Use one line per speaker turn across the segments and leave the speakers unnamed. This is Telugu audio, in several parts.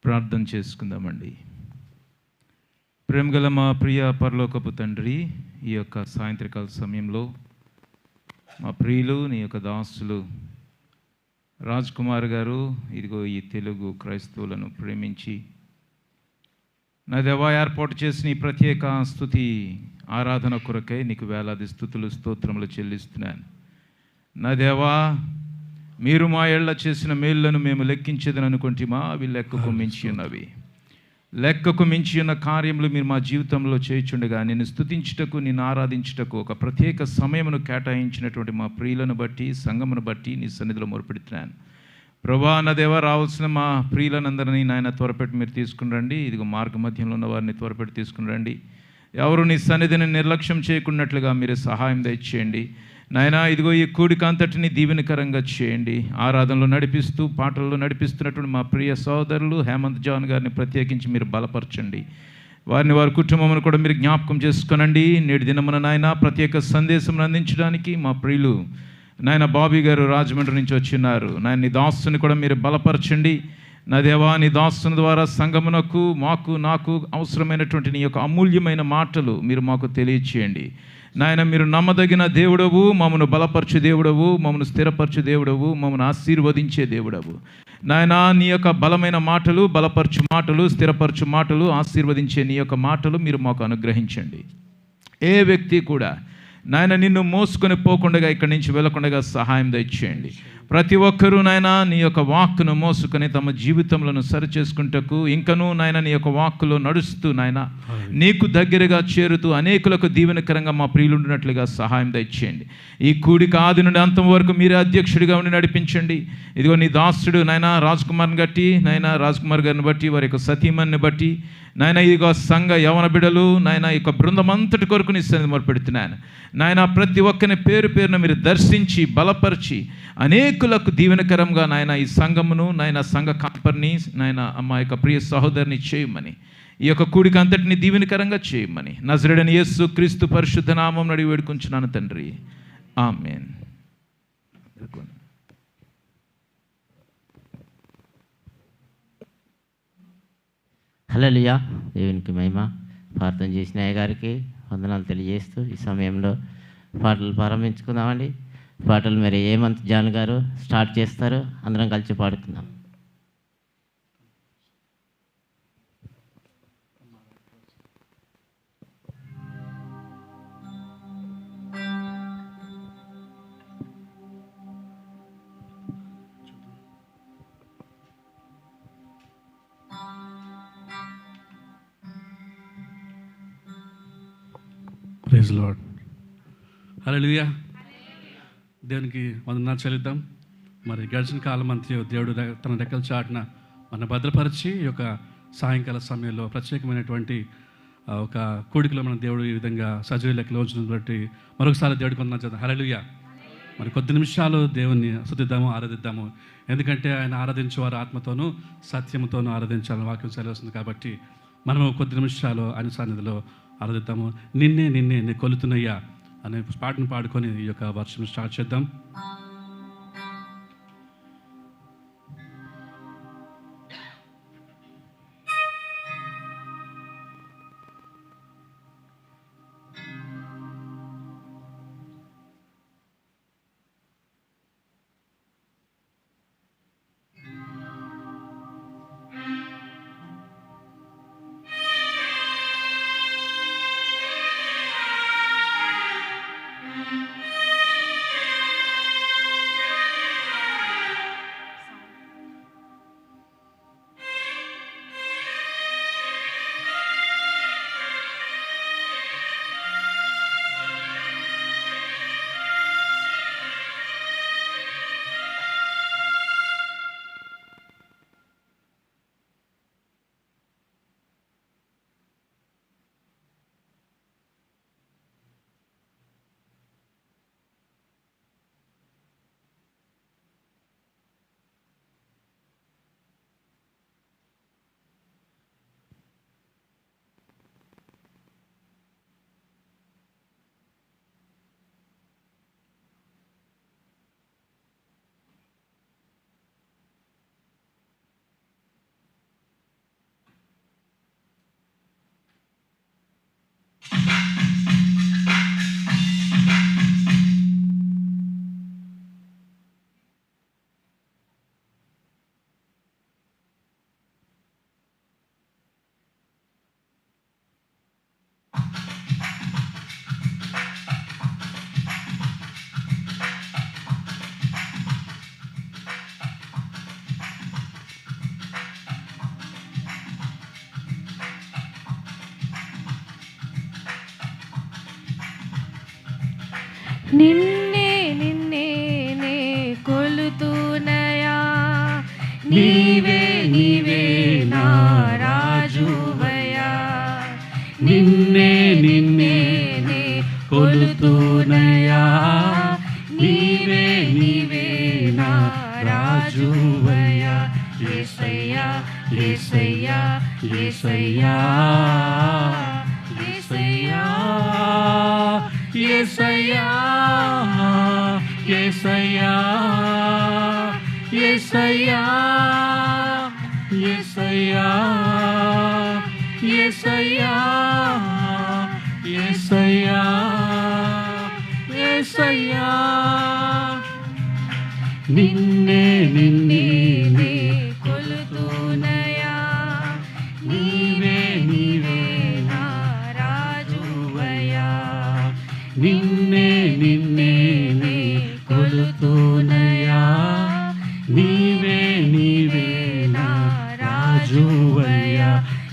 ప్రార్థన చేసుకుందామండి. ప్రేమగల మా ప్రియ పరలోకపు తండ్రి, ఈ యొక్క సాయంత్రకాల సమయంలో మా ప్రియులు నీ యొక్క దాసులు రాజ్ కుమార్ గారు ఇదిగో ఈ తెలుగు క్రైస్తవులను ప్రేమించి నా దేవా ఏర్పాటు చేసిన ఈ ప్రత్యేక స్తుతి ఆరాధన కొరకై నీకు వేలాది స్తుతులు స్తోత్రములు చెల్లిస్తున్నాను. నా దేవా, మీరు మా ఏళ్ల చేసిన మేళ్లను మేము లెక్కించేదని అనుకుంటుమా? అవి లెక్కకు మించి ఉన్నవి. లెక్కకు మించి ఉన్న కార్యములు మీరు మా జీవితంలో చేయుచుండగా నిన్ను స్తుతించుటకు, నిన్ను ఆరాధించుటకు ఒక ప్రత్యేక సమయమును కేటాయించినటువంటి మా ప్రియులను బట్టి, సంఘమును బట్టి నీ సన్నిధిలో మొరపెడుతున్నాను. ప్రభా నా దేవ, రావాల్సిన మా ప్రియులనందరినీ నాయన త్వరపెట్టి మీరు తీసుకుని రండి. ఇదిగో మార్గ మధ్యంలో ఉన్న వారిని త్వరపెట్టి తీసుకుని రండి. ఎవరు నీ సన్నిధిని నిర్లక్ష్యం చేయకున్నట్లుగా మీరే సహాయం దయచేయండి నాయన. ఇదిగో ఈ కూడిక అంతటిని దీవెనకరంగా చేయండి. ఆరాధనలో నడిపిస్తూ, పాటల్లో నడిపిస్తున్నటువంటి మా ప్రియ సోదరులు హేమంత్ జాన్ గారిని ప్రత్యేకించి మీరు బలపరచండి. వారి కుటుంబమును కూడా మీరు జ్ఞాపకం చేసుకొనండి. నేటి దినమున నాయన ప్రత్యేక సందేశం అందించడానికి మా ప్రియులు నాయన బాబీ గారు రాజమండ్రి నుంచి వచ్చిన్నారు. నాయన నీ దాసుని కూడా మీరు బలపరచండి. నా దేవా, నీ దాసుని ద్వారా సంగమునకు, నాకు అవసరమైనటువంటి నీ యొక్క అమూల్యమైన మాటలు మీరు మాకు తెలియచేయండి నాయన. మీరు నమ్మదగిన దేవుడవు, మమ్మను బలపరచు దేవుడవు, మమ్మను స్థిరపరచు దేవుడవు, మమ్మను ఆశీర్వదించే దేవుడవు నాయన. నీ యొక్క బలమైన మాటలు, బలపరచు మాటలు, స్థిరపరచు మాటలు, ఆశీర్వదించే నీ యొక్క మాటలు మీరు మాకు అనుగ్రహించండి. ఏ వ్యక్తి కూడా నాయన నిన్ను మోసుకొని పోకుండా, ఇక్కడి నుంచి వెళ్ళకుండా సహాయం దయచేయండి. ప్రతి ఒక్కరూ నాయన నీ యొక్క వాక్కును మోసుకొని తమ జీవితంలో సరిచేసుకుంటకు, ఇంకనూ నాయన నీ యొక్క వాక్కులో నడుస్తూ నాయన నీకు దగ్గరగా చేరుతూ అనేకులకు దీవెనకరంగా మా ప్రియులు ఉండినట్లుగా సహాయం దయచేయండి. ఈ కూడిక ఆది నుండి అంతం వరకు మీరే అధ్యక్షుడిగా ఉండి నడిపించండి. ఇదిగో నీ దాసుడు నాయన రాజ్ కుమార్ని బట్టి, నాయన రాజ్ కుమార్ గారిని బట్టి, వారి యొక్క సతీమణిని బట్టి నాయన, ఇదిగో సంఘ యవన బిడ్డలు నాయన ఈ యొక్క బృందం అంతటి కొరకు నీ సన్నిధిలో మొరపెడుతున్నాను నాయన. ప్రతి ఒక్కరిని పేరు పేరున మీరు దర్శించి బలపరిచి అనేకులకు దీవెనకరంగా నాయన ఈ సంఘమును, నాయన సంఘ కాపరిని నాయన అమ్మ యొక్క ప్రియ సహోదరిని చేయమని, ఈ యొక్క కూడిక అంతటిని దీవెనకరంగా చేయమని నజరేయుడైన యేసు క్రీస్తు పరిశుద్ధ నామమున అడిగి వేడుకొంచున్నాను తండ్రి, ఆమేన్.
హల్లెలూయా, దేవునికి మహిమ. ప్రార్థన చేసిన అయ్యగారికి వందనాలు తెలియజేస్తూ ఈ సమయంలో పాటలు ప్రారంభించుకుందామండి. పాటలు మరి హేమంత్ జాన్ గారు స్టార్ట్ చేస్తారు, అందరం కలిసి పాడుకుందాం.
Praise lord. హల్లెలూయా. దేవునికి వందనాలు చెల్లిద్దాం. మరి గడిచిన కాలం అంతా దేవుడు తన రెక్కల చాటున మన భద్రపరిచి ఈ యొక్క సాయంకాల సమయంలో ప్రత్యేకమైనటువంటి ఒక కూడికలో మన దేవుడు ఈ విధంగా సజీవ లెక్కలో ఉంచినది బట్టి మరొకసారి దేవుడికి వందనాలు చేద్దాం. హల్లెలూయా. మరి కొద్ది నిమిషాలు దేవుణ్ణి స్తుతిద్దాము, ఆరాధిద్దాము. ఎందుకంటే ఆయన ఆరాధించేవారు ఆత్మతోనూ సత్యముతోనూ ఆరాధించాలని వాక్యం సెలవుస్తుంది. కాబట్టి మనము కొద్ది నిమిషాలు ఆయన సన్నిధిలో ఆరాధిద్దాము. నిన్నే నే కొలుతున్నయ్యా అనే పాటను పాడుకొని ఈ యొక్క వర్షం స్టార్ట్ చేద్దాం.
నిన్నే నిన్నే నే కొలుతునయా నీవే నీవే నా రాజువయా
నిన్నే నిన్నే నే కొలుతునయా నీవే నీవే నా రాజువయా యేసయ్యా యేసయ్యా యేసయ్యా యేసయ్యా యేసయ్యా యేసయ్యా యేసయ్యా యేసయ్యా యేసయ్యా యేసయ్యా యేసయ్యా నిన్నే నిన్నే నే
కొలుతునయా
నీవే నీవే
నా రాజువయా
నిన్నే నిన్నే నే కొలుతునయా నీవే నీవే నా రాజువయ్యా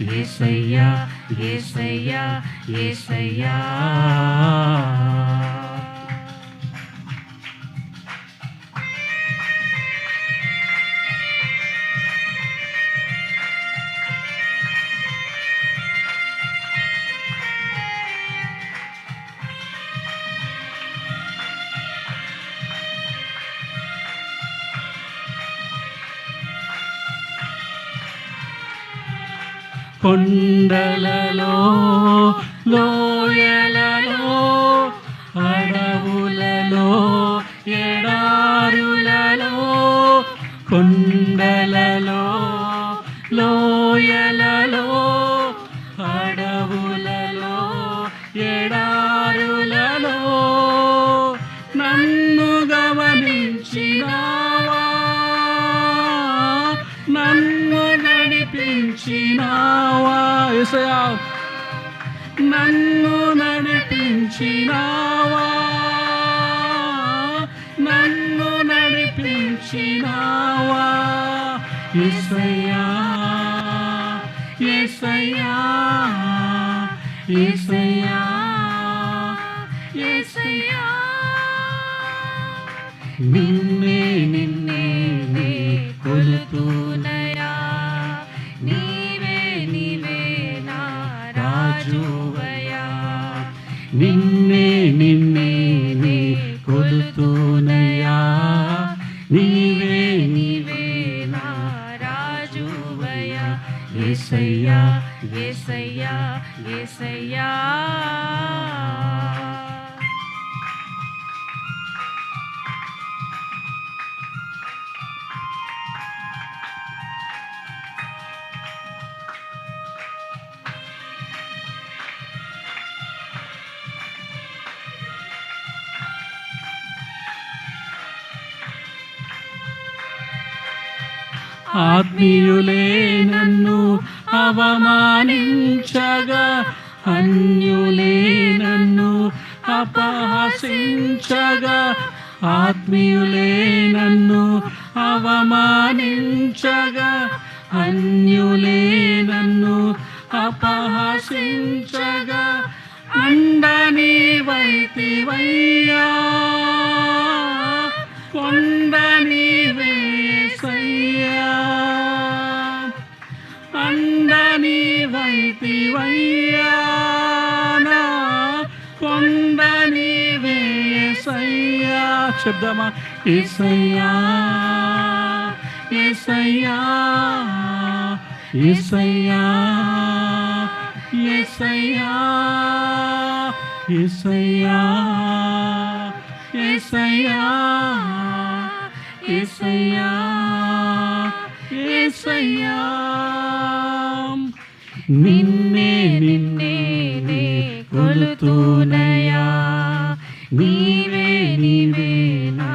యేసయ్యా యేసయ్యా యేసయ్యా కొండలలో లోయలలో అడవులలో ఎడారులలో కొండలలో లోయలలో అడవులలో ఎడారులలో నన్ను గమనించినావా నన్ను నడిపించినావా యేసయ్యా నన్ను నడిపించినావా నన్ను నడిపించినావా యేసయ్యా యేసయ్యా యేసయ్యా యేసయ్యా నిన్నే నిన్నే నే కొలుతునయా
నీవే నీవే నా రాజువయా
నిన్నే నిన్నే నే కొలుతునయా నీవే నీవే
నా రాజువయా
యేసయ్యా
యేసయ్యా యేసయ్యా
ఆత్మీయులే నన్ను అవమానించగా అన్యులే నన్ను అపహసించగా ఆత్మీయులే నన్ను అవమానించగా అన్యులే నన్ను అపహసించగా అండని వైతివయ్యా కొండని వేసయ్యా అండని వైతివయ్యా నా కొండని వేసయ్యా చెప్దామా యేసయ్యా యేసయ్యా యేసయ్యా యేసయ్యా యేసయ్యా యేసయ్యా యేసయ్యా యేసయ్యా నిన్నే నిన్నే నే కొలుతునయా నీవే నీవే నా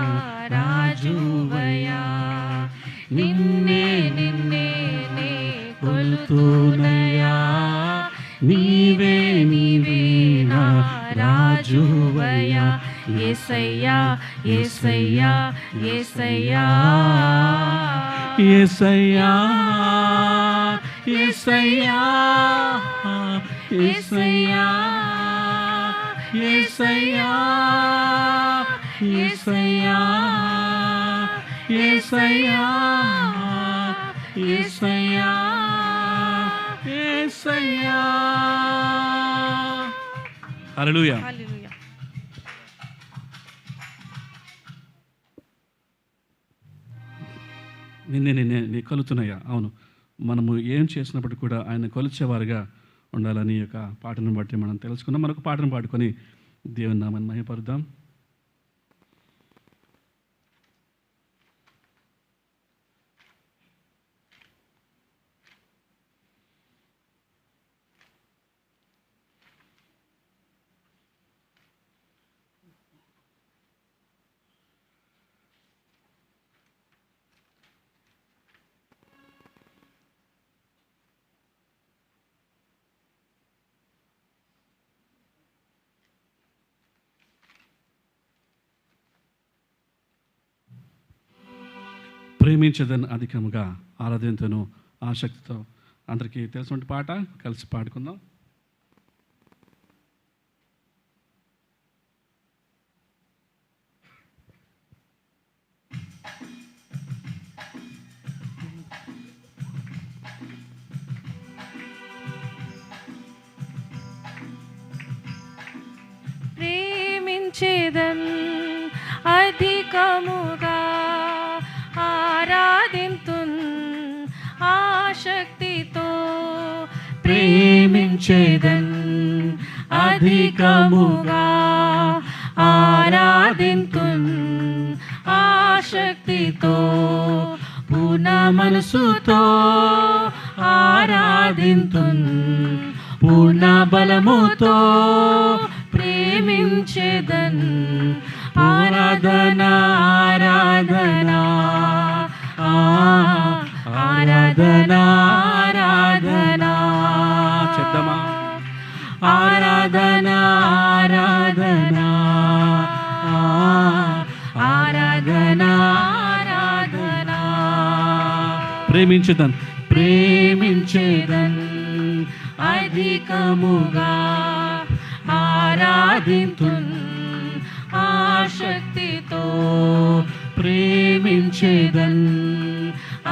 రాజువయా నిన్నే నిన్నే నే కొలుతునయా నీవే నీవే నా రాజువయా
యేసయ్యా యేసయ్యా యేసయ్యా
యేసయ్యా యేసయ్యా యేసయ్యా యేసయ్యా యేసయ్యా యేసయ్యా యేసయ్యా యేసయ్యా. హల్లెలూయా.
హల్లెలూయా.
నిన్నే కొలుతున్నాయా? అవును, మనము ఏం చేసినప్పటికీ కూడా ఆయన కొలిచేవారుగా ఉండాలని ఈ యొక్క పాటను బట్టి మనం తెలుసుకున్నాం. మనకు పాటను పాడుకొని దేవుని నామాన్ని మహిమపరుద్దాం. ప్రేమించదని అధికముగా ఆరాధనతోనూ ఆసక్తితో అందరికీ తెలిసిన పాట కలిసి పాడుకుందాం.
ప్రేమించేదన్ అధికముగా ఆరాధింతున్ ఆసక్తితో
ప్రేమించేదన్
అధికముగా ఆరాధింతున్ ఆసక్తితో
పూర్ణ మనసుతో ఆరాధింతున్ పూర్ణ బలముతో
ప్రేమించేదన్
ఆరాధన ఆరాధన ఆరాధన ఆరాధన చెప్దామా? ఆరాధన ఆరాధన ఆరాధన ఆరాధన. ప్రేమించేదన్ ప్రేమించేదన్
అధికముగా ఆరాధింతున్ ఆసక్తితో
ప్రేమించేదన్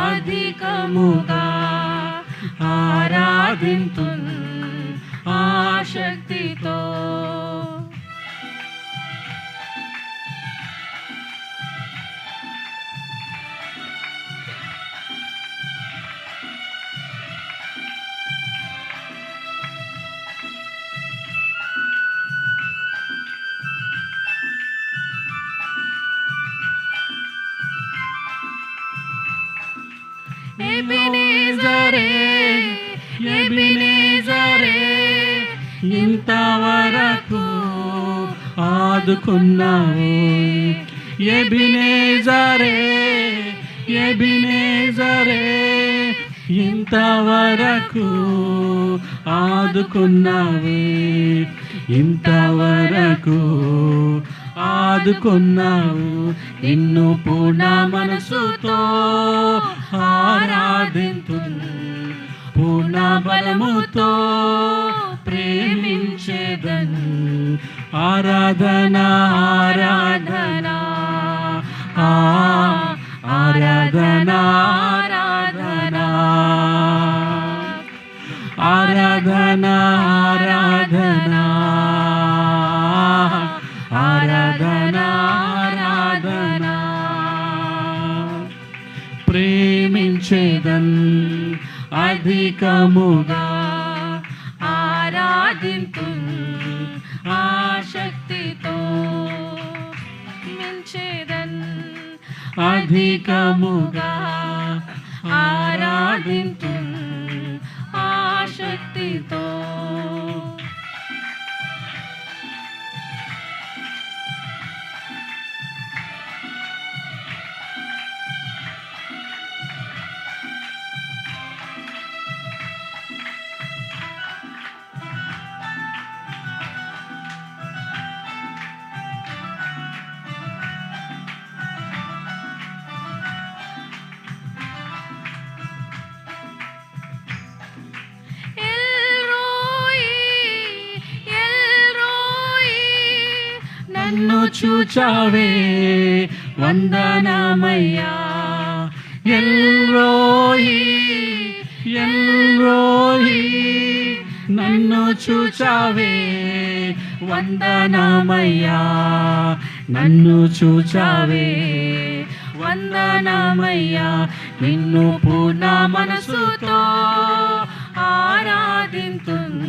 అధికముగా ఆరాధింతున్ ఆసక్తితో ఎబెనేజరే ఎబెనేజరే
ఇంతవరకు ఆదుకున్నావు. ఎబెనేజరే ఎబెనేజరే ఇంతవరకు ఆదుకున్నావే ఇంతవరకు ఆదుకున్నావు. నిన్ను పూర్ణ మనసుతో ఆరాధింతున్ పూర్ణ బలముతో ప్రేమించేదన్ ఆరాధన ఆరాధన ఆరాధన ఆరాధన ఆరాధన ఆరాధన ఆరాధన ఆరాధన. ప్రేమించేదన్ అధికముగా
ఆరాధింతున్ ఆసక్తితో మించేదన్
అధికముగా
ఆరాధింతున్ ఆసక్తితో
చూచావే వందనమయ్యా. ఎల్రోయి ఎల్రోయి నన్ను చూచావే వందనమయ్యా. నన్ను చూచావే వందనమయ్యా. నిన్ను పూర్ణ మనసుతో ఆరాధింతున్,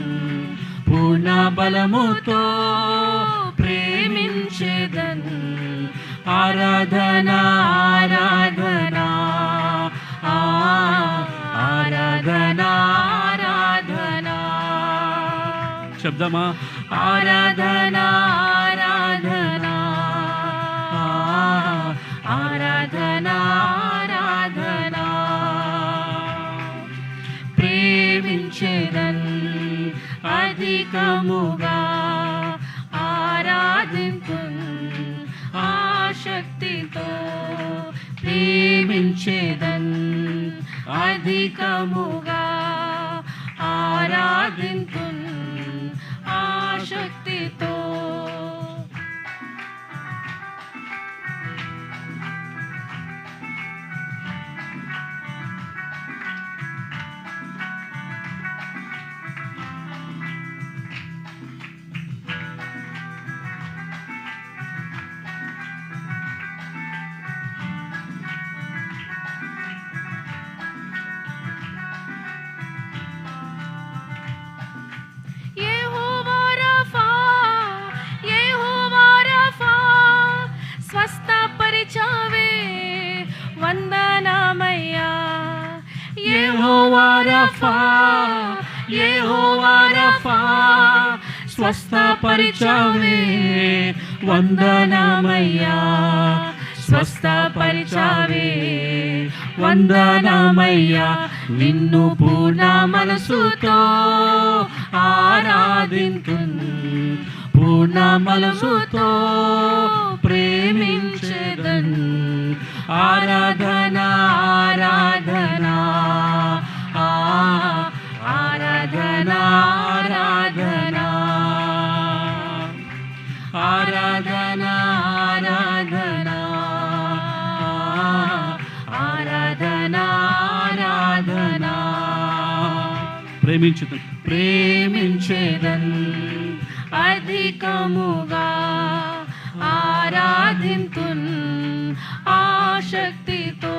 పూర్ణ బలముతో ప్రేమించేదన్. ఆరాధన ఆరాధన ఆరాధన ఆరాధన. శబ్దమా ఆరాధన ఆరాధన ఆరాధన ఆరాధన. ప్రేమించేదన్ అధికముగా ఆరాధింతున్ ఆశక్తితో. ప్రేమించేదన్ అధికముగా ఆరాధింతున్ ఆశక్తితో.
స్వస్థపరిచావే వందనమయ్యా.
యెహోవా రఫా యెహోవా రఫా స్వస్థపరిచావే వందనమయ్యా. స్వస్థపరిచావే వందనమయ్యా. నిన్ను పూర్ణ మనసుతో ఆరాధింతున్, పూర్ణ మనసుతో ప్రేమించేదన్. ఆరాధన ఆరాధన ఆరాధన ఆరాధన ఆరాధన ఆరాధన ఆరాధన ఆరాధన. ప్రేమించేదన్ ప్రేమించేదన్
అధికముగా ఆరాధింతున్ ఆశక్తితో.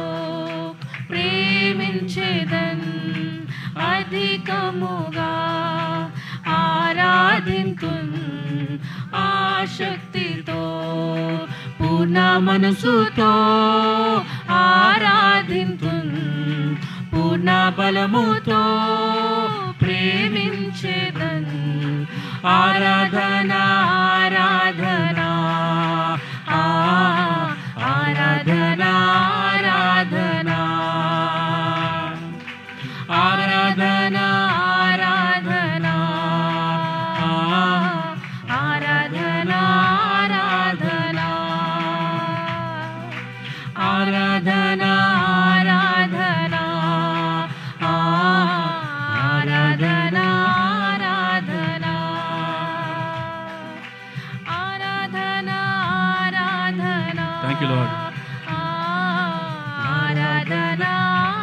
ప్రేమించేదన్ అధికముగా ఆరాధింతున్ ఆశక్తితో. పూర్ణ మనసుతో ఆరాధింతున్, పూర్ణ బలముతో ప్రేమించేదన్. ఆరాధన ఆరాధన ఆరాధన ఆరాధన ఆరాధన ఆరాధన ఆరాధన ఆరాధన ఆరాధన ఆరాధన ఆరాధన ఆరాధన ఆరాధన ఆరాధన.
Thank you lord.
ఆరాధన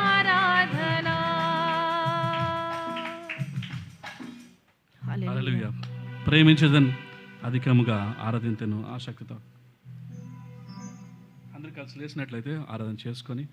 ఆరాధన.
హల్లెలూయా. ప్రేమించేదన్ అధికముగా ఆరాధింతును ఆసక్తితో. అందరు కలిసి లేచినట్లయితే ఆరాధన చేసుకొని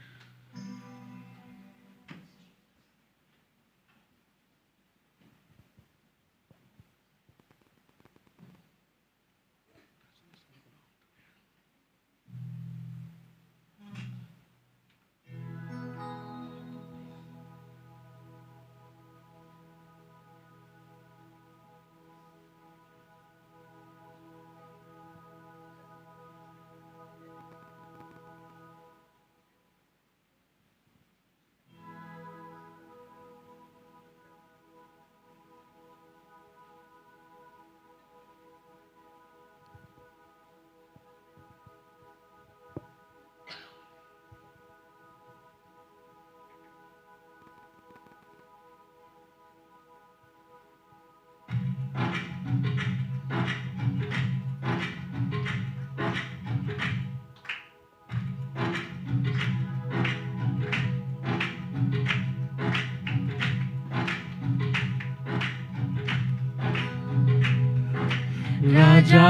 రాజా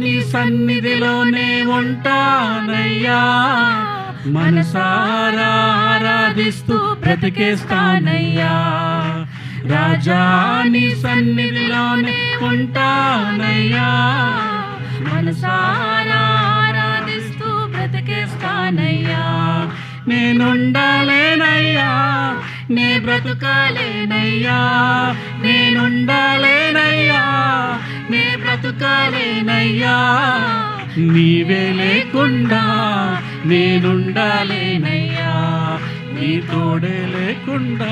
నీ సన్నిధిలోనే ఉంటానయ్యా, మనసారా ఆరాధిస్తూ బ్రతికేస్తానయ్యా. రాజా నీ సన్నిధిలోనే ఉంటానయ్యా, మనసారా ఆరాధిస్తూ బ్రతికేస్తానయ్యా. నేనుండాలేనయ్యా, నే బ్రతుకాలేనయ్యా, నేనుండాలేనయ్యా, నే బ్రతుకాలేనయ్యా. నీవే లేకుండా నేనుండాలేనయ్యా, నీ తోడే లేకుండా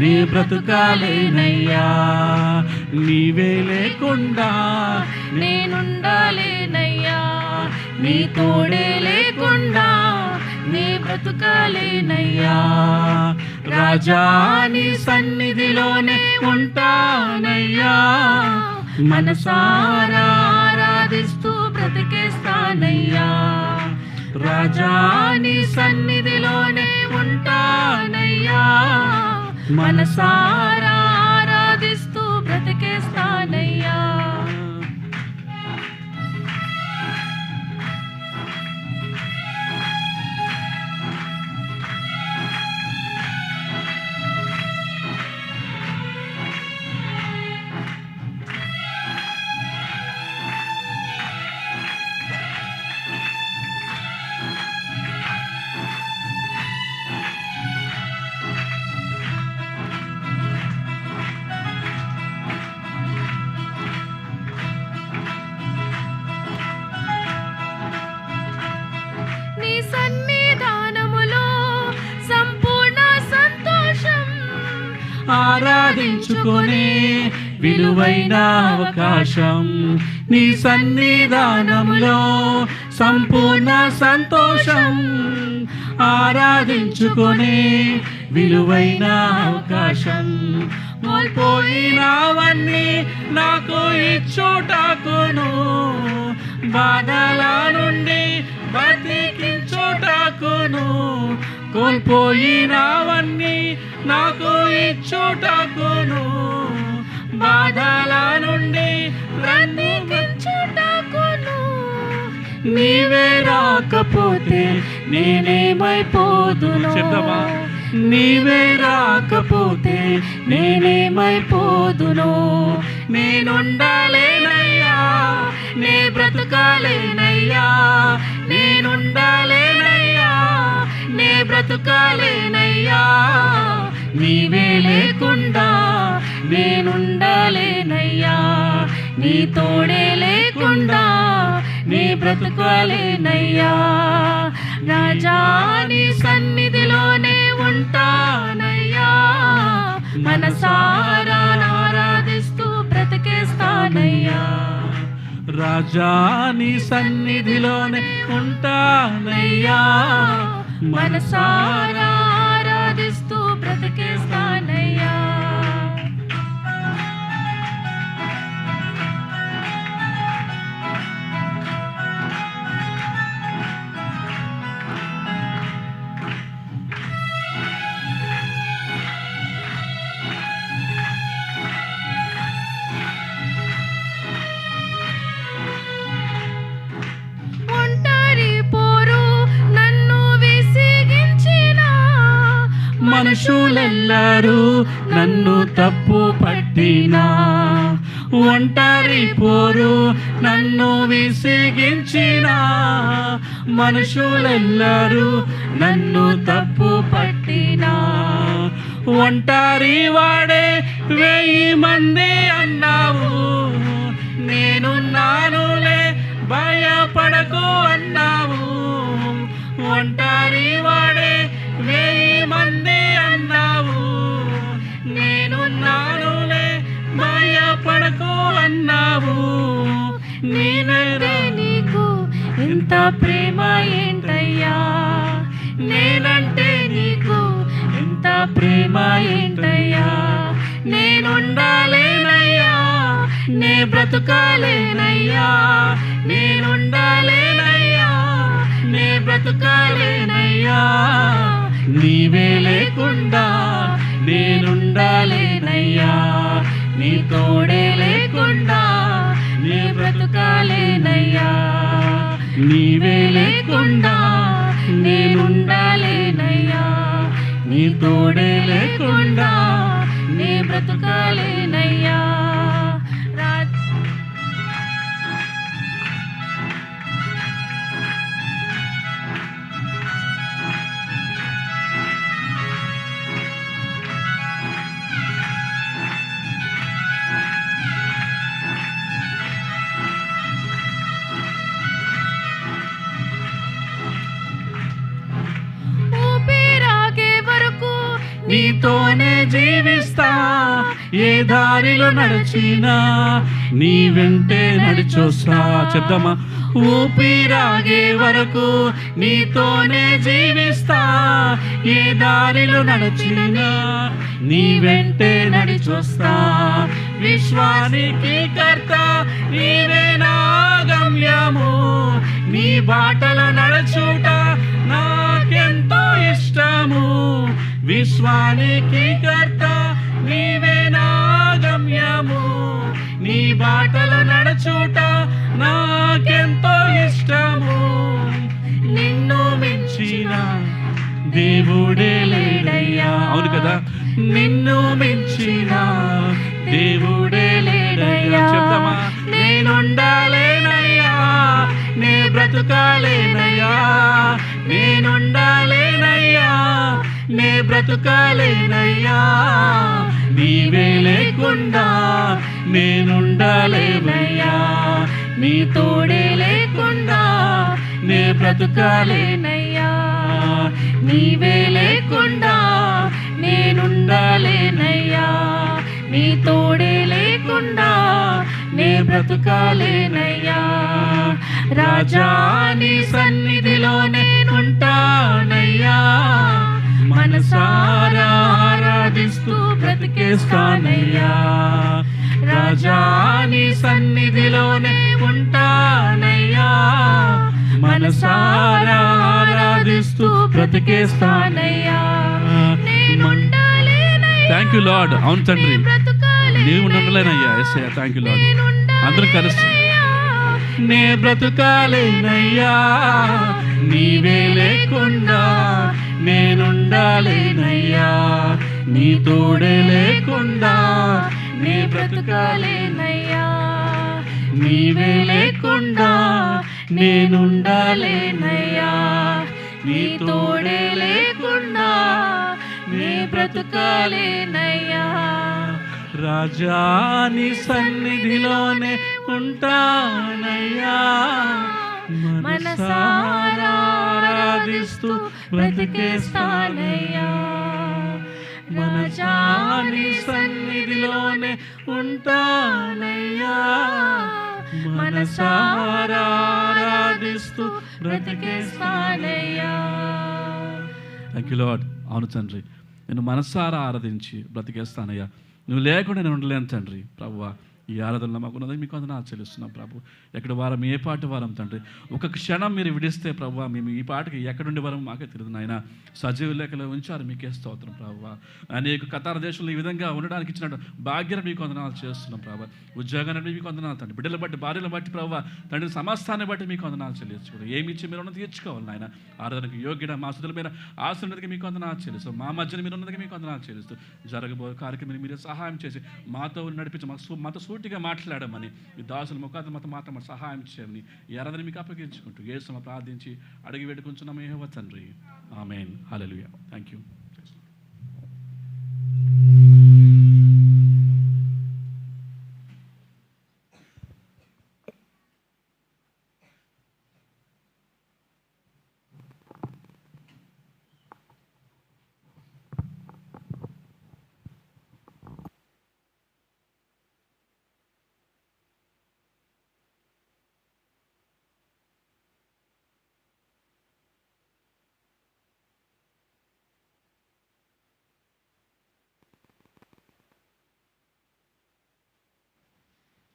నీ బ్రతుకాలేనయ్యా. నీవే లేకుండా
నేనుండాలేనయ్యా, నీ తోడే లేకుండా నీ బ్రతుకాలేనయ్యా.
రాజా నీ సన్నిధిలోనే ఉంటానయ్యా, మనసారా ఆరాధిస్తూ బ్రతికేస్తానయ్యా. రాజా నీ సన్నిధిలోనే ఉంటానయ్యా, మనసారా
ఆరాధిస్తూ బ్రతికేస్తానయ్యా. నీ సన్నిధానములో సంపూర్ణ సంతోషం,
ఆరాధించుకునే విలువైన అవకాశం. నీ సన్నిధానంలో సంపూర్ణ సంతోషం, ఆరాధించుకునే విలువైన అవకాశం. కోల్పోయినవన్నీ నాకు ఇచ్చుటకును, బాధల నుండి బతికించుటకును. కోల్పోయినవన్నీ నాకు ఇచ్చుటకును, బాధల నుండి బ్రతికించుటకును. నీవే రాకపోతే నేనేమైపోదును, నీవే రాకపోతే నేనేమైపోదును. నేనుండాలేనయ్యా, నే బ్రతుకాలేనయ్యా, నేనుండాలేనయ్యా, నే బ్రతుకాలేనయ్యా. నీవే లేకుండా నేనుండాలేనయ్యా, నీ తోడే లేకుండా నీ బ్రతుకాలేనయ్యా. రాజా నీ సన్నిధిలోనే ఉంటానయ్యా, మనసారా ఆరాధిస్తూ బ్రతికేస్తానయ్యా. రాజా నీ సన్నిధిలోనే ఉంటానయ్యా, మనసారా ఆరాధిస్తూ బ్రతికేస్తానయ్యా. మనుషులెల్లరూ నన్ను తప్పు పట్టినా, ఒంటరి పోరు నన్ను విసిగించినా. మనుషులెల్లరూ నన్ను తప్పు పట్టినా, ఒంటరి వాడే 1000 మంది అన్నావు. నేనున్నానులే భయపడకు అన్నావు. ఒంటరి వాడే 1000 మంది అన్నావు. నేనున్నానులే భయపడకు అన్నావు. నేనంటే నీకు ఇంత ప్రేమ ఏంటయ్యా, నేనంటే నీకు ఇంత ప్రేమ ఏంటయ్యా. నేనుండాలేనయ్యా, నే బ్రతుకాలేనయ్యా, నేనుండాలేనయ్యా, నే బ్రతుకాలేనయ్యా. నీవే లేకుండా నేనుండాలేనయ్యా, నీ తోడే లేకుండా నే
బ్రతుకాలేనయ్యా నీవే లేకుండా నేనుండాలేనయ్యా నీ తోడే లేకుండా నే బ్రతుకాలేనయ్యా నీతోనే జీవిస్తా ఏ దారిలో నడిచినా నీ వెంటే నడిచొస్తా చెప్దామా ఊపిరాగే వరకు నీతోనే జీవిస్తా ఏ దారిలో నడిచినా నీ వెంటే నడిచొస్తా విశ్వానికి కర్త నీవే నా గమ్యము నీ బాటలో నడుచుట నాకెంతో ఇష్టము విశ్వానికి కర్త నీవే నా గమ్యము నీ బాటలో నడుచుట నాకెంతో ఇష్టము నిన్ను మించిన దేవుడే లేడయ్యా అవును కదా నిన్ను మించిన దేవుడే లేడయ్యా చెప్తామా నేనుండాలేనయ్యా నే బ్రతుకాలేనయ్యా నేనుండాలేనయ్యా నే బ్రతుకాలేనయ్యా నీవే లేకుండా నేనుండాలేనయ్యా నీ తోడే లేకుండా నే బ్రతుకాలేనయ్యా నీవే లేకుండా నేనుండాలేనయ్యా నీ తోడే లేకుండా నే బ్రతుకాలేనయ్యా రాజా నీ సన్నిధిలో నేనుంటానయ్యా మనసారా ఆరాధిస్తూ బ్రతికేస్తానయ్యా రాజా నీ సన్నిధిలోనే ఉంటానయ్యా మనసారా ఆరాధిస్తూ బ్రతికేస్తానయ్యా
థ్యాంక్ యూ లార్డ్ అవును తండ్రి నీవు ఉండలేనయ్యా యేసయ్యా థ్యాంక్ యూ లార్డ్ అందరూ కలిసి నే బ్రతుకాలేనయ్యా నీవే లేకుండా నేనుండాలేనయ్యా నీ తోడే లేకుండా నే బ్రతుకాలేనయ్యా నీవే లేకుండా నేనుండాలేనయ్యా నీ తోడే లేకుండా నే బ్రతుకాలేనయ్యా రాజా నీ సన్నిధిలోనే ఉంటానయ్యా మనసారా ఆరాధిస్తూ బ్రతికేస్తానయ్యా రాజా నీ సన్నిధిలోనే ఉంటానయ్యా మనసారా ఆరాధిస్తూ బ్రతికేస్తానయ్యా థ్యాంక్ యూ లార్డ్ అవును తండ్రి నేను మనసారా ఆరాధించి బ్రతికేస్తానయ్యా నువ్వు లేకుండా నేను ఉండలేను తండ్రి ప్రభువా ఈ ఆరాధనలో మాకున్నది మీకు వందనాలు చెల్లిస్తున్నాం ప్రభు ఎక్కడ వారం ఏ పాటి వారం తండ్రి ఒక క్షణం మీరు విడిస్తే ప్రభు మేము ఈ పాటకి ఎక్కడుండే వారం మాకే తెలియదు నాయన సజీవ లేఖలో ఉంచారు మీకే స్తోత్రం ప్రభు అనేక కతార దేశంలో ఈ విధంగా ఉండడానికి ఇచ్చినట్టు భాగ్యం మీకు వందనాలు చేస్తున్నాం ప్రభు ఉద్యోగాన్ని మీకు వందనాలు తండ్రి బిడ్డలు బట్టి భార్యలు బట్టి ప్రభు తండ్రి సమస్తాన్ని బట్టి మీకు వందనాలు చెల్లించుకోండి ఏమి ఇచ్చి మీరు ఉన్నది తీర్చుకోవాలి నాయన ఆరాధనకు యోగ్యత మా సుధుల మీద ఆశున్నదికి మీకు వందనాలు చెల్లిస్తాం మా మధ్యన మీరు ఉన్నదికి మీకు వందనాలు చెల్లిస్తూ జరగబోయే కార్యక్రమం మీరు సహాయం చేసి మాతో నడిపించి మాతో సూటిగా మాట్లాడమని మీ దాసుల ముఖాన్ని మాతో సహాయం చేయమని ఈ ఆరాధన మీకు అప్పగించుకుంటూ యేసును ప్రార్థించి అడిగి వేడుకుంటున్నాం యెహోవా తండ్రి ఆమేన్ హల్లెలూయా థ్యాంక్ యూ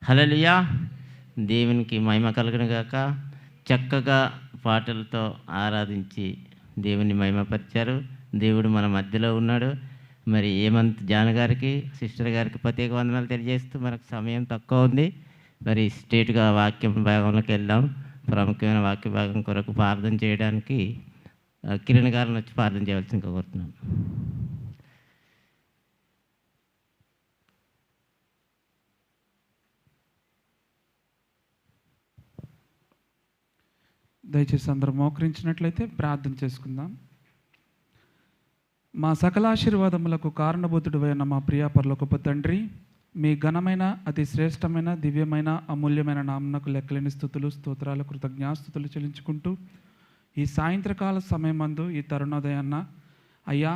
హల్లెలూయా దేవునికి మహిమ కలుగును గాక చక్కగా పాటలతో ఆరాధించి దేవుని మహిమపరిచారు దేవుడు మన మధ్యలో ఉన్నాడు మరి ఏమంత్ జాన్ గారికి సిస్టర్ గారికి ప్రత్యేక వందనాలు తెలియజేస్తూ మనకు సమయం తక్కువ ఉంది మరి స్ట్రేట్గా వాక్యం భాగంలోకి వెళ్దాం. ప్రాముఖ్యమైన వాక్య భాగం కొరకు ప్రార్థన చేయడానికి కిరణ్ గారిని వచ్చి ప్రార్థన చేయవలసిందిగా కోరుతున్నాను.
దయచేసి అందరూ మోకరించినట్లయితే ప్రార్థన చేసుకుందాం. మా సకల ఆశీర్వాదములకు కారణభూతుడైన మా ప్రియ పరలోకపు తండ్రి, మీ ఘనమైన అతి శ్రేష్టమైన దివ్యమైన అమూల్యమైన నామనకు లెక్కలేని స్థుతులు స్తోత్రాలు కృతజ్ఞాస్తుతులు చెల్లించుకుంటూ ఈ సాయంత్రకాల సమయమందు ఈ తరుణోదయాన్న అయ్యా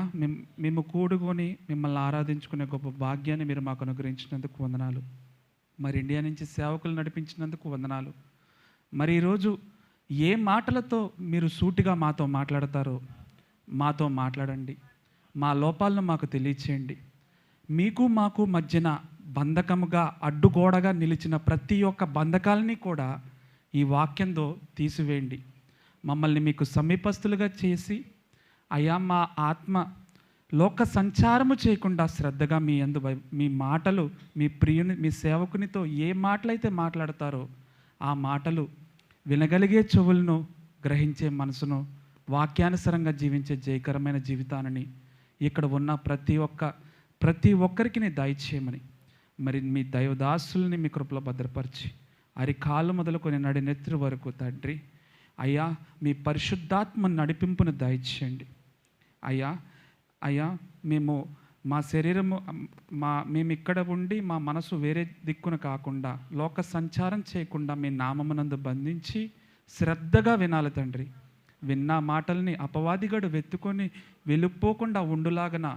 మేము కూడుకొని మిమ్మల్ని ఆరాధించుకునే గొప్ప భాగ్యాన్ని మీరు మాకు అనుగ్రహించినందుకు వందనాలు. మరి ఇండియా నుంచి సేవకులు నడిపించినందుకు వందనాలు. మరి ఈరోజు ఏ మాటలతో మీరు సూటిగా మాతో మాట్లాడతారో మాతో మాట్లాడండి. మా లోపాలను మాకు తెలియచేయండి. మీకు మాకు మధ్యన బంధకముగా అడ్డుగోడగా నిలిచిన ప్రతి ఒక్క బంధకాలని కూడా ఈ వాక్యంతో తీసివేయండి. మమ్మల్ని మీకు సమీపస్తులుగా చేసి అయా మా ఆత్మ లోక సంచారము చేయకుండా శ్రద్ధగా మీ యందు మీ మాటలు మీ సేవకునితో ఏ మాటలైతే మాట్లాడతారో ఆ మాటలు వినగలిగే చెవులను గ్రహించే మనసును వాక్యానుసరంగా జీవించే జయకరమైన జీవితాన్ని ఇక్కడ ఉన్న ప్రతి ఒక్కరికి దయచేయమని మరి మీ దైవదాసుల్ని మీ కృపలో భద్రపరిచి అరికాలు మొదలుకొని నడినెత్తురు వరకు తండ్రి అయ్యా మీ పరిశుద్ధాత్మ నడిపింపును దయచేయండి. అయ్యా మేము మా శరీరము మేము ఇక్కడ ఉండి మా మనసు వేరే దిక్కున కాకుండా లోక సంచారం చేయకుండా మీ నామమునందు బంధించి శ్రద్ధగా వినాలి తండ్రి. విన్న మాటల్ని అపవాదిగాడు వెతుకొని వెళ్ళిపోకుండా ఉండులాగన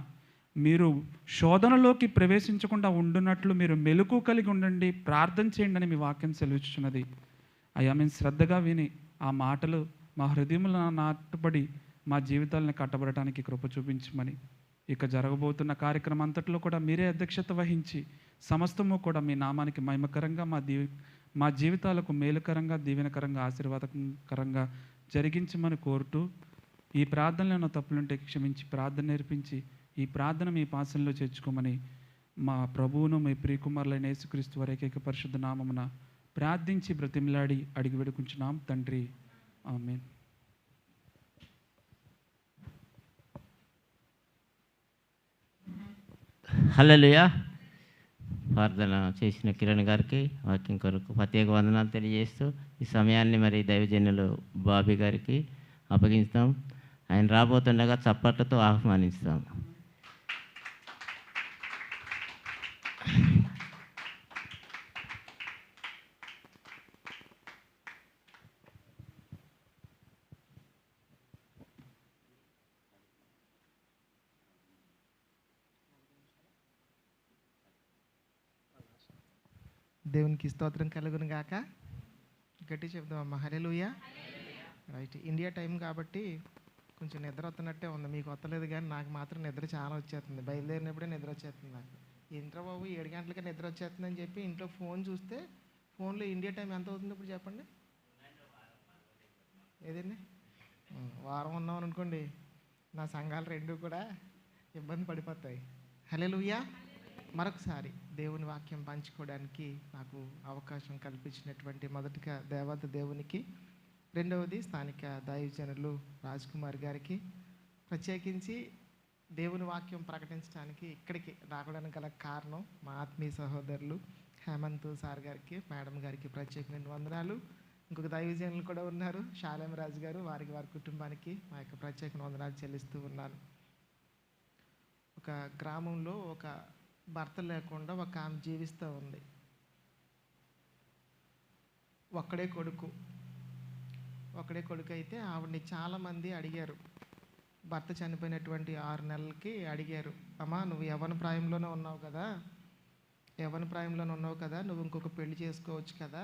మీరు శోధనలోకి ప్రవేశించకుండా ఉండునట్లు మీరు మెలకు కలిగి ఉండండి, ప్రార్థన చేయండి అని మీ వాక్యం సెలవిస్తున్నది. అయ్యా మేము శ్రద్ధగా విని ఆ మాటలు మా హృదయంలో నాటుబడి మా జీవితాలను కట్టబడటానికి కృప చూపించమని ఇక జరగబోతున్న కార్యక్రమం అంతట్లో కూడా మీరే అధ్యక్షత వహించి సమస్తము కూడా మీ నామానికి మహిమకరంగా మా జీవితాలకు మేలుకరంగా దీవెనకరంగా ఆశీర్వాదకరంగా జరిగించమని కోరుతూ ఈ ప్రార్థనలో తప్పులుంటే క్షమించి ప్రార్థన నేర్పించి ఈ ప్రార్థన మీ పాసనలో చేర్చుకోమని మా ప్రభువును మీ ప్రియకుమారులైన యేసుక్రీస్తు వారి ఏకైక పరిశుద్ధ నామమున ప్రార్థించి బ్రతిమిలాడి అడిగి వేడుకుంటున్నాం తండ్రి, ఆమేన్.
హల్లెలూయా. ప్రార్థన చేసిన కిరణ్ గారికి వాక్యం కొరకు ప్రత్యేక వందనాలు తెలియజేస్తూ ఈ సమయాన్ని మరి దైవజనులు బాబీ గారికి అప్పగిస్తాం. ఆయన రాబోతుండగా చప్పట్లతో ఆహ్వానిస్తాం.
దేవునికి స్తోత్రం కలుగును గాక. గట్టి చెప్దామమ్మా హల్లెలూయా. రైట్, ఇండియా టైం కాబట్టి కొంచెం నిద్ర వస్తున్నట్టే ఉంది. మీకు వస్తలేదు కానీ నాకు మాత్రం నిద్ర చాలా వచ్చేస్తుంది. బయలుదేరినప్పుడే నిద్ర వచ్చేస్తుంది నాకు. ఇంట్లో బాబు 7 గంటలకే నిద్ర వచ్చేస్తుందని చెప్పి ఇంట్లో ఫోన్ చూస్తే ఫోన్లో ఇండియా టైం ఎంత అవుతుంది ఇప్పుడు చెప్పండి. ఏదండి వారం ఉన్నాం అనుకోండి, నా సంఘాలు రెండు కూడా ఇబ్బంది పడిపోతాయి. హల్లెలూయా. మరొకసారి దేవుని వాక్యం పంచుకోవడానికి నాకు అవకాశం కల్పించినటువంటి మొదటిగా దేవత దేవునికి, రెండవది స్థానిక దైవజనులు రాజ్ కుమార్ గారికి, ప్రత్యేకించి దేవుని వాక్యం ప్రకటించడానికి ఇక్కడికి రావడానికి గల కారణం మా ఆత్మీయ సహోదరులు హేమంత్ సార్ గారికి, మేడం గారికి ప్రత్యేకమైన వందనాలు. ఇంకొక దైవజనులు కూడా ఉన్నారు, శాలేం రాజు గారు, వారి కుటుంబానికి మా యొక్క ప్రత్యేకమైన వందనాలు చెల్లిస్తూ ఉన్నాను. ఒక గ్రామంలో ఒక భర్త లేకుండా ఒక ఆమె జీవిస్తూ ఉంది. ఒక్కడే కొడుకు అయితే ఆవిడని చాలామంది అడిగారు. భర్త చనిపోయినటువంటి 6 నెలలకి అడిగారు, అమ్మా నువ్వు యవ్వన ప్రాయంలోనే ఉన్నావు కదా, నువ్వు ఇంకొక పెళ్లి చేసుకోవచ్చు కదా,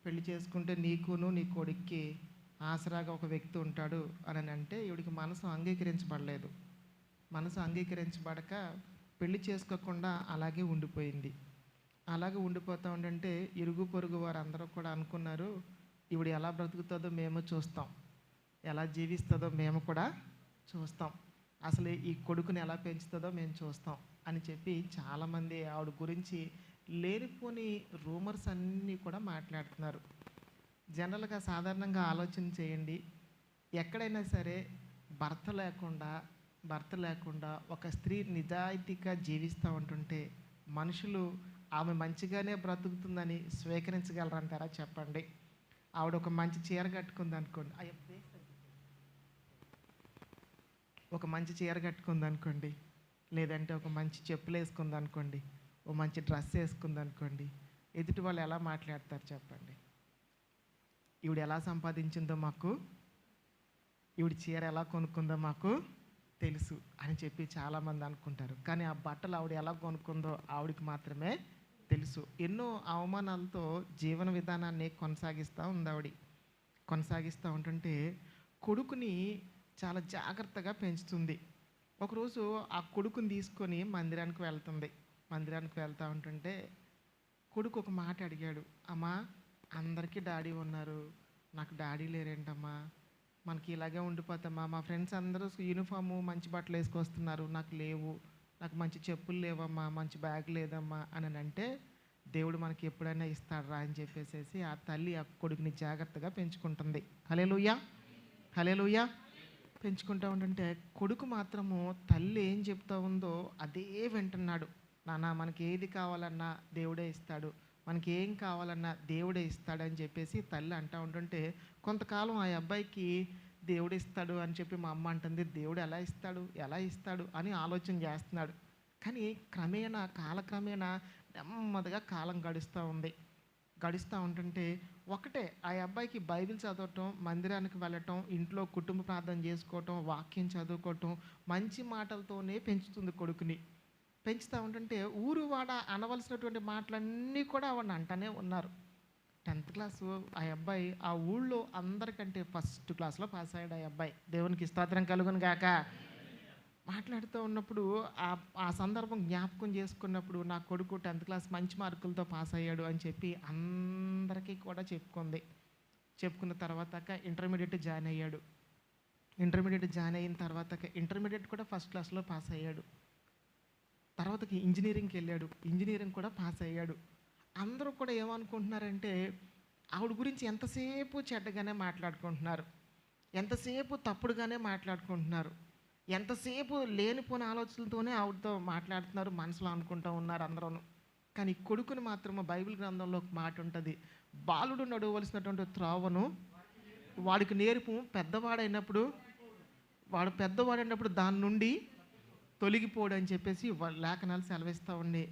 పెళ్లి చేసుకుంటే నీకును నీ కొడుక్కి ఆసరాగా ఒక వ్యక్తి ఉంటాడు అని అంటే ఈవిడికి మనసు అంగీకరించబడక పెళ్లి చేసుకోకుండా అలాగే ఉండిపోయింది. అలాగే ఉండిపోతూ ఉండంటే ఇరుగు పొరుగు వారు అందరూ కూడా అనుకున్నారు, ఈవిడ ఎలా బ్రతుకుతుందో మేము చూస్తాం, ఎలా జీవిస్తుందో మేము కూడా చూస్తాం, అసలు ఈ కొడుకుని ఎలా పెంచుతుందో మేము చూస్తాం అని చెప్పి చాలామంది ఆవిడ గురించి లేనిపోని రూమర్స్ అన్నీ కూడా మాట్లాడుతున్నారు. జనరల్గా సాధారణంగా ఆలోచన చేయండి, ఎక్కడైనా సరే భర్త లేకుండా ఒక స్త్రీ నిజాయితీగా జీవిస్తూ ఉంటుంటే మనుషులు ఆమె మంచిగానే బ్రతుకుతుందని స్వీకరించగలరంటారా చెప్పండి? ఆవిడ ఒక మంచి చీర కట్టుకుంది అనుకోండి, ఒక మంచి చీర కట్టుకుంది అనుకోండి, లేదంటే ఒక మంచి చెప్పులు వేసుకుంది అనుకోండి, ఓ మంచి డ్రెస్ వేసుకుంది అనుకోండి, ఎదుటి వాళ్ళు ఎలా మాట్లాడతారు చెప్పండి? ఈవిడ ఎలా సంపాదించిందో మాకు, ఈవిడ చీర ఎలా కొనుక్కుందో మాకు తెలుసు అని చెప్పి చాలామంది అనుకుంటారు. కానీ ఆ బట్టలు ఆవిడ ఎలా కొనుక్కుందో ఆవిడకి మాత్రమే తెలుసు. ఎన్నో అవమానాలతో జీవన విధానాన్ని కొనసాగిస్తూ ఉంటుంటే కొడుకుని చాలా జాగ్రత్తగా పెంచుతుంది. ఒకరోజు ఆ కొడుకుని తీసుకొని మందిరానికి వెళ్తూ ఉంటుంటే కొడుకు ఒక మాట అడిగాడు, అమ్మా అందరికీ డాడీ ఉన్నారు, నాకు డాడీ లేరేంటమ్మా, మనకి ఇలాగే ఉండిపోతామా, మా ఫ్రెండ్స్ అందరూ యూనిఫాము మంచి బట్టలు వేసుకొస్తున్నారు, నాకు లేవు, నాకు మంచి చెప్పులు లేవమ్మా, మంచి బ్యాగ్ లేదమ్మా అని అంటే, దేవుడు మనకి ఎప్పుడైనా ఇస్తాడరా అని చెప్పేసి ఆ తల్లి ఆ కొడుకుని జాగ్రత్తగా పెంచుకుంటుంది. హల్లెలూయా పెంచుకుంటూ ఉంటుంటే కొడుకు మాత్రము తల్లి ఏం చెప్తా ఉందో అదే వింటున్నాడు. నాన్న మనకి ఏది కావాలన్నా దేవుడే ఇస్తాడు, మనకి ఏం కావాలన్నా దేవుడే ఇస్తాడని చెప్పేసి తల్లి అంటూ ఉంటుంటే కొంతకాలం ఆ అబ్బాయికి దేవుడు ఇస్తాడు అని చెప్పి మా అమ్మ అంటుంది, దేవుడు ఎలా ఇస్తాడు అని ఆలోచన చేస్తున్నాడు. కానీ కాలక్రమేణా నెమ్మదిగా కాలం గడుస్తూ ఉంటుంటే ఒకటే ఆ అబ్బాయికి బైబిల్ చదవటం, మందిరానికి వెళ్ళటం, ఇంట్లో కుటుంబ ప్రార్థన చేసుకోవటం, వాక్యం చదువుకోవటం, మంచి మాటలతోనే పెంచుతుంది కొడుకుని. పెంచుతూ ఉంటుంటే ఊరు వాడ అనవలసినటువంటి మాటలన్నీ కూడా వాడిని అంటనే ఉన్నారు. 10th క్లాసు ఆ అబ్బాయి ఆ ఊళ్ళో అందరికంటే ఫస్ట్ క్లాస్లో పాస్ అయ్యాడు ఆ అబ్బాయి. దేవునికి స్తోత్రం కలుగును గాక. మాట్లాడుతూ ఉన్నప్పుడు ఆ సందర్భం జ్ఞాపకం చేసుకున్నప్పుడు నా కొడుకు 10th క్లాస్ మంచి మార్కులతో పాస్ అయ్యాడు అని చెప్పి అందరికీ కూడా చెప్పుకున్న తర్వాత ఇంటర్మీడియట్ జాయిన్ అయ్యాడు. ఇంటర్మీడియట్ జాయిన్ అయిన తర్వాత ఇంటర్మీడియట్ కూడా ఫస్ట్ క్లాస్లో పాస్ అయ్యాడు. తర్వాతకి ఇంజనీరింగ్కి వెళ్ళాడు, ఇంజనీరింగ్ కూడా పాస్ అయ్యాడు. అందరూ కూడా ఏమనుకుంటున్నారంటే ఆవిడ గురించి ఎంతసేపు చెడ్డగానే మాట్లాడుకుంటున్నారు, ఎంతసేపు తప్పుడుగానే మాట్లాడుకుంటున్నారు, ఎంతసేపు లేనిపోని ఆలోచనలతోనే ఆవిడతో మాట్లాడుతున్నారు మనసులో అనుకుంటూ ఉన్నారు అందరూ. కానీ కొడుకుని మాత్రము బైబిల్ గ్రంథంలో ఒక మాట ఉంటుంది, బాలుడు నడవలసినటువంటి త్రోవను వాడికి నేర్పు, పెద్దవాడైనప్పుడు దాని నుండి తొలగిపోడు అని చెప్పేసి లేఖనాలు సెలవిస్తూ ఉండే.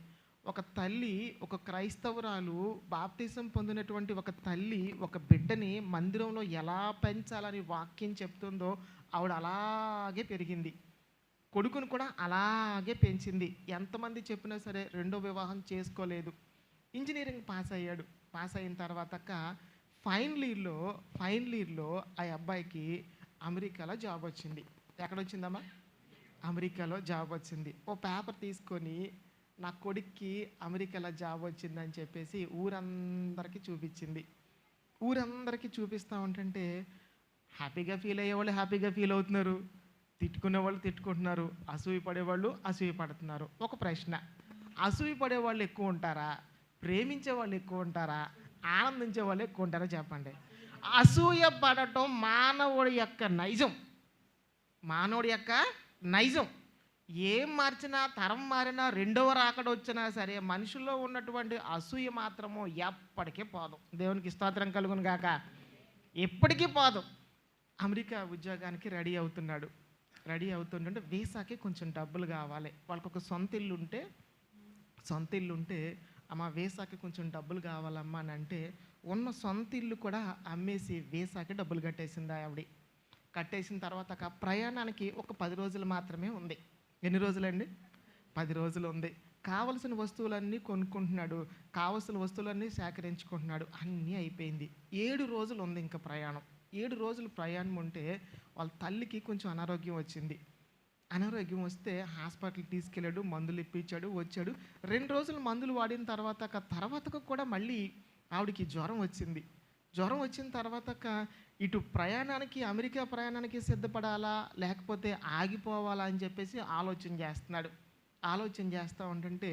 ఒక తల్లి, ఒక క్రైస్తవురాలు, బాప్తిసం పొందినటువంటి ఒక తల్లి ఒక బిడ్డని మందిరంలో ఎలా పెంచాలని వాక్యం చెప్తుందో ఆవిడ అలాగే పెరిగింది. కొడుకును కూడా అలాగే పెంచింది. ఎంతమంది చెప్పినా సరే రెండో వివాహం చేసుకోలేదు. ఇంజనీరింగ్ పాస్ అయ్యాడు. పాస్ అయిన తర్వాత ఫైనల్ ఇయర్లో ఆ అబ్బాయికి అమెరికాలో జాబ్ వచ్చింది. ఎక్కడొచ్చిందమ్మా? అమెరికాలో జాబ్ వచ్చింది. ఓ పేపర్ తీసుకొని నా కొడుక్కి అమెరికాలో జాబ్ వచ్చిందని చెప్పేసి ఊరందరికీ చూపించింది. ఊరందరికీ చూపిస్తూ ఉంటుంటే హ్యాపీగా ఫీల్ అయ్యేవాళ్ళు హ్యాపీగా ఫీల్ అవుతున్నారు, తిట్టుకునే వాళ్ళు తిట్టుకుంటున్నారు, అసూయ పడేవాళ్ళు అసూయ పడుతున్నారు. ఒక ప్రశ్న, అసూయ పడేవాళ్ళు ఎక్కువ ఉంటారా, ప్రేమించే వాళ్ళు ఎక్కువ ఉంటారా, ఆనందించే వాళ్ళు ఎక్కువ ఉంటారా చెప్పండి? అసూయ పడటం మానవుడి యొక్క నైజం. ఏం మార్చినా, తరం మారినా, రెండవ రాకడ వచ్చినా సరే మనుషుల్లో ఉన్నటువంటి అసూయ మాత్రము ఎప్పటికీ పోదు. దేవునికి స్తోత్రం కలుగును గాక. ఎప్పటికీ పోదు. అమెరికా ఉద్యోగానికి రెడీ అవుతుంటే వీసాకి కొంచెం డబ్బులు కావాలి. వాళ్ళకి ఒక సొంత ఇల్లు ఉంటే అమ్మ వీసాకి కొంచెం డబ్బులు కావాలమ్మా అని అంటే ఉన్న సొంత ఇల్లు కూడా అమ్మేసి వీసాకి డబ్బులు కట్టేసింది ఆవిడ. కట్టేసిన తర్వాత ప్రయాణానికి ఒక 10 రోజులు మాత్రమే ఉంది. ఎన్ని రోజులండి? 10 రోజులు ఉంది. కావలసిన వస్తువులన్నీ కొనుక్కుంటున్నాడు, కావలసిన వస్తువులన్నీ సేకరించుకుంటున్నాడు. అన్నీ అయిపోయింది. 7 రోజులు ఉంది ఇంకా ప్రయాణం. 7 రోజులు ప్రయాణం ఉంటే వాళ్ళ తల్లికి కొంచెం అనారోగ్యం వచ్చింది. అనారోగ్యం వస్తే హాస్పిటల్కి తీసుకెళ్ళాడు, మందులు ఇప్పించాడు, వచ్చాడు. 2 రోజులు మందులు వాడిన తర్వాత కూడా మళ్ళీ ఆవిడికి జ్వరం వచ్చింది. జ్వరం వచ్చిన తర్వాత ఇటు అమెరికా ప్రయాణానికి సిద్ధపడాలా లేకపోతే ఆగిపోవాలా అని చెప్పేసి ఆలోచన చేస్తున్నాడు. ఆలోచన చేస్తూ ఉంటుంటే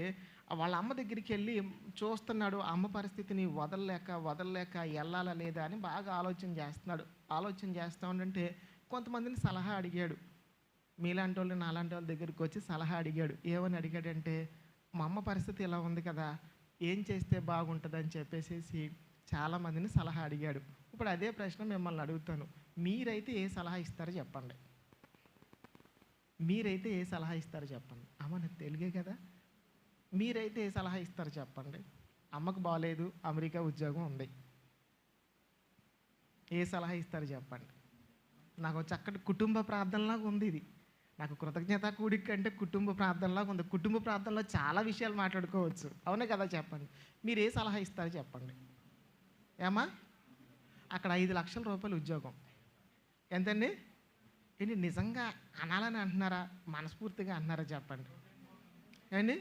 వాళ్ళ అమ్మ దగ్గరికి వెళ్ళి చూస్తున్నాడు. అమ్మ పరిస్థితిని వదలలేక వెళ్ళాలా లేదా అని బాగా ఆలోచన చేస్తున్నాడు. ఆలోచన చేస్తూ ఉంటుంటే కొంతమందిని సలహా అడిగాడు. మీలాంటి వాళ్ళు నాలాంటి వాళ్ళ దగ్గరికి వచ్చి సలహా అడిగాడు. ఏమని అడిగాడంటే, మా అమ్మ పరిస్థితి ఇలా ఉంది కదా, ఏం చేస్తే బాగుంటుందని చెప్పేసి చాలామందిని సలహా అడిగాడు. ఇప్పుడు అదే ప్రశ్న మిమ్మల్ని అడుగుతాను. మీరైతే ఏ సలహా ఇస్తారో చెప్పండి. మీరైతే ఏ సలహా ఇస్తారో చెప్పండి. అమ్మ నాకు తెలుగే కదా. మీరైతే ఏ సలహా ఇస్తారో చెప్పండి. అమ్మకు బాగలేదు, అమెరికా ఉద్యోగం ఉంది, ఏ సలహా ఇస్తారో చెప్పండి. నాకు చక్కటి కుటుంబ ప్రార్థనలాగా ఉంది ఇది. నాకు కృతజ్ఞత కూడిక కంటే కుటుంబ ప్రార్థనలాగా ఉంది. కుటుంబ ప్రార్థనలో చాలా విషయాలు మాట్లాడుకోవచ్చు. అవునే కదా, చెప్పండి. మీరు ఏ సలహా ఇస్తారో చెప్పండి. ఏమా అక్కడ 5 లక్షల రూపాయలు ఉద్యోగం ఎంతండి? ఏంటి నిజంగా అనాలని అంటున్నారా, మనస్ఫూర్తిగా అంటున్నారా చెప్పండి. ఏండి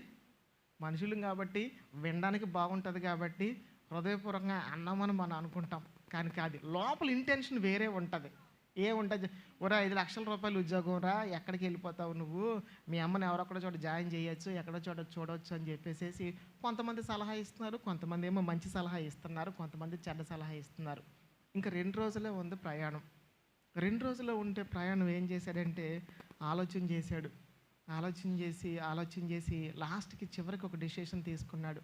మనుషులు కాబట్టి వినడానికి బాగుంటుంది కాబట్టి హృదయపూర్వకంగా అన్నామని మనం అనుకుంటాం. కానీ కాదు, లోపల ఇంటెన్షన్ వేరే ఉంటుంది. ఏముంటుంది? ఒరా 5 లక్షల రూపాయలు ఉద్యోగం రా, ఎక్కడికి వెళ్ళిపోతావు నువ్వు, మీ అమ్మని ఎవరొక్కడ చోట జాయిన్ చేయొచ్చు, ఎక్కడో చోట చూడవచ్చు అని చెప్పేసి కొంతమంది సలహా ఇస్తున్నారు. కొంతమంది ఏమో మంచి సలహా ఇస్తున్నారు, కొంతమంది చెడ్డ సలహా ఇస్తున్నారు. ఇంకా 2 రోజులే ఉంది ప్రయాణం. 2 రోజుల్లో ఉంటే ప్రయాణం ఏం చేశాడంటే ఆలోచన చేసి లాస్ట్కి చివరికి ఒక డిసిషన్ తీసుకున్నాడు.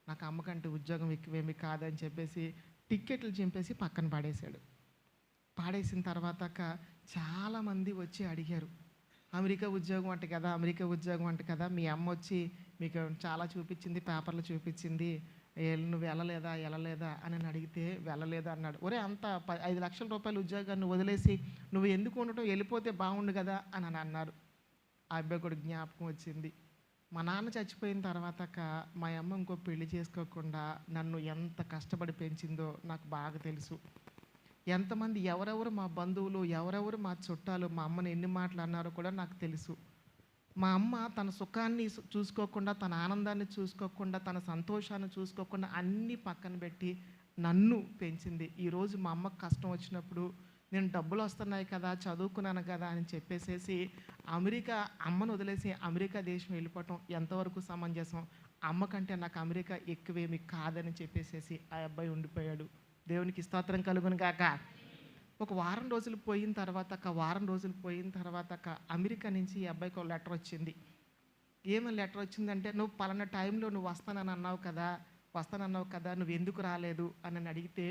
నాకు అమ్మకంటే ఉద్యోగం ఎక్కువేమి కాదని చెప్పేసి టిక్కెట్లు చింపేసి పక్కన పాడేసిన తర్వాత చాలామంది వచ్చి అడిగారు, అమెరికా ఉద్యోగం అంట కదా, మీ అమ్మ వచ్చి మీకు చాలా చూపించింది, పేపర్లు చూపించింది, నువ్వు వెళ్ళలేదా అని అడిగితే వెళ్ళలేదా అన్నాడు. ఒరే అంత 5 లక్షల రూపాయల ఉద్యోగాన్ని వదిలేసి నువ్వు ఎందుకు ఉండటం, వెళ్ళిపోతే బాగుండు కదా అని అన్నారు. ఆ అబ్బాయి కూడా జ్ఞాపకం వచ్చింది. మా నాన్న చచ్చిపోయిన తర్వాత మా అమ్మ ఇంకో పెళ్లి చేసుకోకుండా నన్ను ఎంత కష్టపడి పెంచిందో నాకు బాగా తెలుసు. ఎంతమంది ఎవరెవరు మా బంధువులు, ఎవరెవరు మా చుట్టాలు మా అమ్మని ఎన్ని మాటలు అన్నారో కూడా నాకు తెలుసు. మా అమ్మ తన సుఖాన్ని చూసుకోకుండా, తన ఆనందాన్ని చూసుకోకుండా, తన సంతోషాన్ని చూసుకోకుండా అన్నీ పక్కన పెట్టి నన్ను పెంచింది. ఈరోజు మా అమ్మకు కష్టం వచ్చినప్పుడు నేను డబ్బులు వస్తున్నాయి కదా, చదువుకున్నాను కదా అని చెప్పేసి అమ్మను వదిలేసి అమెరికా దేశం వెళ్ళిపోవటం ఎంతవరకు సమంజసం? అమ్మ కంటే నాకు అమెరికా ఎక్కువేమి కాదని చెప్పేసి ఆ అబ్బాయి ఉండిపోయాడు. దేవునికి స్తోత్రం కలుగును గాక. ఒక వారం రోజులు పోయిన తర్వాత అమెరికా నుంచి ఈ అబ్బాయికి ఒక లెటర్ వచ్చింది. ఏమని లెటర్ వచ్చిందంటే, నువ్వు పలానా టైంలో నువ్వు వస్తానని అన్నావు కదా, నువ్వు ఎందుకు రాలేదు అని అడిగితే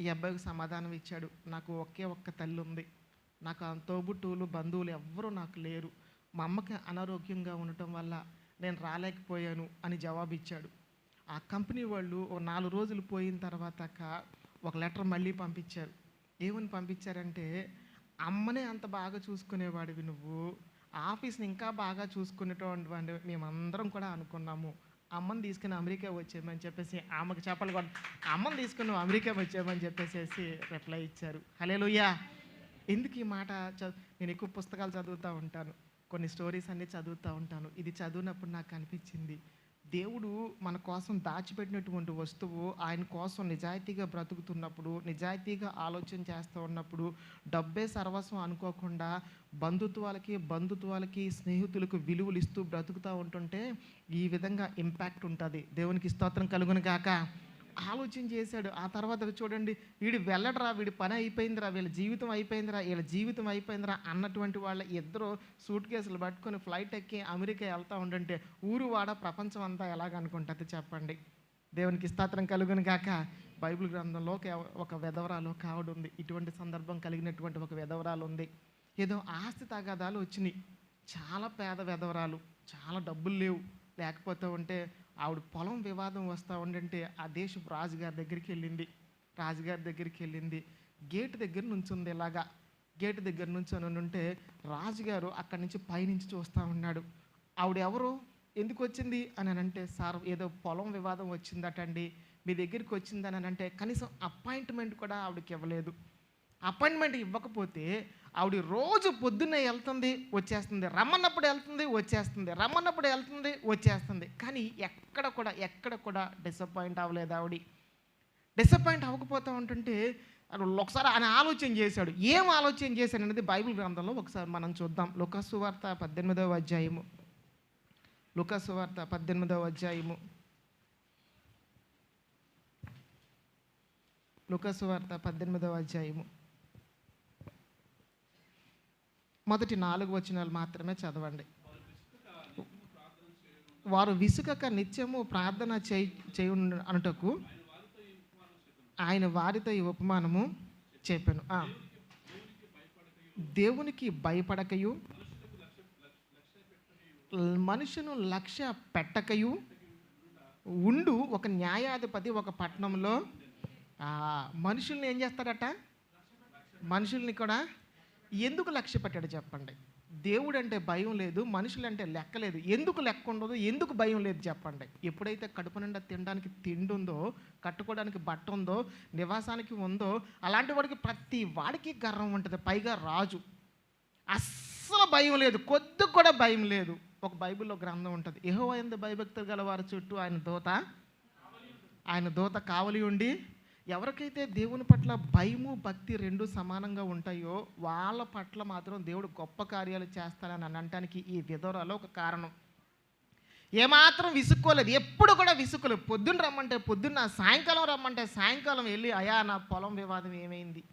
ఈ అబ్బాయికి సమాధానం ఇచ్చాడు. నాకు ఒక్క తల్లి ఉంది, నాకు తోబుట్టువులు బంధువులు ఎవ్వరూ నాకు లేరు, మా అమ్మకి అనారోగ్యంగా ఉండటం వల్ల నేను రాలేకపోయాను అని జవాబు ఇచ్చాడు. ఆ కంపెనీ వాళ్ళు 4 రోజులు పోయిన తర్వాత ఒక లెటర్ మళ్ళీ పంపించారు. ఏమని పంపించారంటే, అమ్మనే అంత బాగా చూసుకునేవాడివి నువ్వు, ఆఫీస్ని ఇంకా బాగా చూసుకునేటువంటి మేమందరం కూడా అనుకున్నాము, అమ్మని తీసుకుని అమెరికా వచ్చేయమని చెప్పేసి ఆమెకు చెప్పాలి కూడా, అమ్మని తీసుకుని అమెరికా వచ్చేయమని చెప్పేసి రిప్లై ఇచ్చారు. హల్లెలూయా. ఎందుకు ఈ మాట నేను ఎక్కువ పుస్తకాలు చదువుతూ ఉంటాను, కొన్ని స్టోరీస్ అన్నీ చదువుతూ ఉంటాను. ఇది చదివినప్పుడు నాకు అనిపించింది, దేవుడు మన కోసం దాచిపెట్టినటువంటి వస్తువు ఆయన కోసం నిజాయితీగా బ్రతుకుతున్నప్పుడు, నిజాయితీగా ఆలోచన చేస్తూ ఉన్నప్పుడు, డబ్బే సర్వస్వం అనుకోకుండా బంధుత్వాలకి స్నేహితులకు విలువలు ఇస్తూ బ్రతుకుతూ ఉంటుంటే ఈ విధంగా ఇంపాక్ట్ ఉంటుంది. దేవునికి స్తోత్రం కలుగును గాక. ఆలోచన చేశాడు. ఆ తర్వాత చూడండి, వీడు వెళ్ళడరా, వీడి పని అయిపోయిందిరా, వీళ్ళ జీవితం అయిపోయిందిరా అన్నటువంటి వాళ్ళ ఇద్దరు సూట్ కేసులు పట్టుకొని ఫ్లైట్ ఎక్కి అమెరికా వెళ్తూ ఉండంటే ఊరు వాడ ప్రపంచం అంతా ఎలాగనుకుంటుంది చెప్పండి. దేవునికి స్తోత్రం కలుగును గాక. బైబిల్ గ్రంథంలో ఒక విధవరాలు ఒక ఆవిడ ఉంది. ఇటువంటి సందర్భం కలిగినటువంటి ఒక విధవరాలు ఉంది. ఏదో ఆస్తి తగాదాలు వచ్చినాయి. చాలా పేద విధవరాలు, చాలా డబ్బులు లేకపోతే ఉంటే ఆవిడ పొలం వివాదం వస్తూ ఉండంటే ఆ దేశపు రాజుగారి దగ్గరికి వెళ్ళింది. గేటు దగ్గర నుంచుంది. గేటు దగ్గర నుంచొని ఉంటే రాజుగారు అక్కడి నుంచి పైనుంచి చూస్తూ ఉన్నాడు. ఆవిడ ఎవరు, ఎందుకు వచ్చింది అని అంటే, సార్ ఏదో పొలం వివాదం వచ్చిందటండి, మీ దగ్గరికి వచ్చిందని అంటే కనీసం అపాయింట్మెంట్ కూడా ఆవిడకి ఇవ్వలేదు. అపాయింట్మెంట్ ఇవ్వకపోతే ఆవిడ రోజు పొద్దున్నే వెళ్తుంది వచ్చేస్తుంది, రమ్మన్నప్పుడు వెళ్తుంది వచ్చేస్తుంది. కానీ ఎక్కడ కూడా డిసప్పాయింట్ అవ్వలేదు. డిసప్పాయింట్ అవ్వకపోతూ ఉంటుంటే ఒకసారి ఆయన ఆలోచన చేశాడు. ఏం ఆలోచన చేశాడు అనేది బైబిల్ గ్రంథంలో ఒకసారి మనం చూద్దాం. లూకా సువార్త 18వ అధ్యాయము లూకా సువార్త 18వ అధ్యాయము. లూకా సువార్త 18వ అధ్యాయము మొదటి 4 వచనాలు మాత్రమే చదవండి. వారు విసుకక నిత్యము ప్రార్థన చేయ అనుటకు ఆయన వారితో ఈ ఉపమానము చెప్పాను. దేవునికి భయపడకయు మనుషును లక్ష్య పెట్టకయు ఉండు ఒక న్యాయాధిపతి ఒక పట్టణంలో మనుషుల్ని ఏం చేస్తాడట? మనుషుల్ని కూడా ఎందుకు లక్ష్య పెట్టాడు చెప్పండి? దేవుడు అంటే భయం లేదు, మనుషులంటే లెక్క లేదు. ఎందుకు లెక్క ఉండదు, ఎందుకు భయం లేదు చెప్పండి? ఎప్పుడైతే కడుపు నిండా తినడానికి తిండి ఉందో, కట్టుకోవడానికి బట్ట ఉందో, నివాసానికి ఉందో, అలాంటి వాడికి ప్రతి వాడికి గర్వం ఉంటుంది. పైగా రాజు, అస్సలు భయం లేదు, కొద్దిగా కూడా భయం లేదు. ఒక బైబిల్లో గ్రంథం ఉంటుంది, యెహోవా యందు భయభక్తులు గల వారి చుట్టూ ఆయన దూత కావలి ఉండి. ఎవరికైతే దేవుని పట్ల భయము భక్తి రెండు సమానంగా ఉంటాయో వాళ్ళ పట్ల మాత్రం దేవుడు గొప్ప కార్యాలు చేస్తాడని అనడానికి ఈ విధవరాలు ఒక కారణం. ఏమాత్రం విసుక్కోలేదు, ఎప్పుడు కూడా విసుక్కోలేదు. పొద్దున్న రమ్మంటే పొద్దున్న, సాయంకాలం రమ్మంటే సాయంకాలం వెళ్ళి, అయ్యా నా పొలం వివాదం ఏమైంది,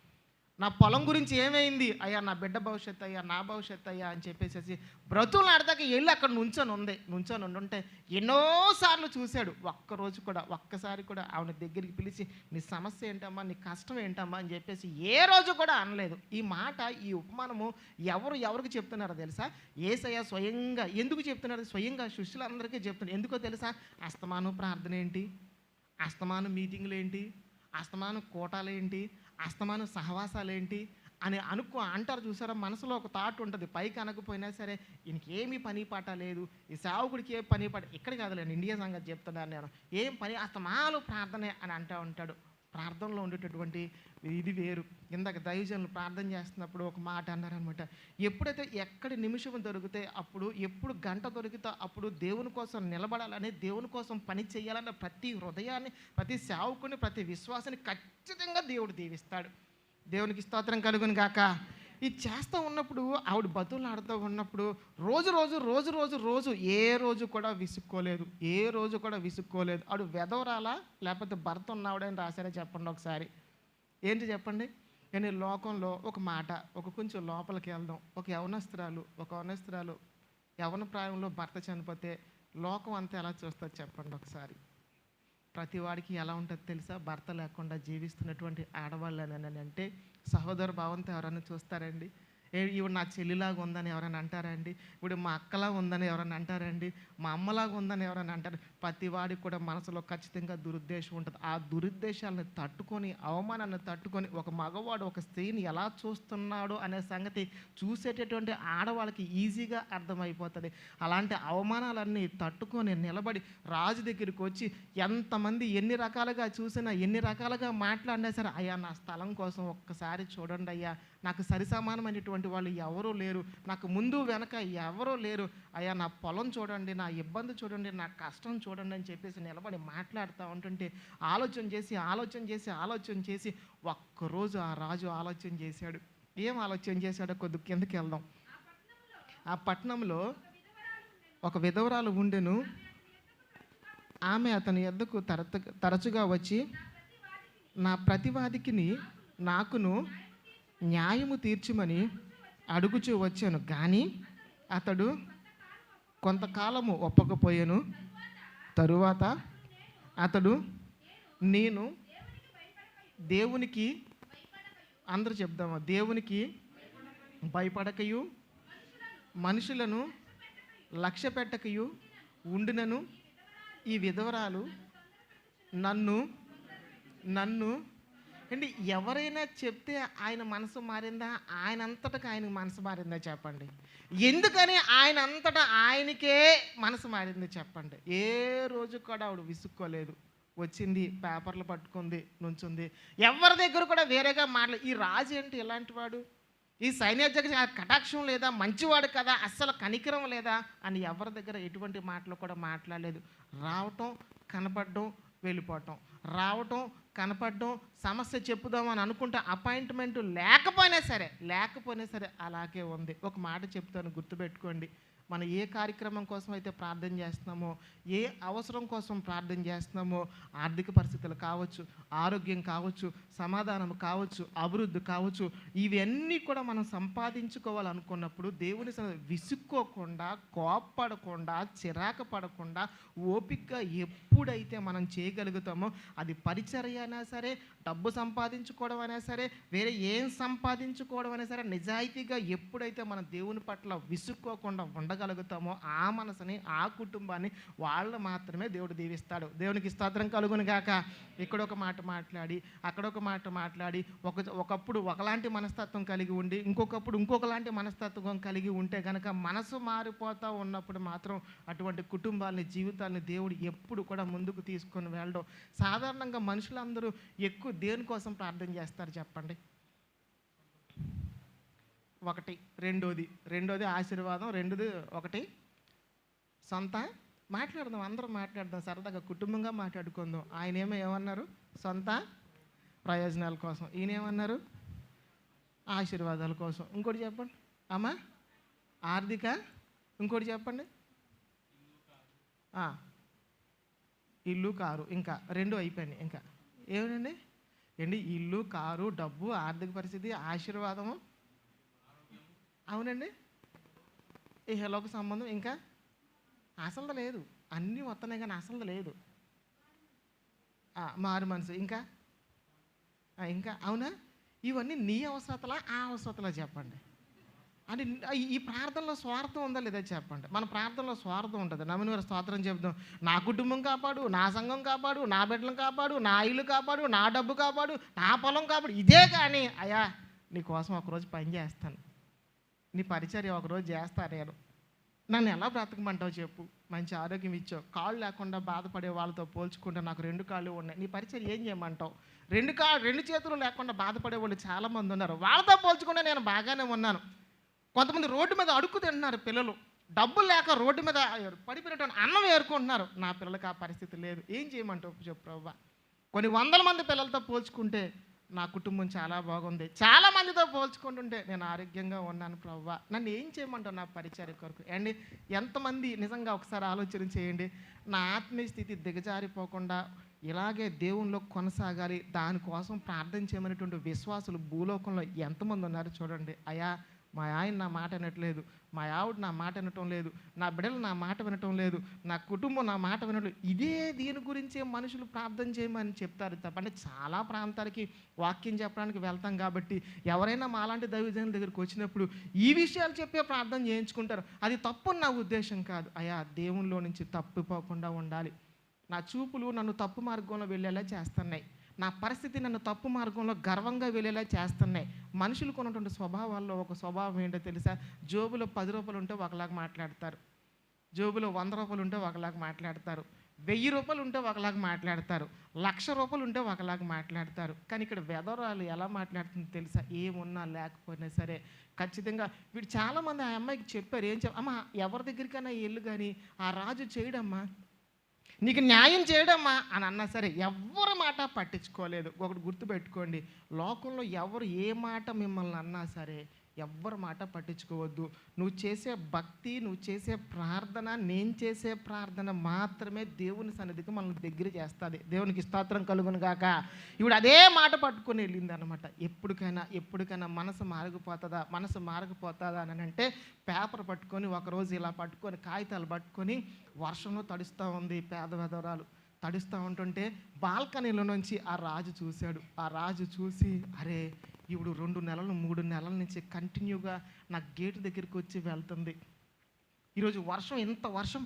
నా పొలం గురించి ఏమైంది, అయ్యా నా బిడ్డ భవిష్యత్తు అయ్యా, నా భవిష్యత్తు అయ్యా అని చెప్పేసి బ్రతులు ఆడదాకా వెళ్ళి అక్కడ నుంచొని ఉండుంటే ఎన్నోసార్లు చూశాడు. ఒక్కరోజు కూడా ఒక్కసారి కూడా ఆవిడ దగ్గరికి పిలిచి నీ సమస్య ఏంటమ్మా, నీ కష్టం ఏంటమ్మా అని చెప్పేసి ఏ రోజు కూడా అనలేదు. ఈ మాట, ఈ ఉపమానము ఎవరికి చెప్తున్నారో తెలుసా? యేసయ్య స్వయంగా. ఎందుకు చెప్తున్నారు? స్వయంగా శిష్యులందరికీ చెప్తున్నారు. ఎందుకో తెలుసా? అస్తమానం ప్రార్థన ఏంటి, అస్తమానం మీటింగ్లు ఏంటి, అస్తమానం కూటాలు ఏంటి, అస్తమానం సహవాసాలు ఏంటి అని అంటారు చూసారా? మనసులో ఒక థాట్ ఉంటుంది. పైకి అనకపోయినా సరే ఈయనకి ఏమీ పని పాట లేదు, ఈ సేవకుడికి ఏ పని పాట, ఇక్కడ కాదులేండి ఇండియా సంగతి చెప్తున్నాను నేను, ఏం పని అస్తమానం ప్రార్థనే అని అంటూ ఉంటాడు. ప్రార్థనలో ఉండేటటువంటి ఇది వేరు. ఇందాక దైవజనులు ప్రార్థన చేస్తున్నప్పుడు ఒక మాట అన్నారనమాట, ఎప్పుడైతే ఎక్కడి నిమిషం దొరికితే అప్పుడు, ఎప్పుడు గంట దొరికితే అప్పుడు దేవుని కోసం నిలబడాలని, దేవుని కోసం పని చేయాలన్న ప్రతి హృదయాన్ని, ప్రతి సేవకుని, ప్రతి విశ్వాసాన్ని ఖచ్చితంగా దేవుడు దీవిస్తాడు. దేవునికి స్తోత్రం కలుగును గాక. ఇది చేస్తూ ఉన్నప్పుడు ఆవిడ బతులు ఆడుతూ ఉన్నప్పుడు రోజు ఏ రోజు కూడా విసుక్కోలేదు. ఆవిడ వెదవరాలా లేకపోతే భర్త ఉన్నావిడని రాశారా చెప్పండి ఒకసారి. ఏంటి చెప్పండి? నేను లోకంలో ఒక మాట, కొంచెం లోపలికి వెళ్దాం. ఒక యవనస్తురాలు యవన ప్రాయంలో భర్త చనిపోతే లోకం అంతా ఎలా చూస్తుంది చెప్పండి ఒకసారి. ప్రతి వాడికి ఎలా ఉంటుంది తెలుసా? భర్త లేకుండా జీవిస్తున్నటువంటి ఆడవాళ్ళు అని అంటే సహోదర భావంతో ఎవరైనా చూస్తారండి? ఈవిడ నా చెల్లిలాగా ఉందని ఎవరైనా అంటారండి? ఇప్పుడు మా అక్కలా ఉందని ఎవరైనా అంటారండి? మా అమ్మలాగా ఉందని ఎవరైనా అంటారు? ప్రతి వాడికి కూడా మనసులో ఖచ్చితంగా దురుద్దేశం ఉంటుంది. ఆ దురుద్దేశాలను తట్టుకొని, అవమానాన్ని తట్టుకొని, ఒక మగవాడు ఒక స్త్రీని ఎలా చూస్తున్నాడో అనే సంగతి చూసేటటువంటి ఆడవాళ్ళకి ఈజీగా అర్థమైపోతుంది. అలాంటి అవమానాలన్నీ తట్టుకొని నిలబడి రాజు దగ్గరికి వచ్చి ఎంతమంది ఎన్ని రకాలుగా చూసినా, ఎన్ని రకాలుగా మాట్లాడినా సరే, అయ్యా నా స్థలం కోసం ఒక్కసారి చూడండి అయ్యా, నాకు సరిసమానమైనటువంటి వాళ్ళు ఎవరూ లేరు, నాకు ముందు వెనక ఎవరూ లేరు, అయ్యా నా పొలం చూడండి, నా ఇబ్బంది చూడండి, నా కష్టం చూడండి అని చెప్పేసి నిలబడి మాట్లాడుతూ ఉంటుంటే ఆలోచన చేసి ఒక్కరోజు ఆ రాజు ఆలోచన చేశాడు. ఏం ఆలోచన చేశాడో కొద్ది కిందకి వెళ్దాం. ఆ పట్టణంలో ఒక విధవరాలు ఉండెను. ఆమె అతని యొద్దకు తరచుగా వచ్చి నా ప్రతివాదికిని నాకును న్యాయము తీర్చుమని అడుగుచూ వచ్చాను, కానీ అతడు కొంతకాలము ఒప్పకపోయాను. తరువాత అతడు నేను దేవునికి, అందరూ చెప్దామా, దేవునికి భయపడకయు మనుషులను లక్ష్య పెట్టకయు ఉండినను ఈ విధవరాలు నన్ను అంటే ఎవరైనా చెప్తే ఆయన మనసు మారిందా? ఆయనకు మనసు మారిందా చెప్పండి? ఎందుకని ఆయనంతటా ఆయనకే మనసు మారింది చెప్పండి? ఏ రోజు కూడా ఆవిడ విసుక్కోలేదు. వచ్చింది, పేపర్లు పట్టుకుంది, నుంచుంది. ఎవరి దగ్గర కూడా వేరేగా ఈ రాజు ఏంటి ఇలాంటి వాడు, ఈ సైన్యాధ్యక్ష కటాక్షం లేదా, మంచివాడు కదా, అస్సలు కనికరం లేదా అని ఎవరి దగ్గర ఎటువంటి మాటలు కూడా మాట్లాడలేదు. రావటం, కనపడడం, వెళ్ళిపోవటం, రావటం, కనపడడం, సమస్య చెప్పుదామని అనుకుంటే అపాయింట్మెంట్ లేకపోయినా సరే అలాగే ఉంది. ఒక మాట చెప్తాను, గుర్తుపెట్టుకోండి. మనం ఏ కార్యక్రమం కోసం అయితే ప్రార్థన చేస్తున్నామో, ఏ అవసరం కోసం ప్రార్థన చేస్తున్నామో, ఆర్థిక పరిస్థితులు కావచ్చు, ఆరోగ్యం కావచ్చు, సమాధానం కావచ్చు, అభివృద్ధి కావచ్చు, ఇవన్నీ కూడా మనం సంపాదించుకోవాలనుకున్నప్పుడు దేవుని విసుక్కోకుండా, కోప్పడకుండా, చిరాకు పడకుండా, ఓపికగా ఎప్పుడైతే మనం చేయగలుగుతామో, అది పరిచర్య అయినా సరే, డబ్బు సంపాదించుకోవడం అయినా సరే, వేరే ఏం సంపాదించుకోవడం అయినా సరే, నిజాయితీగా ఎప్పుడైతే మనం దేవుని పట్ల విసుక్కోకుండా ఉండగలుగుతామో, ఆ మనసుని, ఆ కుటుంబాన్ని వాళ్ళు మాత్రమే దేవుడు దీవిస్తాడు. దేవునికి స్తోత్రం కలుగును గాక. ఇక్కడ ఒక మాట మాట్లాడి, అక్కడ ఒక మాట మాట్లాడి, ఒకప్పుడు ఒకలాంటి మనస్తత్వం కలిగి ఉండి, ఇంకొకప్పుడు ఇంకొకలాంటి మనస్తత్వం కలిగి ఉంటే కనుక మనసు మారిపోతూ ఉన్నప్పుడు మాత్రం అటువంటి కుటుంబాలని, జీవితాలని దేవుడు ఎప్పుడు కూడా ముందుకు తీసుకొని వెళ్ళడం. సాధారణంగా మనుషులందరూ ఎక్కువ దేనికోసం ప్రార్థన చేస్తారు చెప్పండి? ఒకటి. రెండోది ఆశీర్వాదం. ఒకటి సొంత. మాట్లాడదాం, అందరం మాట్లాడదాం, సరదాగా కుటుంబంగా మాట్లాడుకుందాం. ఆయన ఏమన్నారు? సొంత ప్రయోజనాల కోసం. ఈయనేమన్నారు? ఆశీర్వాదాల కోసం. ఇంకోటి చెప్పండి అమ్మా. ఆర్థిక. ఇంకోటి చెప్పండి. ఇల్లు, కారు. ఇంకా 2 అయిపోయినాయి. ఇంకా ఏమేనండి? ఇల్లు, కారు, డబ్బు, ఆర్థిక పరిస్థితి, ఆశీర్వాదము. అవునండి. ఈ హెలోకి సంబంధం. ఇంకా అసలు లేదు. అన్నీ వస్తున్నాయి కానీ అసలు లేదు. మారు మనసు. ఇంకా అవునా? ఇవన్నీ నీ అవసరతలా, ఆ అవసరతలా చెప్పండి. అంటే ఈ ప్రార్థనలో స్వార్థం ఉందా లేదా చెప్పండి. మన ప్రార్థనలో స్వార్థం ఉంటుంది. నమ్మిన వారు స్తోత్రం చెప్తాం. నా కుటుంబం కాపాడు, నా సంఘం కాపాడు, నా బిడ్డలను కాపాడు, నా ఇల్లు కాపాడు, నా డబ్బు కాపాడు, నా పొలం కాపాడు. ఇదే కానీ అయ్యా నీ కోసం ఒకరోజు పని చేస్తాను, నీ పరిచర్య ఒకరోజు చేస్తా, నేను నన్ను ఎలా బ్రతకమంటావు చెప్పు? మంచి ఆరోగ్యం ఇచ్చావు, కాళ్ళు లేకుండా బాధపడే వాళ్ళతో పోల్చుకుంటే నాకు 2 కాళ్ళు ఉన్నాయి, నీ పరిచర్య ఏం చేయమంటావు? 2 చేతులు లేకుండా బాధపడే వాళ్ళు చాలామంది ఉన్నారు, వాళ్ళతో పోల్చుకుంటే నేను బాగానే ఉన్నాను. కొంతమంది రోడ్డు మీద అడుక్కు తింటున్నారు పిల్లలు, డబ్బులు లేక రోడ్డు మీద పడిపోయినటువంటి అన్నం ఏరుకుంటున్నారు. నా పిల్లలకి ఆ పరిస్థితి లేదు, ఏం చేయమంటావు చెప్పు ప్రభువా? కొన్ని వందల మంది పిల్లలతో పోల్చుకుంటే నా కుటుంబం చాలా బాగుంది, చాలా మందితో పోల్చుకుంటుంటే నేను ఆరోగ్యంగా ఉన్నాను ప్రభువా, నన్ను ఏం చేయమంటావు నా పరిచర్య కొరకు? అండి ఎంతమంది నిజంగా ఒకసారి ఆలోచన చేయండి. నా ఆత్మీయ స్థితి దిగజారిపోకుండా ఇలాగే దేవునిలో కొనసాగాలి, దానికోసం ప్రార్థన చేయమనేటువంటి విశ్వాసులు భూలోకంలో ఎంతమంది ఉన్నారు చూడండి. అయ్యా మా ఆయన నా మాట వినట్లేదు, మా ఆవిడ నా మాట వినటం లేదు, నా బిడ్డలు నా మాట వినటం లేదు, నా కుటుంబం నా మాట వినట్లేదు, ఇదే దీని గురించే మనుషులు ప్రార్థన చేయమని చెప్తారు తప్ప. అంటే చాలా ప్రాంతాలకి వాక్యం చెప్పడానికి వెళ్తాం కాబట్టి ఎవరైనా మాలాంటి దైవజనుల దగ్గరికి వచ్చినప్పుడు ఈ విషయాలు చెప్పే ప్రార్థన చేయించుకుంటారు. అది తప్పు నా ఉద్దేశం కాదు. అయ్యా దేవునిలో నుంచి తప్పిపోకుండా ఉండాలి. నా చూపులు నన్ను తప్పు మార్గంలో వెళ్ళేలా చేస్తున్నాయి, నా పరిస్థితి నన్ను తప్పు మార్గంలో గర్వంగా వెళ్ళేలా చేస్తున్నాయి. మనుషులకు ఉన్నటువంటి స్వభావాల్లో ఒక స్వభావం ఏంటో తెలుసా? జోబులో 10 రూపాయలు ఉంటే ఒకలాగా మాట్లాడతారు, జోబులో 100 రూపాయలు ఉంటే ఒకలాగా మాట్లాడతారు, 1000 రూపాయలు ఉంటే ఒకలాగా మాట్లాడతారు, 1,00,000 రూపాయలు ఉంటే ఒకలాగా మాట్లాడతారు. కానీ ఇక్కడ వెధవరాలు ఎలా మాట్లాడుతుందో తెలుసా? ఏమున్నా లేకపోయినా సరే ఖచ్చితంగా వీడు చాలామంది ఆ అమ్మాయికి చెప్పారు, ఏం అమ్మా ఎవరి దగ్గరికైనా వెళ్ళు కానీ ఆ రాజు చేయడమ్మా, నీకు న్యాయం చేయడమ్మా అని అన్నా సరే ఎవరి మాట పట్టించుకోలేదు. ఒకటి గుర్తుపెట్టుకోండి, లోకంలో ఎవరు ఏ మాట మిమ్మల్ని అన్నా సరే ఎవ్వరి మాట పట్టించుకోవద్దు. నువ్వు చేసే భక్తి, నువ్వు చేసే ప్రార్థన, నేను చేసే ప్రార్థన మాత్రమే దేవుని సన్నిధికి మనల్ని దగ్గర చేస్తుంది. దేవునికి స్తోత్రం కలుగును గాక. ఇప్పుడు అదే మాట పట్టుకొని వెళ్ళింది అనమాట. ఎప్పటికైనా మనసు మారకపోతుందా అని అంటే పేపర్ పట్టుకొని ఒకరోజు ఇలా పట్టుకొని కాగితాలు పట్టుకొని వర్షంలో తడుస్తూ ఉంది పేద వెధవరాలు. తడుస్తూ ఉంటుంటే బాల్కనీలో నుంచి ఆ రాజు చూశాడు. ఆ రాజు చూసి అరే ఇప్పుడు 2 నెలలు 3 నెలల నుంచి కంటిన్యూగా నా గేటు దగ్గరికి వచ్చి వెళ్తుంది. ఈరోజు ఇంత వర్షం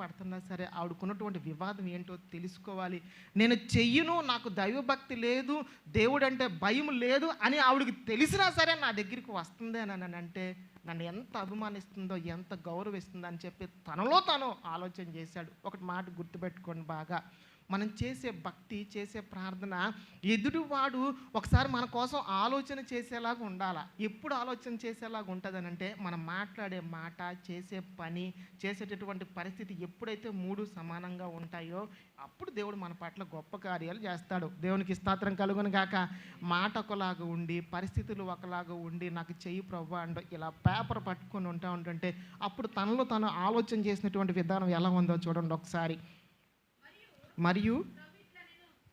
పడుతున్నా సరే ఆవిడకున్నటువంటి వివాదం ఏంటో తెలుసుకోవాలి. నేను చెయ్యను, నాకు దైవభక్తి లేదు, దేవుడు అంటే భయం లేదు అని ఆవిడకి తెలిసినా సరే నా దగ్గరికి వస్తుంది అని అంటే నన్ను ఎంత అభిమానిస్తుందో, ఎంత గౌరవిస్తుందో అని చెప్పి తనలో తాను ఆలోచన చేశాడు. ఒకటి మాట గుర్తుపెట్టుకోండి బాగా, మనం చేసే భక్తి, చేసే ప్రార్థన ఎదుటివాడు ఒకసారి మన కోసం ఆలోచన చేసేలాగా ఉండాలా. ఎప్పుడు ఆలోచన చేసేలాగా ఉంటుందనంటే మనం మాట్లాడే మాట, చేసే పని, చేసేటటువంటి పరిస్థితి ఎప్పుడైతే మూడు సమానంగా ఉంటాయో అప్పుడు దేవుడు మన పట్ల గొప్ప కార్యాలు చేస్తాడు. దేవునికి స్తోత్రం కలుగును గాక. మాట ఒకలాగా ఉండి, పరిస్థితులు ఒకలాగా ఉండి, నాకు చెయ్యి ప్రభు అంటూ ఇలా పేపర్ పట్టుకొని ఉంటుంటే అప్పుడు తనలో తను ఆలోచన చేసినటువంటి విధానం ఎలా ఉందో చూడండి ఒకసారి. మరియు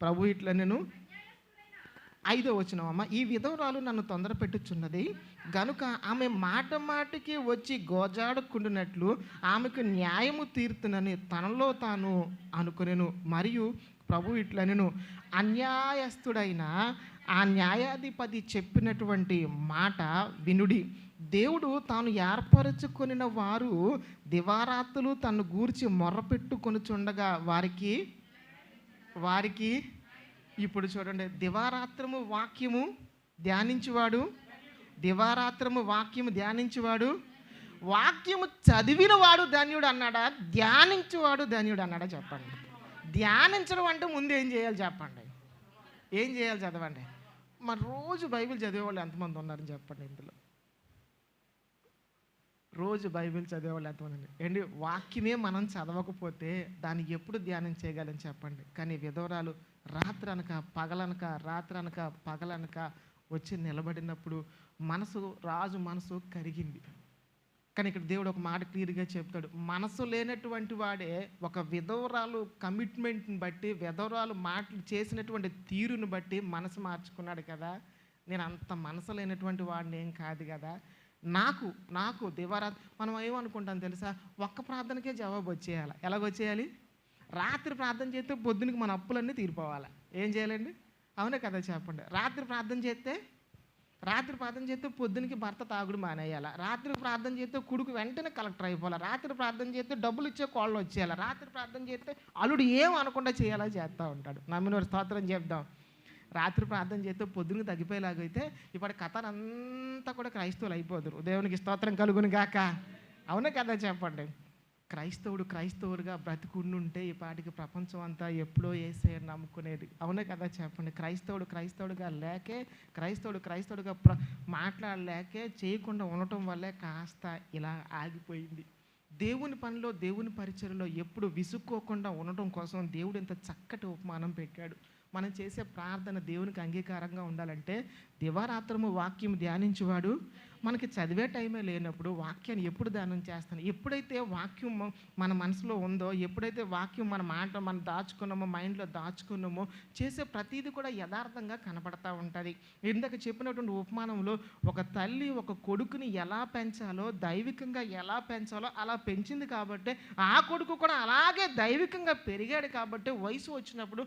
ప్రభు ఇట్లా నేను 5వ వచనం అమ్మ, ఈ విధవరాలు నన్ను తొందర పెట్టుచున్నది గనుక ఆమె మాట మాటికి వచ్చి గోజాడుకుంటున్నట్లు ఆమెకు న్యాయము తీర్తునని తనలో తాను అనుకునేను. మరియు ప్రభు ఇట్లా నేను అన్యాయస్తుడైన ఆ న్యాయాధిపతి చెప్పినటువంటి మాట వినుడి. దేవుడు తాను ఏర్పరచుకొనిన వారు దివారాత్రులు తను గూర్చి మొర్రపెట్టుకొనుచుండగా వారికి ఇప్పుడు చూడండి, దివారాత్రము వాక్యము ధ్యానించువాడు, దివారాత్రము వాక్యము ధ్యానించువాడు, వాక్యము చదివినవాడు ధన్యుడు అన్నాడా, ధ్యానించువాడు ధన్యుడు అన్నాడా? చెప్పండి. ధ్యానించడం అంటే ముందు ఏం చేయాలి చెప్పండి? ఏం చేయాలి చదవండి. మరి రోజు బైబిల్ చదివేవాళ్ళు ఎంతమంది ఉన్నారని చెప్పండి? ఇందులో రోజు బైబిల్ చదివేవాళ్ళు ఎంతమంది? ఏంటి, వాక్యమే మనం చదవకపోతే దాన్ని ఎప్పుడు ధ్యానం చేయగలని చెప్పండి? కానీ విధవరాలు రాత్రి అనక పగలనక, రాత్రి అనక పగలనక వచ్చి నిలబడినప్పుడు రాజు మనసు కరిగింది. కానీ ఇక్కడ దేవుడు ఒక మాట క్లియర్గా చెప్తాడు. మనసు లేనటువంటి వాడే ఒక విధవరాలు కమిట్మెంట్ని బట్టి, విధవరాలు మాటలు చేసినటువంటి తీరుని బట్టి మనసు మార్చుకున్నాడు కదా. నేను అంత మనసు లేనటువంటి వాడిని ఏం కాదు కదా. నాకు దివారాత్రి మనం ఏమనుకుంటాం తెలుసా, ఒక్క ప్రార్థనకే జవాబు వచ్చేయాలి. ఎలాగొచ్చేయాలి? రాత్రి ప్రార్థన చేస్తే పొద్దునకి మన అప్పులన్నీ తీరిపోవాలి. ఏం చేయాలండి? అవునే కదా చెప్పండి. రాత్రి ప్రార్థన చేస్తే పొద్దునకి భర్త తాగుడు మానేయాలి. రాత్రి ప్రార్థన చేస్తే కొడుకు వెంటనే కలెక్టర్ అయిపోవాలి. రాత్రి ప్రార్థన చేస్తే డబ్బులు ఇచ్చే కోళ్ళు వచ్చేయాలి. రాత్రి ప్రార్థన చేస్తే అల్లుడు ఏం అనకుండా చేయాలా చేస్తూ ఉంటాడు. నమ్మినవారు స్తోత్రం చెప్దాం. రాత్రి ప్రార్థన చేస్తే పొద్దునకి తగ్గిపోయేలాగైతే ఇప్పుడు కథనంతా కూడా క్రైస్తవులు అయిపోదురు. దేవునికి స్తోత్రం కలుగును గాక. అవునా కదా చెప్పండి. క్రైస్తవుడుగా బ్రతికుండుంటే ఈ పాటికి ప్రపంచం అంతా ఎప్పుడో యేసయ్యని నమ్ముకునేది. అవునే కదా చెప్పండి. క్రైస్తవుడుగా లేకే, క్రైస్తవుడుగా మాట్లాడలేకే, చేయకుండా ఉండటం వల్లే కాస్త ఇలా ఆగిపోయింది. దేవుని పనిలో, దేవుని పరిచర్యలో ఎప్పుడు విసుక్కోకుండా ఉండటం కోసం దేవుడు ఇంత చక్కటి ఉపమానం పెట్టాడు. మనం చేసే ప్రార్థన దేవునికి అంగీకారంగా ఉండాలంటే దివారాత్రము వాక్యం ధ్యానించేవాడు. మనకి చదివే టైమే లేనప్పుడు వాక్యాన్ని ఎప్పుడు ధ్యానం చేస్తాను? ఎప్పుడైతే వాక్యం మన మనసులో ఉందో, ఎప్పుడైతే వాక్యం మనం దాచుకున్నామో, మైండ్లో దాచుకున్నామో, చేసే ప్రతీది కూడా యథార్థంగా కనపడతా ఉంటుంది. ఇందాక చెప్పినటువంటి ఉపమానంలో ఒక తల్లి ఒక కొడుకుని ఎలా పెంచాలో, దైవికంగా ఎలా పెంచాలో అలా పెంచింది కాబట్టి ఆ కొడుకు కూడా అలాగే దైవికంగా పెరిగాడు. కాబట్టి వయసు వచ్చినప్పుడు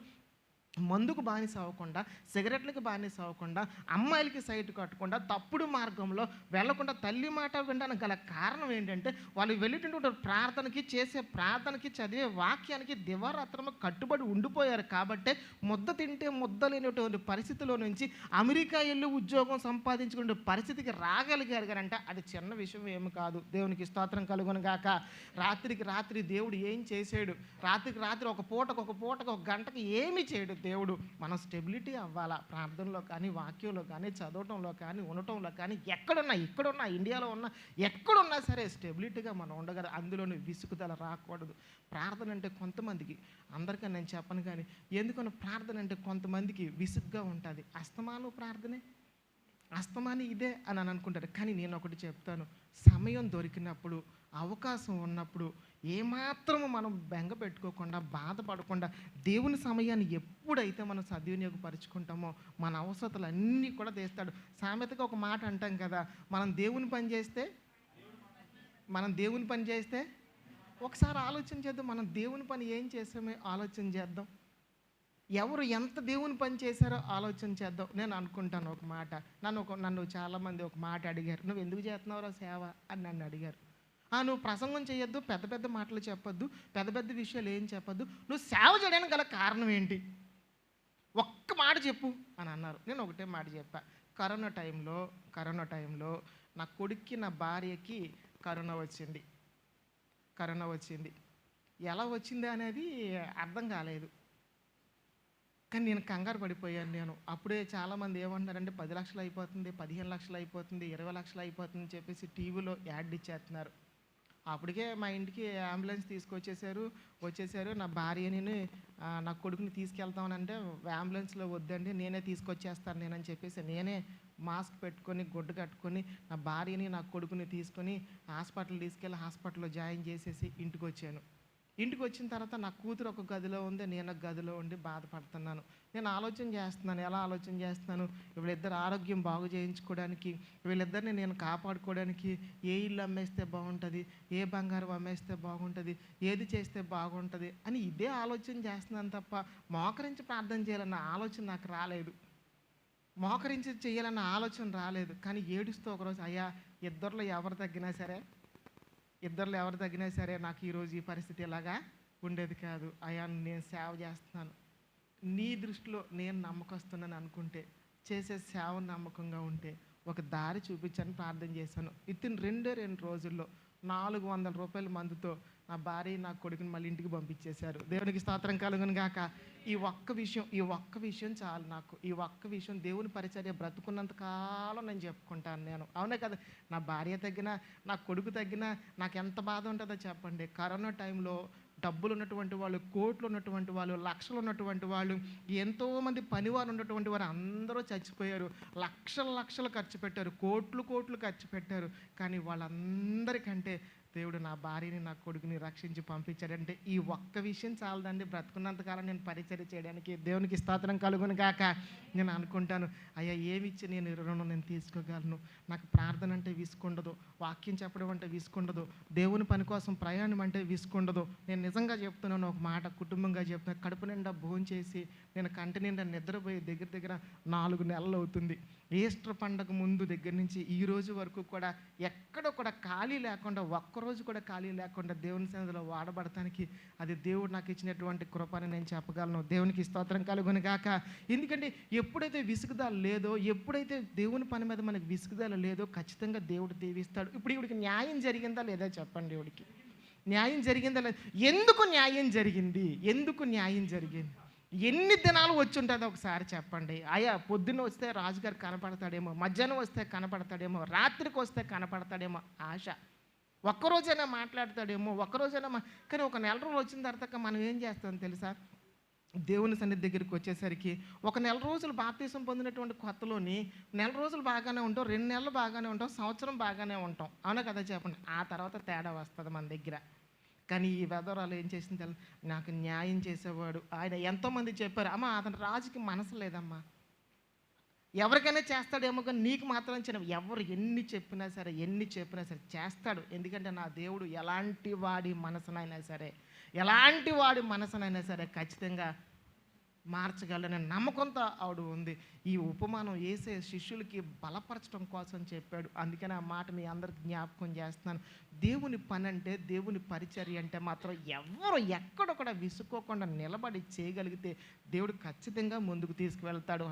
మందుకు బానిస అవ్వకుండా, సిగరెట్లకు బానిస అవ్వకుండా, అమ్మాయిలకి సైట్ కట్టకుండా, తప్పుడు మార్గంలో వెళ్లకుండా తల్లి మాట వినడానికి గల కారణం ఏంటంటే వాళ్ళు వెళ్ళేటటువంటి ప్రార్థనకి, చేసే ప్రార్థనకి, చదివే వాక్యానికి దివారాత్రము కట్టుబడి ఉండిపోయారు. కాబట్టి ముద్ద తింటే ముద్ద లేనటువంటి పరిస్థితిలో నుంచి అమెరికా వెళ్ళి ఉద్యోగం సంపాదించుకునే పరిస్థితికి రాగలిగారు అంటే అది చిన్న విషయం ఏమి కాదు. దేవునికి స్తోత్రం కలుగును గాక. రాత్రికి రాత్రి దేవుడు ఏం చేసాడు? రాత్రికి రాత్రి ఒక పూటకు ఒక గంటకి ఏమి చేయడు దేవుడు. మనం స్టెబిలిటీ అవ్వాలా. ప్రార్థనలో కానీ, వాక్యంలో కానీ, చదవటంలో కానీ, ఉండటంలో కానీ, ఇక్కడున్నా ఇండియాలో ఉన్నా ఎక్కడున్నా సరే స్టెబిలిటీగా మనం ఉండగలం. అందులోని విసుగుదల రాకూడదు. ప్రార్థన అంటే కొంతమందికి, అందరికీ నేను చెప్పను కానీ, ఎందుకని ప్రార్థన అంటే కొంతమందికి విసుగ్గా ఉంటుంది. అస్తమాని ఇదే అని అనుకుంటారు. కానీ నేను ఒకటి చెప్తాను, సమయం దొరికినప్పుడు, అవకాశం ఉన్నప్పుడు ఏమాత్రము మనం బెంగ పెట్టుకోకుండా, బాధపడకుండా దేవుని సమయాన్ని ఎప్పుడైతే మనం సద్వినియోగపరుచుకుంటామో మన అవసరతలన్నీ కూడా తీస్తాడు. సామెతగా ఒక మాట అంటాం కదా, మనం దేవుని పని చేస్తే ఒకసారి ఆలోచన చేద్దాం. మనం దేవుని పని ఏం చేసామో ఆలోచన చేద్దాం. ఎవరు ఎంత దేవుని పని చేశారో ఆలోచన చేద్దాం. నేను అనుకుంటాను ఒక మాట, నన్ను చాలామంది ఒక మాట అడిగారు, నువ్వు ఎందుకు చేస్తున్నావురా సేవ అని నన్ను అడిగారు. నువ్వు ప్రసంగం చేయొద్దు, పెద్ద మాటలు చెప్పొద్దు, పెద్ద విషయాలు ఏం చెప్పొద్దు, నువ్వు సేవ చేయడానికి గల కారణం ఏంటి? ఒక్క మాట చెప్పు అని అన్నారు. నేను ఒకటే మాట చెప్పా. కరోనా టైంలో నా కొడుక్కి, నా భార్యకి కరోనా వచ్చింది. ఎలా వచ్చింది అనేది అర్థం కాలేదు. కానీ నేను కంగారు పడిపోయాను. నేను అప్పుడే చాలామంది ఏమంటున్నారంటే 10 లక్షలు అయిపోతుంది, 15 లక్షలు అయిపోతుంది, 20 లక్షలు అయిపోతుంది అని చెప్పేసి టీవీలో యాడ్ ఇచ్చేస్తున్నారు. అప్పటికే మా ఇంటికి అంబులెన్స్ వచ్చేసారు. నా భార్యని నా కొడుకుని తీసుకెళ్తామనంటే అంబులెన్స్లో వద్దండి, నేనే తీసుకొచ్చేస్తాను నేనని చెప్పేసి నేనే మాస్క్ పెట్టుకొని గుడ్డ కట్టుకొని నా భార్యని నా కొడుకుని తీసుకొని హాస్పిటల్ తీసుకెళ్ళి హాస్పిటల్లో జాయిన్ చేసేసి ఇంటికి వచ్చాను. ఇంటికి వచ్చిన తర్వాత నా కూతురు ఒక గదిలో ఉంది, నేను ఒక గదిలో ఉండి బాధపడుతున్నాను. నేను ఆలోచన చేస్తున్నాను. ఎలా ఆలోచన చేస్తున్నాను? వీళ్ళిద్దరు ఆరోగ్యం బాగు చేయించుకోవడానికి, వీళ్ళిద్దరిని నేను కాపాడుకోవడానికి ఏ ఇల్లు అమ్మేస్తే బాగుంటుంది, ఏ బంగారం అమ్మేస్తే బాగుంటుంది, ఏది చేస్తే బాగుంటుంది అని ఇదే ఆలోచన చేస్తున్నాను తప్ప మోకరించి ప్రార్థన చేయాలన్న ఆలోచన నాకు రాలేదు. మోకరించి చేయాలన్న ఆలోచన రాలేదు. కానీ ఏడుస్తూ ఒకరోజు, అయ్యా ఇద్దరిలో ఎవరు తగ్గినా సరే నాకు ఈరోజు ఈ పరిస్థితి ఇలాగా ఉండేది కాదు. అయ్యా నేను సేవ చేస్తున్నాను, నీ దృష్టిలో నేను నమ్మకస్తున్నాను అనుకుంటే, చేసే సేవ నమ్మకంగా ఉంటే ఒక దారి చూపించని ప్రార్థన చేశాను. ఇతను 2 రోజుల్లో 400 రూపాయల మందుతో నా భార్య నా కొడుకుని మళ్ళీ ఇంటికి పంపించేశారు. దేవునికి స్తోత్రం కలుగును గాక. ఈ ఒక్క విషయం చాలు నాకు. ఈ ఒక్క విషయం దేవుని పరిచర్య బ్రతుకున్నంత కాలం నేను చెప్పుకుంటాను నేను. అవునే కదా, నా భార్య తగ్గినా నా కొడుకు తగ్గినా నాకు ఎంత బాధ ఉంటుందో చెప్పండి. కరోనా టైంలో డబ్బులు ఉన్నటువంటి వాళ్ళు, కోట్లు ఉన్నటువంటి వాళ్ళు, లక్షలు ఉన్నటువంటి వాళ్ళు, ఎంతోమంది పనివారు ఉన్నటువంటి వారు అందరూ చచ్చిపోయారు. లక్షలు ఖర్చు పెట్టారు, కోట్లు ఖర్చు పెట్టారు. కానీ వాళ్ళందరికంటే దేవుడు నా భార్యని నా కొడుకుని రక్షించి పంపించాడంటే ఈ ఒక్క విషయం చాలదండి బ్రతుకున్నంతకాలం నేను పరిచర్య చేయడానికి. దేవునికి స్తోత్రం కలుగును గాక. నేను అనుకుంటాను, అయ్యా ఏమిచ్చి నేను రుణం నేను తీసుకోగలను? నాకు ప్రార్థన అంటే విసుకుండదు, వాక్యం చెప్పడం అంటే విసుకుండదు, దేవుని పని కోసం ప్రయాణం అంటే విసుకుండదు. నేను నిజంగా చెప్తున్నాను, ఒక మాట కుటుంబంగా చెప్తున్నాను. కడుపు నిండా భోజనం చేసి నేను కంటి నిండా నిద్రపోయి దగ్గర 4 నెలలు అవుతుంది. ఈస్టర్ పండగ ముందు దగ్గర నుంచి ఈ రోజు వరకు కూడా ఎక్కడ కూడా ఖాళీ లేకుండా, ఒక్కరోజు కూడా ఖాళీ లేకుండా దేవుని సన్నిధిలో వాడబడటానికి అది దేవుడు నాకు ఇచ్చినటువంటి కృపని నేను చెప్పగలను. దేవునికి స్తోత్రం కలుగును గాక. ఎందుకంటే ఎప్పుడైతే విసుగుదల లేదో, ఎప్పుడైతే దేవుని పని మీద మనకి విసుగుదల లేదో ఖచ్చితంగా దేవుడు దీవిస్తాడు. ఇప్పుడు ఇవిడికి న్యాయం జరిగిందా లేదా చెప్పండి. ఇవిడికి న్యాయం జరిగిందా లేదా? ఎందుకు న్యాయం జరిగింది? ఎన్ని దినాలు వచ్చి ఉంటుందో ఒకసారి చెప్పండి. అయ్యా పొద్దున్న వస్తే రాజుగారు కనపడతాడేమో, మధ్యాహ్నం వస్తే కనపడతాడేమో, రాత్రికి వస్తే కనపడతాడేమో ఆశ, ఒక్కరోజైనా మాట్లాడతాడేమో, కానీ ఒక నెల రోజులు వచ్చిన తర్వాత మనం ఏం చేస్తాం తెలుసా? దేవుని సన్నిధి దగ్గరికి వచ్చేసరికి ఒక 1 నెల రోజులు బాప్తీసం పొందినటువంటి కొత్తలోని 1 నెల రోజులు బాగానే ఉంటాం, 2 నెలలు బాగానే ఉంటాం, సంవత్సరం బాగానే ఉంటాం. అవునా కదా చెప్పండి. ఆ తర్వాత తేడా వస్తుంది మన దగ్గర. కానీ ఈ వెధవరాలు ఏం చేసింది తెలుసు? నాకు న్యాయం చేసేవాడు ఆయన. ఎంతోమంది చెప్పారు, అమ్మ అతను రాజుకి మనసు లేదమ్మా, ఎవరికైనా చేస్తాడేమో కానీ నీకు మాత్రం చిన్న. ఎవరు ఎన్ని చెప్పినా సరే చేస్తాడు. ఎందుకంటే నా దేవుడు ఎలాంటి వాడి మనసునైనా సరే ఖచ్చితంగా మార్చగలనే నమ్మకంతో ఆవిడ ఉంది. ఈ ఉపమానం యేసే శిష్యులకి బలపరచడం కోసం చెప్పాడు. అందుకని ఆ మాట మీ అందరికి జ్ఞాపకం చేస్తున్నాను. దేవుని పని అంటే, దేవుని పరిచర్య అంటే మాత్రం ఎవరు ఎక్కడ కూడా విసుక్కోకుండా నిలబడి చేయగలిగితే దేవుడు ఖచ్చితంగా ముందుకు తీసుకువెళ్తాడు.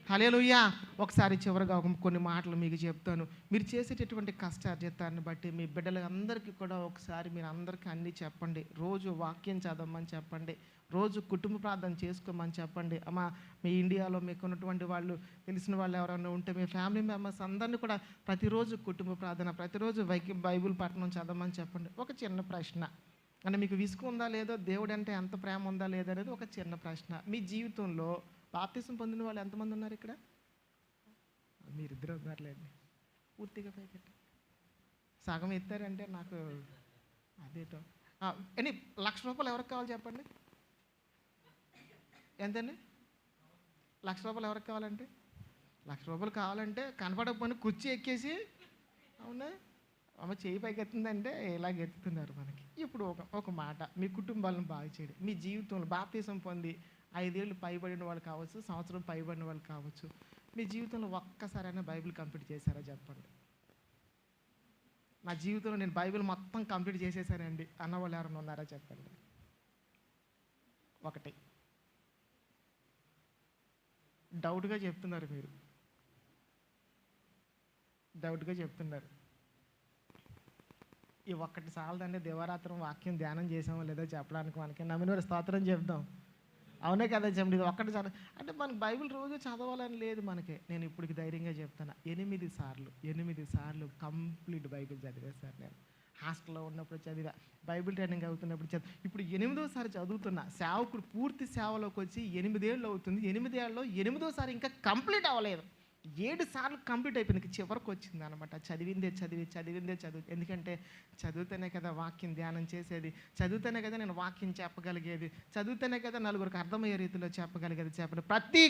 హల్లెలూయా. ఒకసారి చివరిగా కొన్ని మాటలు మీకు చెప్తాను. మీరు చేసేటటువంటి కష్టార్జితాన్ని బట్టి మీ బిడ్డలందరికీ కూడా ఒకసారి మీరు అందరికీ అన్నీ చెప్పండి. రోజు వాక్యం చదవమని చెప్పండి, రోజు కుటుంబ ప్రార్థన చేసుకోమని చెప్పండి. అమ్మ మీ ఇండియాలో మీకు ఉన్నటువంటి వాళ్ళు, తెలిసిన వాళ్ళు ఎవరైనా ఉంటే మీ ఫ్యామిలీ మెంబర్స్ అందరినీ కూడా ప్రతిరోజు కుటుంబ ప్రార్థన, ప్రతిరోజు బైబిల్ పఠనం చదవమని చెప్పండి. ఒక చిన్న ప్రశ్న, అంటే మీకు విసుగు ఉందా లేదో, దేవుడు అంటే ఎంత ప్రేమ ఉందా లేదా అనేది ఒక చిన్న ప్రశ్న. మీ జీవితంలో బాప్తిసం పొందిన వాళ్ళు ఎంతమంది ఉన్నారు ఇక్కడ? మీరిద్దరు ఉన్నారులేండి. పూర్తిగా పైకెట్టి సగం ఎత్తారంటే నాకు అదేటో. ఎనీ ₹1,00,000 ఎవరికి కావాలి చెప్పండి? ఎంతండి? ₹1,00,000 ఎవరికి కావాలంటే? ₹1,00,000 కావాలంటే కనపడకపోయినా కుర్చీ ఎక్కేసి, అవునా అమ్మ చేయి పైకి ఎత్తుందంటే ఇలాగ ఎత్తుతున్నారు మనకి. ఇప్పుడు ఒక మాట, మీ కుటుంబాలను బాగు చేయడం. మీ జీవితంలో బాప్తిసం పొంది 5 ఏళ్ళు పైబడిన వాళ్ళు కావచ్చు, సంవత్సరం పైబడిన వాళ్ళు కావచ్చు, మీ జీవితంలో ఒక్కసారైనా బైబిల్ కంప్లీట్ చేశారా చెప్పండి? నా జీవితంలో నేను బైబిల్ మొత్తం కంప్లీట్ చేసేసానండి అన్నవాళ్ళు ఎవరైనా ఉన్నారా చెప్పండి? ఒకటి. డౌట్గా చెప్తున్నారు మీరు, ఈ ఒక్కటి చాలదండి దివారాత్రం వాక్యం ధ్యానం చేసామో లేదో చెప్పడానికి. మనకి నమ్మిన వారు స్తోత్రం చెప్దాం. అవునే కదా చెప్పండి, ఇది ఒక్కటి చదవ అంటే మనకు బైబిల్ రోజు చదవాలని లేదు మనకి. నేను ఇప్పటికి ధైర్యంగా చెప్తాను, 8 సార్లు కంప్లీట్ బైబిల్ చదివాను సార్. నేను హాస్టల్లో ఉన్నప్పుడు చదివా, బైబిల్ ట్రైనింగ్ అవుతున్నప్పుడు చదివా, ఇప్పుడు 8వ సారి చదువుతున్నా. సేవకుడు పూర్తి సేవలోకి వచ్చి 8 ఏళ్ళు అవుతుంది. 8 ఏళ్ళలో 8వ సారి ఇంకా కంప్లీట్ అవ్వలేదు. 7 సార్లు కంప్లీట్ అయిపోయింది, చివరికి వచ్చింది అనమాట. చదివిందే చదువు. ఎందుకంటే చదివితేనే కదా వాక్యం ధ్యానం చేసేది, చదివితేనే కదా నేను వాక్యం చెప్పగలిగేది, చదివితేనే కదా నలుగురికి అర్థమయ్యే రీతిలో చెప్పగలిగేది. చెప్పండి, ప్రతి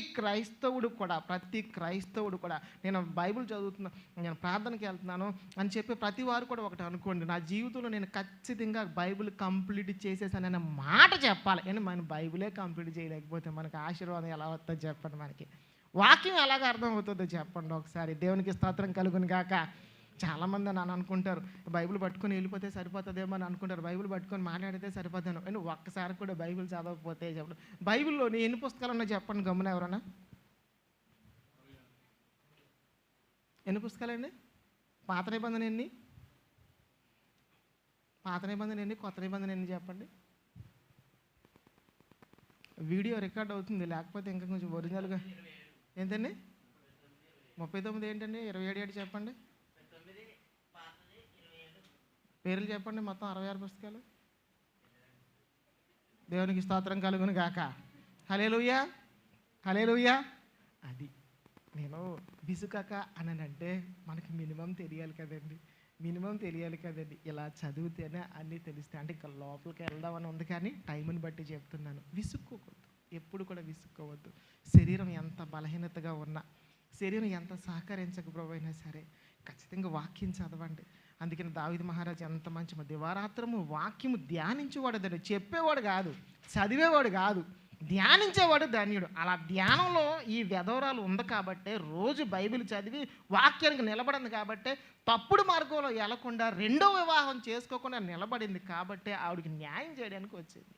క్రైస్తవుడు కూడా నేను బైబిల్ చదువుతున్నా, నేను ప్రార్థనకి వెళ్తున్నాను అని చెప్పి ప్రతి వారు కూడా ఒకటి అనుకోండి, నా జీవితంలో నేను ఖచ్చితంగా బైబిల్ కంప్లీట్ చేసేసాననే మాట చెప్పాలి. అని మనం బైబిలే కంప్లీట్ చేయలేకపోతే మనకు ఆశీర్వాదం ఎలా వస్తుందో చెప్పండి, మనకి వాక్యం ఎలాగ అర్థమవుతుందో చెప్పండి ఒకసారి. దేవునికి స్తోత్రం కలుగును గాక. చాలామంది నన్ను అనుకుంటారు, బైబిల్ పట్టుకొని వెళ్ళిపోతే సరిపోతుందేమో అని అనుకుంటారు, బైబిల్ పట్టుకొని మాట్లాడితే సరిపోతాను అని. ఒక్కసారి కూడా బైబిల్ చదవకపోతే చెప్పండి, బైబిల్లోని ఎన్ని పుస్తకాలు ఉన్నాయో చెప్పండి గమ్మున ఎవరన్నా. ఎన్ని పుస్తకాలండి? పాత నిబంధన ఎన్ని, కొత్త నిబంధన ఎన్ని చెప్పండి. వీడియో రికార్డ్ అవుతుంది, లేకపోతే ఇంకా కొంచెం ఒరిజినల్గా. ఏంటండి 39 ఏంటండి, 27 ఏడు చెప్పండి. పేర్లు చెప్పండి. మొత్తం 66 పుస్తకాలు. దేవునికి స్తోత్రం కలుగును గాక. హల్లెలూయా. అది నేను విసుకక అనంటే మనకి మినిమం తెలియాలి కదండి. ఇలా చదివితేనే అన్నీ తెలుస్తాయి. అంటే ఇంకా లోపలికి వెళ్దామని ఉంది, కానీ టైంని బట్టి చెప్తున్నాను. విసుక్కోవద్దు, ఎప్పుడు కూడా విసుక్కోవద్దు. శరీరం ఎంత బలహీనతగా ఉన్నా, శరీరం ఎంత సహకరించకపోయినా సరే ఖచ్చితంగా వాక్యం చదవండి. అందుకని దావీదు మహారాజు ఎంత మంచి దివారాత్రము వాక్యము ధ్యానించేవాడు, దాన్ని చెప్పేవాడు కాదు, చదివేవాడు కాదు, ధ్యానించేవాడు ధన్యుడు. అలా ధ్యానంలో ఈ వెధవరాలు ఉంది కాబట్టి, రోజు బైబిల్ చదివి వాక్యానికి నిలబడింది కాబట్టి, తప్పుడు మార్గంలో వెళ్లకుండా రెండో వివాహం చేసుకోకుండా నిలబడింది కాబట్టి ఆవిడకి న్యాయం చేయడానికి వచ్చింది.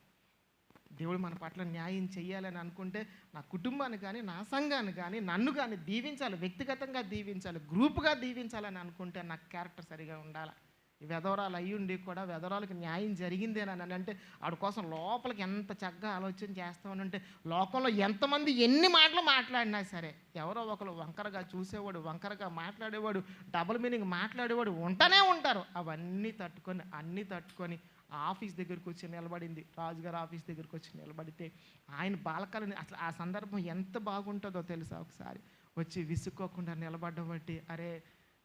దేవుడు మన పట్ల న్యాయం చేయాలని అనుకుంటే నా కుటుంబాన్ని కానీ, నా సంఘాన్ని కానీ, నన్ను కానీ దీవించాలి, వ్యక్తిగతంగా దీవించాలి, గ్రూప్గా దీవించాలని అనుకుంటే నా క్యారెక్టర్ సరిగా ఉండాలి. ఈ వెధవరాలు అయ్యుండి కూడా వెధవరాలకి న్యాయం జరిగిందేనని అంటే ఆవిడ కోసం లోపలికి ఎంత చక్కగా ఆలోచన చేస్తామనంటే, లోకంలో ఎంతమంది ఎన్ని మాటలు మాట్లాడినా సరే ఎవరో ఒకరు వంకరగా చూసేవాడు, వంకరగా మాట్లాడేవాడు, డబుల్ మీనింగ్ మాట్లాడేవాడు ఉంటూనే ఉంటారు. అన్నీ తట్టుకొని ఆఫీస్ దగ్గరికి వచ్చి నిలబడింది. రాజుగారు ఆఫీస్ దగ్గరికి వచ్చి నిలబడితే ఆయన బాలకాలని అసలు ఆ సందర్భం ఎంత బాగుంటుందో తెలుసా. ఒకసారి వచ్చి విసుక్కోకుండా నిలబడ్డం బట్టి, అరే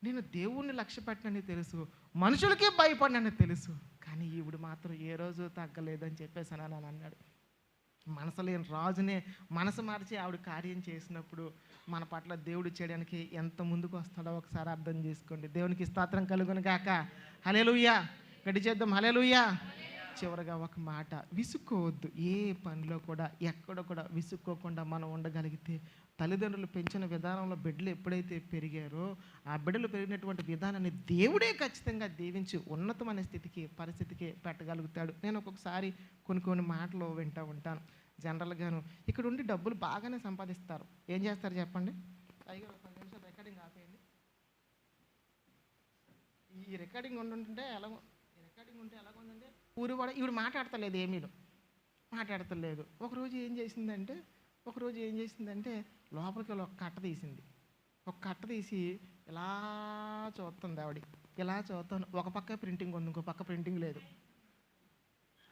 నేను దేవుణ్ణి లక్ష్య పెట్టనని తెలుసు, మనుషులకే భయపడినని తెలుసు, కానీ ఈవిడ మాత్రం ఏ రోజు తగ్గలేదని చెప్పేసి అని అన్నాడు. మనసు లేని రాజునే మనసు మార్చి ఆవిడ కార్యం చేసినప్పుడు మన పట్ల దేవుడు చేయడానికి ఎంత ముందుకు వస్తాడో ఒకసారి అర్థం చేసుకోండి. దేవునికి స్తోత్రం కలుగును గాక. హల్లెలూయా. గట్టి చేద్దాం, హల్లెలూయా. చివరగా ఒక మాట, విసుక్కోవద్దు. ఏ పనిలో కూడా ఎక్కడ కూడా విసుక్కోకుండా మనం ఉండగలిగితే, తల్లిదండ్రులు పెంచిన విధానంలో బిడ్డలు ఎప్పుడైతే పెరిగారో ఆ బిడ్డలు పెరిగినటువంటి విధానాన్ని దేవుడే ఖచ్చితంగా దీవించి ఉన్నతమైన పరిస్థితికి పెట్టగలుగుతాడు. నేను ఒక్కొక్కసారి కొన్ని మాటలు వింటూ ఉంటాను. జనరల్గాను ఇక్కడ ఉండి డబ్బులు బాగానే సంపాదిస్తారు. ఏం చేస్తారు చెప్పండి? పైగా 10 నిమిషాలు రికార్డింగ్ ఆపేయండి. ఈ రికార్డింగ్ ఉంటే ఎలాగుందంటే ఊరు ఈవిడ మాట్లాడతలేదు. ఒకరోజు ఏం చేసిందంటే లోపలికి ఒక కట్ట తీసి ఇలా చూస్తుంది. ఇలా చూస్తాను, ఒక పక్క ప్రింటింగ్ ఉంది, ఇంకో పక్క ప్రింటింగ్ లేదు.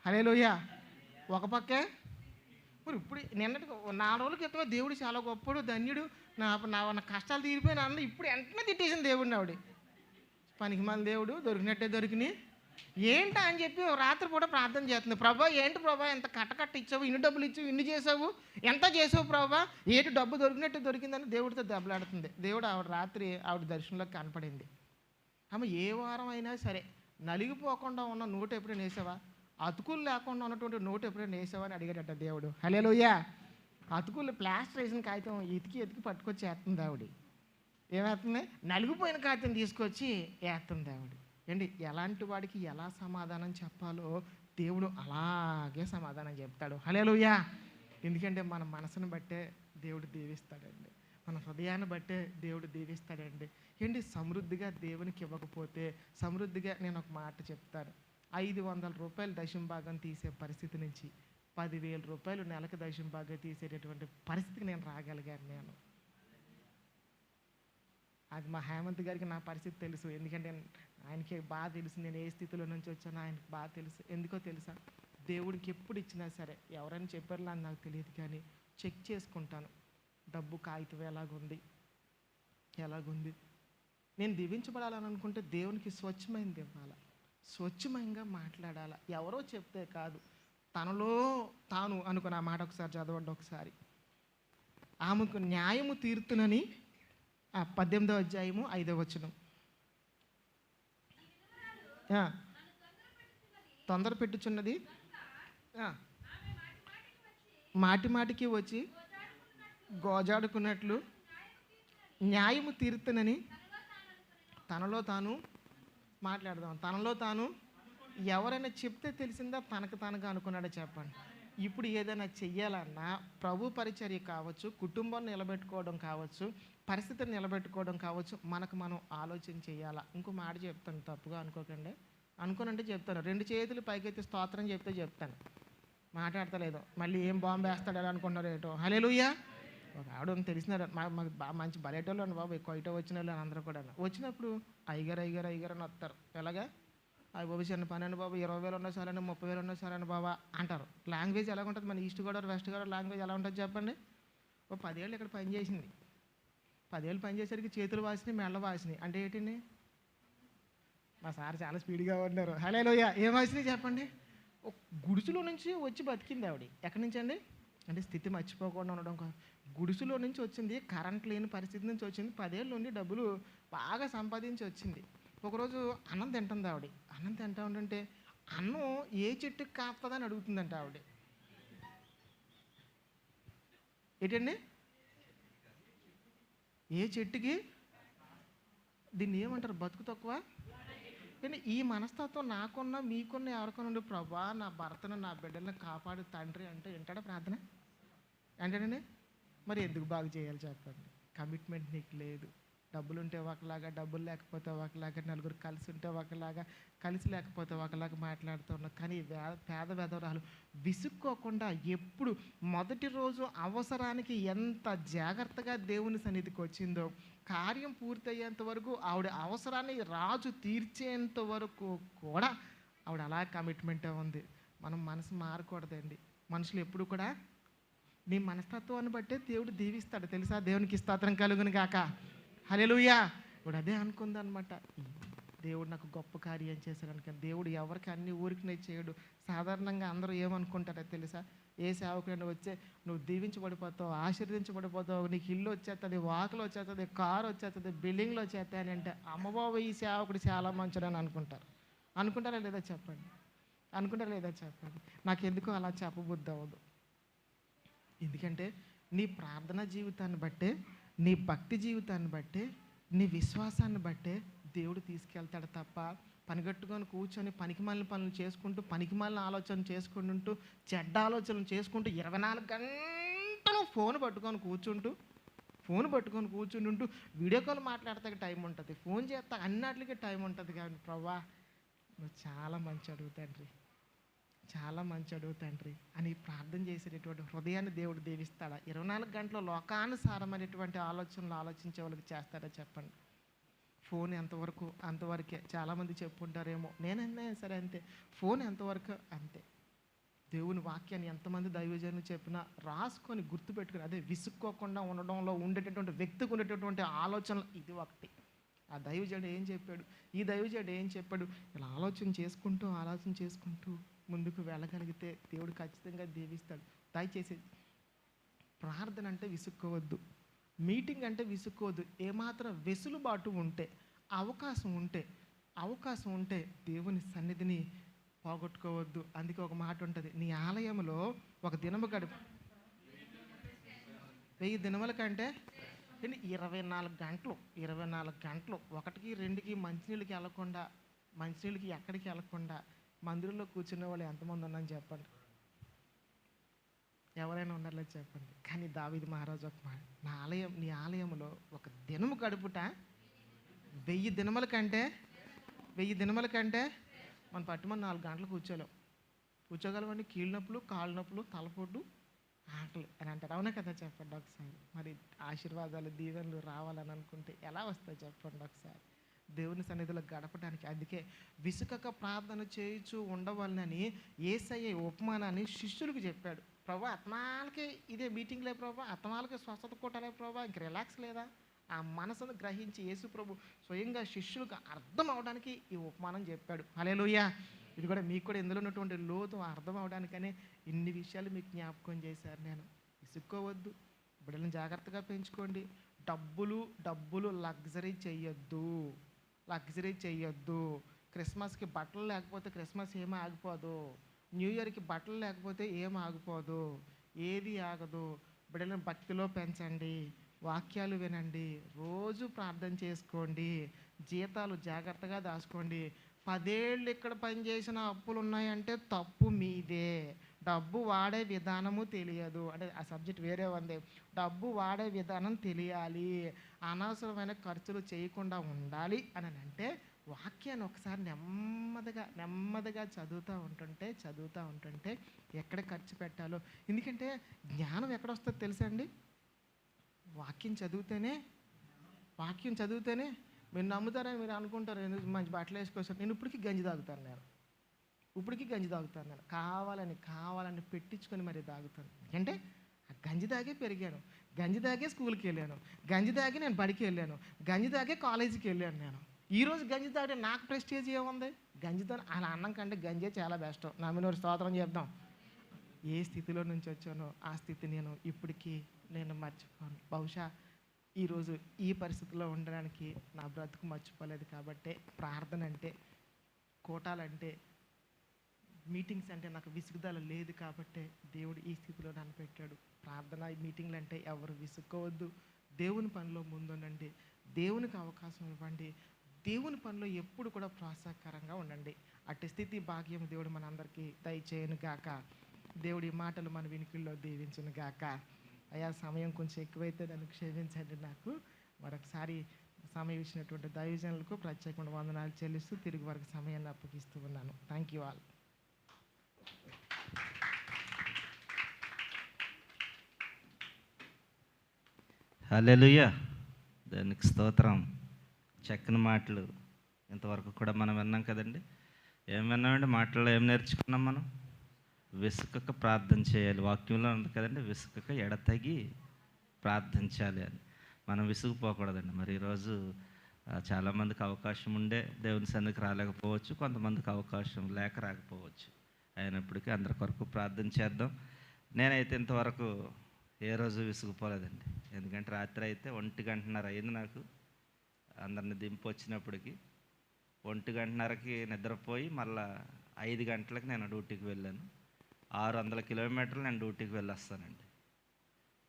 హల్లెలూయా. ఒక పక్కే మరి ఇప్పుడు నిన్నటికి 4 రోజుల క్రితమే దేవుడు చాలా గొప్పడు, ధన్యుడు, నా కష్టాలు తీరిపోయినా అన్న ఇప్పుడు వెంటనే తిట్టేసింది దేవుడిని ఆవిడ. పనికి మన దేవుడు దొరికినట్టే దొరికినాయి ఏంటా అని చెప్పి రాత్రి పూట ప్రార్థన చేస్తుంది. ప్రభా ఏంటి ప్రభా, ఎంత కట్ట ఇచ్చావు, ఇన్ని డబ్బులు ఇచ్చావు, ఇన్ని చేసావు, ఎంత చేసావు ప్రభా, ఏంటి డబ్బు దొరికినట్టు దొరికిందని దేవుడితో దెబ్బలాడుతుంది. దేవుడు రాత్రి ఆవిడ దర్శనంలోకి కనపడింది. ఆమె ఏ వారం అయినా సరే నలిగిపోకుండా ఉన్న నోటు ఎప్పుడైనా వేసావా, అతుకులు లేకుండా ఉన్నటువంటి నోటు ఎప్పుడైనా వేసావా అని అడిగాడట దేవుడు. హల్లెలూయా. అతుకులు ప్లాస్టర్ వేసిన కాగితం ఎతికి పట్టుకొచ్చి వేస్తుంది ఆవిడ. ఏమేస్తుంది? నలిగిపోయిన కాగితం తీసుకొచ్చి వేస్తుంది ఆవిడ. ఏంటి, ఎలాంటి వాడికి ఎలా సమాధానం చెప్పాలో దేవుడు అలాగే సమాధానం చెప్తాడు. హల్లెలూయా. ఎందుకంటే మన మనసును బట్టే దేవుడు దీవిస్తాడండి, మన హృదయాన్ని బట్టే దేవుడు దీవిస్తాడండి. ఏంటి, సమృద్ధిగా దేవునికి ఇవ్వకపోతే సమృద్ధిగా, నేను ఒక మాట చెప్తాను, 500 రూపాయలు దశమ భాగం తీసే పరిస్థితి నుంచి రూపాయలు నెలకు దశం బాగా తీసేటటువంటి పరిస్థితికి నేను రాగలిగాను. నేను అది మా హేమంత్ గారికి నా పరిస్థితి తెలుసు. ఎందుకంటే ఆయనకి బాగా తెలుసు నేను ఏ స్థితిలో నుంచి వచ్చానో ఆయనకి బాగా తెలుసు. ఎందుకో తెలుసా, దేవుడికి ఎప్పుడు ఇచ్చినా సరే ఎవరైనా చెప్పారో అని నాకు తెలియదు, కానీ చెక్ చేసుకుంటాను. డబ్బు కాగితం ఎలాగుంది. నేను దీవించబడాలని అనుకుంటే దేవునికి స్వచ్ఛమైనది ఇవ్వాలి, స్వచ్ఛమయంగా మాట్లాడాలి. ఎవరో చెప్తే కాదు, తనలో తాను అనుకున్న ఆ మాట ఒకసారి చదవండి. ఒకసారి ఆమెకు న్యాయము తీర్తునని 18వ అధ్యాయము 5వ వచనం. తొందర పెట్టుచున్నది, మాటికి వచ్చి గోజాడుకున్నట్లు న్యాయము తీర్తునని తనలో తాను మాట్లాడదాం. తనలో తాను ఎవరైనా చెప్తే తెలిసిందా, తనకు తానుగా అనుకున్నాడో చెప్పండి. ఇప్పుడు ఏదైనా చెయ్యాలన్నా ప్రభు పరిచర్య కావచ్చు, కుటుంబాన్ని నిలబెట్టుకోవడం కావచ్చు, పరిస్థితిని నిలబెట్టుకోవడం కావచ్చు, మనకు మనం ఆలోచన చేయాలా. ఇంకో మాట చెప్తాను, తప్పుగా అనుకోకండి. అనుకోనంటే చెప్తాను, 2 చేతులు పైకెత్తి స్తోత్రం చెప్తాను, మాట్లాడతలేదు. మళ్ళీ ఏం బాంబు వేస్తాడు అని అనుకున్నారు ఏటో. హల్లెలూయా. ఒక ఆవిడ తెలిసినారు, మాకు బాగా మంచి బలేటోళ్ళు అని బాబు, కొయిటో వచ్చిన వాళ్ళు అందరూ కూడా వచ్చినప్పుడు అయ్యగారు అని వస్తారు. ఎలాగా అవి బాబు చిన్న పని అని బాబు, 20,000 ఉన్నా సరే, 30,000 ఉన్నా సరే అని బాబా అంటారు. లాంగ్వేజ్ ఎలా ఉంటుంది, మన east Godavari west Godavari language ఎలా ఉంటుంది చెప్పండి. ఓ 10 ఏళ్ళు ఇక్కడ పని చేసింది, 10 ఏళ్ళు పని చేసేసరికి చేతులు వాసినాయి, మెళ్ళ వాసినాయి. అంటే ఏంటండి, మా సార్ చాలా స్పీడ్గా ఉన్నారు. హల్లెలూయా. ఏం వాసినాయి చెప్పండి. ఒక గుడిసులో నుంచి వచ్చి బతికింది ఆవిడ. ఎక్కడి నుంచి అండి అంటే స్థితి మర్చిపోకుండా ఉండడం, గుడిసులో నుంచి వచ్చింది, కరెంట్ లేని పరిస్థితి నుంచి వచ్చింది, 10 ఏళ్ళ నుండి డబ్బులు బాగా సంపాదించి వచ్చింది. ఒకరోజు అన్నం తింటుంది ఆవిడ. అన్నం తింటా ఉంటుంటే అన్నం ఏ చెట్టుకి కాస్తుందని అడుగుతుందంట ఆవిడ. ఏంటండి, ఏ చెట్టుకి? దీన్ని ఏమంటారు, బతుకు తక్కువ. కానీ ఈ మనస్తత్వం నాకున్న మీకున్న ఎవరికన్నా, ప్రభా నా భర్తను నా బిడ్డలను కాపాడు తండ్రి అంటే వింటాడా ప్రార్థన? అంటేనండి. మరి ఎందుకు బాగు చేయాలి చెప్పండి. కమిట్మెంట్ నీకు లేదు. డబ్బులు ఉంటే ఒకలాగా, డబ్బులు లేకపోతే ఒకలాగా, నలుగురు కలిసి ఉంటే ఒకలాగా, కలిసి లేకపోతే ఒకలాగా మాట్లాడుతూ ఉన్నావు. కానీ పేద వెధవరాలు విసుక్కోకుండా ఎప్పుడు మొదటి రోజు అవసరానికి ఎంత జాగ్రత్తగా దేవుని సన్నిధికి వచ్చిందో, కార్యం పూర్తయ్యేంత వరకు ఆవిడ అవసరాన్ని రాజు తీర్చేంత వరకు కూడా ఆవిడ అలా కమిట్మెంటే ఉంది. మనం మనసు మారకూడదండి. మనుషులు ఎప్పుడు కూడా నీ మనస్తత్వాన్ని బట్టే దేవుడు దీవిస్తాడు తెలుసా. దేవునికి స్తోత్రం కలుగును గాక. హల్లెలూయా. ఇప్పుడు అదే అనుకుందనమాట, దేవుడు నాకు గొప్ప కార్యం చేశాడు అనుకో. దేవుడు ఎవరికి అన్ని ఊరికి చేయడు. సాధారణంగా అందరూ ఏమనుకుంటారో తెలుసా, ఏ సేవకుడైనా వచ్చే నువ్వు దీవించబడిపోతావు, ఆశీర్వదించబడిపోతావు, నీకు ఇల్లు వచ్చేస్తుంది, వాకులు వచ్చేస్తుంది, కారు వచ్చేస్తుంది, బిల్డింగ్లు వచ్చేస్తాయి అని అంటే, అమ్మబాబు ఈ సేవకుడు చాలా మంచిడని అనుకుంటారు. అనుకుంటారా లేదా చెప్పండి. అనుకుంటారా లేదా చెప్పండి. నాకు ఎందుకో అలా చెప్పబుద్ధి అవ్వదు. ఎందుకంటే నీ ప్రార్థనా జీవితాన్ని బట్టే, నీ భక్తి జీవితాన్ని బట్టే, నీ విశ్వాసాన్ని బట్టే దేవుడు తీసుకెళ్తాడు తప్ప పనిగట్టుకొని కూర్చొని పనికిమాలిన పనులు చేసుకుంటూ, పనికిమాలిన ఆలోచన చేసుకుంటూ, చెడ్డ ఆలోచనలు చేసుకుంటూ 24 గంటలు ఫోన్ పట్టుకొని కూర్చుంటుంటూ వీడియో కాల్ మాట్లాడతాక టైం ఉంటుంది, ఫోన్ చేస్తా అన్నిటికీ టైం ఉంటుంది. కానీ ప్రభా నువ్వు చాలా మంచి అడుగు తండ్రి, చాలా మంచి అడుగు తండ్రి అని ప్రార్థన చేసేటటువంటి హృదయాన్ని దేవుడు దీవిస్తాడా? 24 గంటల లోకానుసారమైనటువంటి ఆలోచనలు ఆలోచించే వాళ్ళకి చేస్తాడా చెప్పండి. ఫోన్ ఎంతవరకు అంతవరకే. చాలామంది చెప్పుకుంటారేమో, నేనన్నా సరే అంతే. ఫోన్ ఎంతవరకు అంతే. దేవుని వాక్యాన్ని ఎంతమంది దైవజనులు చెప్పినా రాసుకొని గుర్తుపెట్టుకుని, అదే విసుక్కోకుండా ఉండడంలో ఉండేటటువంటి వ్యక్తికి ఉండేటటువంటి ఆలోచనలు ఇది ఒకటి. ఆ దైవజనుడు ఏం చెప్పాడు, ఈ దైవజనుడు ఏం చెప్పాడు, ఇలా ఆలోచన చేసుకుంటూ ముందుకు వెళ్ళగలిగితే దేవుడు ఖచ్చితంగా దీవిస్తాడు. దయచేసి ప్రార్థన అంటే విసుక్కోవద్దు, మీటింగ్ అంటే విసుక్కోవద్దు. ఏమాత్రం వెసులుబాటు ఉంటే, అవకాశం ఉంటే దేవుని సన్నిధిని పోగొట్టుకోవద్దు. అందుకే ఒక మాట ఉంటుంది, నీ ఆలయంలో ఒక దినము గడుపు 1000 దినముల కంటే 24 గంటలు 1కి 2కి మంచినీళ్ళకి వెళ్ళకుండా, మంచినీళ్ళకి ఎక్కడికి వెళ్ళకుండా మందిరంలో కూర్చునే వాళ్ళు ఎంతమంది ఉన్నారని చెప్పండి. ఎవరైనా ఉన్నారో చెప్పండి. కానీ దావీదు మహారాజు ఒక మాట, నీ ఆలయంలో ఒక దినము గడుపుట 1000 దినముల కంటే మనం పట్టుమని 4 గంటలు కూర్చోలేం. కూర్చోగలమండి? కీళ్ళ నొప్పులు, కాళ్ళ నొప్పులు, తలపోటు, ఆకలి అని అంటారు. అవునా కదా? చెప్పండి ఒకసారి. మరి ఆశీర్వాదాలు, దీవెనలు రావాలని అనుకుంటే ఎలా వస్తాయి చెప్పండి ఒకసారి? దేవుని సన్నిధిలో గడపడానికి. అందుకే విసుకక ప్రార్థన చేయుచు ఉండవాలని యేసయ్య ఉపమానాన్ని శిష్యులకు చెప్పాడు. ప్రభు ఆత్మాలకి ఇదే మీటింగ్లే ప్రభు, ఆత్మాలకి స్వస్థత కూటాలే ప్రభు, ఇంక రిలాక్స్ లేదా? ఆ మనసును గ్రహించి యేసు ప్రభు స్వయంగా శిష్యులకు అర్థం అవడానికి ఈ ఉపమానం చెప్పాడు. హల్లెలూయా. ఇది కూడా మీకు కూడా ఇందులో ఉన్నటువంటి లోతు అర్థం అవడానికనే ఇన్ని విషయాలు మీకు జ్ఞాపకం చేశారు. నేను విసుక్కోవద్దు, బిడ్డలను జాగ్రత్తగా పెంచుకోండి. డబ్బులు లగ్జరీ చెయ్యొద్దు. క్రిస్మస్కి బట్టలు లేకపోతే క్రిస్మస్ ఏమీ ఆగిపోదు. న్యూ ఇయర్కి బట్టలు లేకపోతే ఏం ఆగిపోదు, ఏది ఆగదు. బిడ్డలను భక్తిలో పెంచండి, వాక్యాలు వినండి, రోజు ప్రార్థన చేసుకోండి, జీతాలు జాగ్రత్తగా దాచుకోండి. 10 ఏళ్ళు ఇక్కడ పనిచేసిన అప్పులు ఉన్నాయంటే తప్పు మీదే. డబ్బు వాడే విధానము తెలియదు అంటే ఆ సబ్జెక్ట్ వేరే ఉంది. డబ్బు వాడే విధానం తెలియాలి, అనవసరమైన ఖర్చులు చేయకుండా ఉండాలి అని అంటే వాక్యాన్ని ఒకసారి నెమ్మదిగా చదువుతూ ఉంటుంటే ఎక్కడ ఖర్చు పెట్టాలో. ఎందుకంటే జ్ఞానం ఎక్కడ వస్తుందో తెలుసా అండి? వాక్యం చదివితేనే. మీరు నమ్ముతారని మీరు అనుకుంటారు, ఎందుకు మంచి బట్టలు వేసుకొస్తారు. నేను ఇప్పటికీ గంజి తాగుతాను నేను. కావాలని పెట్టించుకొని మరి తాగుతాను. ఎందుకంటే ఆ గంజి తాగే పెరిగాను, గంజి తాగే స్కూల్కి వెళ్ళాను, గంజి తాగే నేను బడికి వెళ్ళాను, గంజి తాగే కాలేజీకి వెళ్ళాను. నేను ఈరోజు గంజి తాగితే నాకు ప్రెస్టేజ్ ఏముంది? గంజితో అలా అన్నం కంటే గంజే చాలా బెస్ట్. నమ్మినోరు స్తోత్రం చెప్దాం. ఏ స్థితిలో నుంచి వచ్చానో ఆ స్థితి ఇప్పటికీ నేను మర్చిపోను. బహుశా ఈరోజు ఈ పరిస్థితిలో ఉండడానికి నా బ్రతుకు మర్చిపోలేదు. కాబట్టి ప్రార్థన అంటే, కూటాలంటే, మీటింగ్స్ అంటే నాకు విసుగుదల లేదు. కాబట్టి దేవుడు ఈ స్థితిలో నన్ను పెట్టాడు. ప్రార్థన మీటింగ్లు అంటే ఎవరు విసుక్కోవద్దు. దేవుని పనిలో ముందుండండి, దేవునికి అవకాశం ఇవ్వండి, దేవుని పనిలో ఎప్పుడు కూడా ప్రోత్సాహకరంగా ఉండండి. అట్టి స్థితి భాగ్యం దేవుడు మనందరికీ దయచేయను గాక. దేవుడి మాటలు మన వినికిల్లో దీవించును గాక. అయ్యా, సమయం కొంచెం ఎక్కువైతే నన్ను క్షమించండి. నాకు మరొకసారి సమయం ఇచ్చినటువంటి దైవజనులకు ప్రత్యేకమైన వందనాలు చెల్లిస్తూ తిరిగి వరకు సమయాన్ని అప్పగిస్తూ ఉన్నాను. Thank you all.
హల్లెలూయా, దానికి స్తోత్రం. చక్కని మాటలు ఇంతవరకు కూడా మనం విన్నాం కదండి. ఏం విన్నామండి? మాటల్లో ఏం నేర్చుకున్నాం మనం? విసుకక ప్రార్థన చేయాలి. వాక్యంలో ఉంది కదండి, విసుకక ఎడతగి ప్రార్థించాలి అని. మనం విసుగుపోకూడదండి. మరి ఈరోజు చాలామందికి అవకాశం ఉండే దేవుని సన్నిధికి రాలేకపోవచ్చు, కొంతమందికి అవకాశం లేక రాకపోవచ్చు. అయినప్పటికీ అందరి కొరకు ప్రార్థన చేద్దాం. నేనైతే ఇంతవరకు ఏ రోజు విసుగుపోలేదండి. ఎందుకంటే రాత్రి అయితే 1:30 అయింది నాకు అందరిని దింపు వచ్చినప్పటికి. 1:30కి నిద్రపోయి మళ్ళీ 5 గంటలకు నేను డ్యూటీకి వెళ్ళాను. 600 కిలోమీటర్లు నేను డ్యూటీకి వెళ్ళొస్తానండి.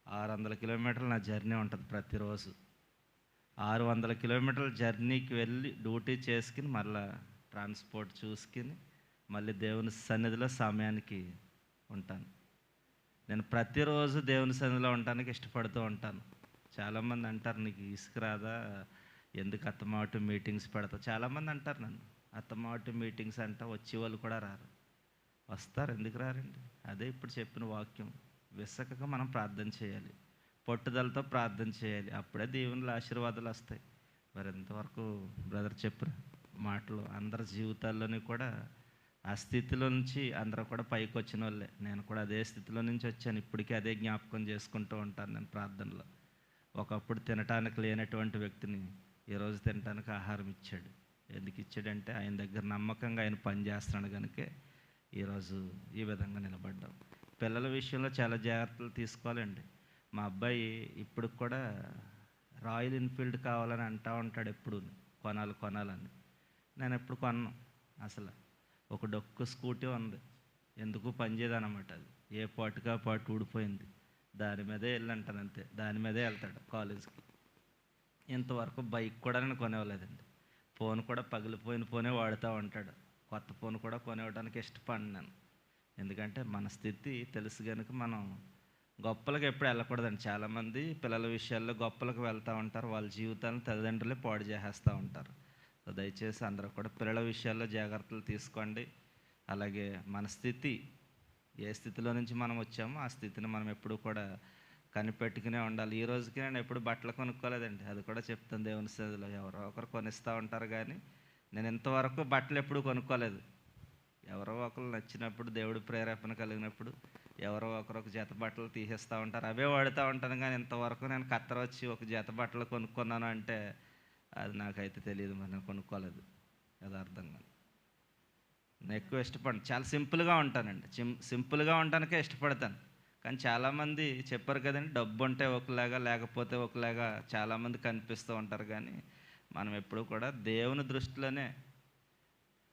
600 కిలోమీటర్లు నా జర్నీ ఉంటుంది ప్రతిరోజు. 600 కిలోమీటర్ల జర్నీకి వెళ్ళి డ్యూటీ చేసుకుని మళ్ళీ ట్రాన్స్పోర్ట్ చూసుకుని మళ్ళీ దేవుని సన్నిధిలో సమయానికి ఉంటాను. నేను ప్రతిరోజు దేవుని సన్నిధిలో ఉండటానికి ఇష్టపడుతూ ఉంటాను. చాలామంది అంటారు, నీకు ఇసుకురాదా, ఎందుకు అత్తమాటు మీటింగ్స్ పెడతావు? చాలామంది అంటారు నన్ను, అత్తమాటు మీటింగ్స్ అంట వచ్చే వాళ్ళు కూడా రారు. వస్తారు, ఎందుకు రారండి? అదే ఇప్పుడు చెప్పిన వాక్యం. విసకక మనం ప్రార్థన చేయాలి, పట్టుదలతో ప్రార్థన చేయాలి. అప్పుడే దేవుని ఆశీర్వాదాలు వస్తాయి. మరి ఎంతవరకు బ్రదర్ చెప్పిన మాటలు అందరి జీవితాల్లోని కూడా ఆ స్థితిలో నుంచి అందరూ కూడా పైకి వచ్చిన వాళ్ళే. నేను కూడా అదే స్థితిలో నుంచి వచ్చాను. ఇప్పటికీ అదే జ్ఞాపకం చేసుకుంటూ ఉంటాను నేను ప్రార్థనలో. ఒకప్పుడు తినటానికి లేనటువంటి వ్యక్తిని ఈరోజు తినటానికి ఆహారం ఇచ్చాడు. ఎందుకు ఇచ్చాడంటే ఆయన దగ్గర నమ్మకంగా ఆయన పని చేస్తున్నాడు కనుకే ఈరోజు ఈ విధంగా నిలబడ్డాం. పిల్లల విషయంలో చాలా జాగ్రత్తలు తీసుకోవాలండి. మా అబ్బాయి ఇప్పుడు కూడా రాయల్ ఎన్ఫీల్డ్ కావాలని అంటూ ఉంటాడు ఎప్పుడు, కొనాలని. నేను ఎప్పుడు కొన్నాను. అసలు ఒక డొక్కు స్కూటీ ఉంది, ఎందుకు పనిచేయదన్నమాట. అది ఏ పాటుగా పాటు ఊడిపోయింది, దాని మీదే వెళ్ళంటాను అంతే, దాని మీదే వెళ్తాడు కాలేజీకి. ఇంతవరకు బైక్ కూడా నేను కొనేవాలేదండి. ఫోన్ కూడా పగిలిపోయిన ఫోనే వాడుతూ ఉంటాడు. కొత్త ఫోన్ కూడా కొనివ్వడానికి ఇష్టపడి నేను. ఎందుకంటే మన స్థితి తెలుసు కనుక మనం గొప్పలకు ఎప్పుడు వెళ్ళకూడదండి. చాలామంది పిల్లల విషయాల్లో గొప్పలకు వెళ్తూ ఉంటారు, వాళ్ళ జీవితాలను తల్లిదండ్రులే పాడు చేసేస్తూ ఉంటారు. సో దయచేసి అందరూ కూడా పిల్లల విషయాల్లో జాగ్రత్తలు తీసుకోండి. అలాగే మన స్థితి, ఏ స్థితిలో నుంచి మనం వచ్చామో ఆ స్థితిని మనం ఎప్పుడూ కూడా కనిపెట్టుకునే ఉండాలి. ఈ రోజుకి నేను ఎప్పుడు బట్టలు కొనుక్కోలేదండి, అది కూడా చెప్తాను దేవుని సన్నిధిలో. ఎవరో ఒకరు కొనిస్తూ ఉంటారు, కానీ నేను ఇంతవరకు బట్టలు ఎప్పుడూ కొనుక్కోలేదు. ఎవరో ఒకరు నచ్చినప్పుడు, దేవుడు ప్రేరేపణ కలిగినప్పుడు ఎవరో ఒకరు ఒక జత బట్టలు తీసేస్తూ ఉంటారు, అవే వాడుతూ ఉంటాను. కానీ ఇంతవరకు నేను కత్తెర వచ్చి ఒక జత బట్టలు కొనుక్కున్నాను అంటే అది నాకైతే తెలియదు, మరి నేను కొనుక్కోలేదు యథార్థంగా. నేను ఎక్కువ ఇష్టపడను, చాలా సింపుల్గా ఉంటానండి. సింపుల్గా ఉండడానికే ఇష్టపడతాను. కానీ చాలామంది చెప్పారు కదండి, డబ్బు ఉంటే ఒకలాగా లేకపోతే ఒకలాగా చాలామంది కనిపిస్తూ ఉంటారు. కానీ మనం ఎప్పుడు కూడా దేవుని దృష్టిలోనే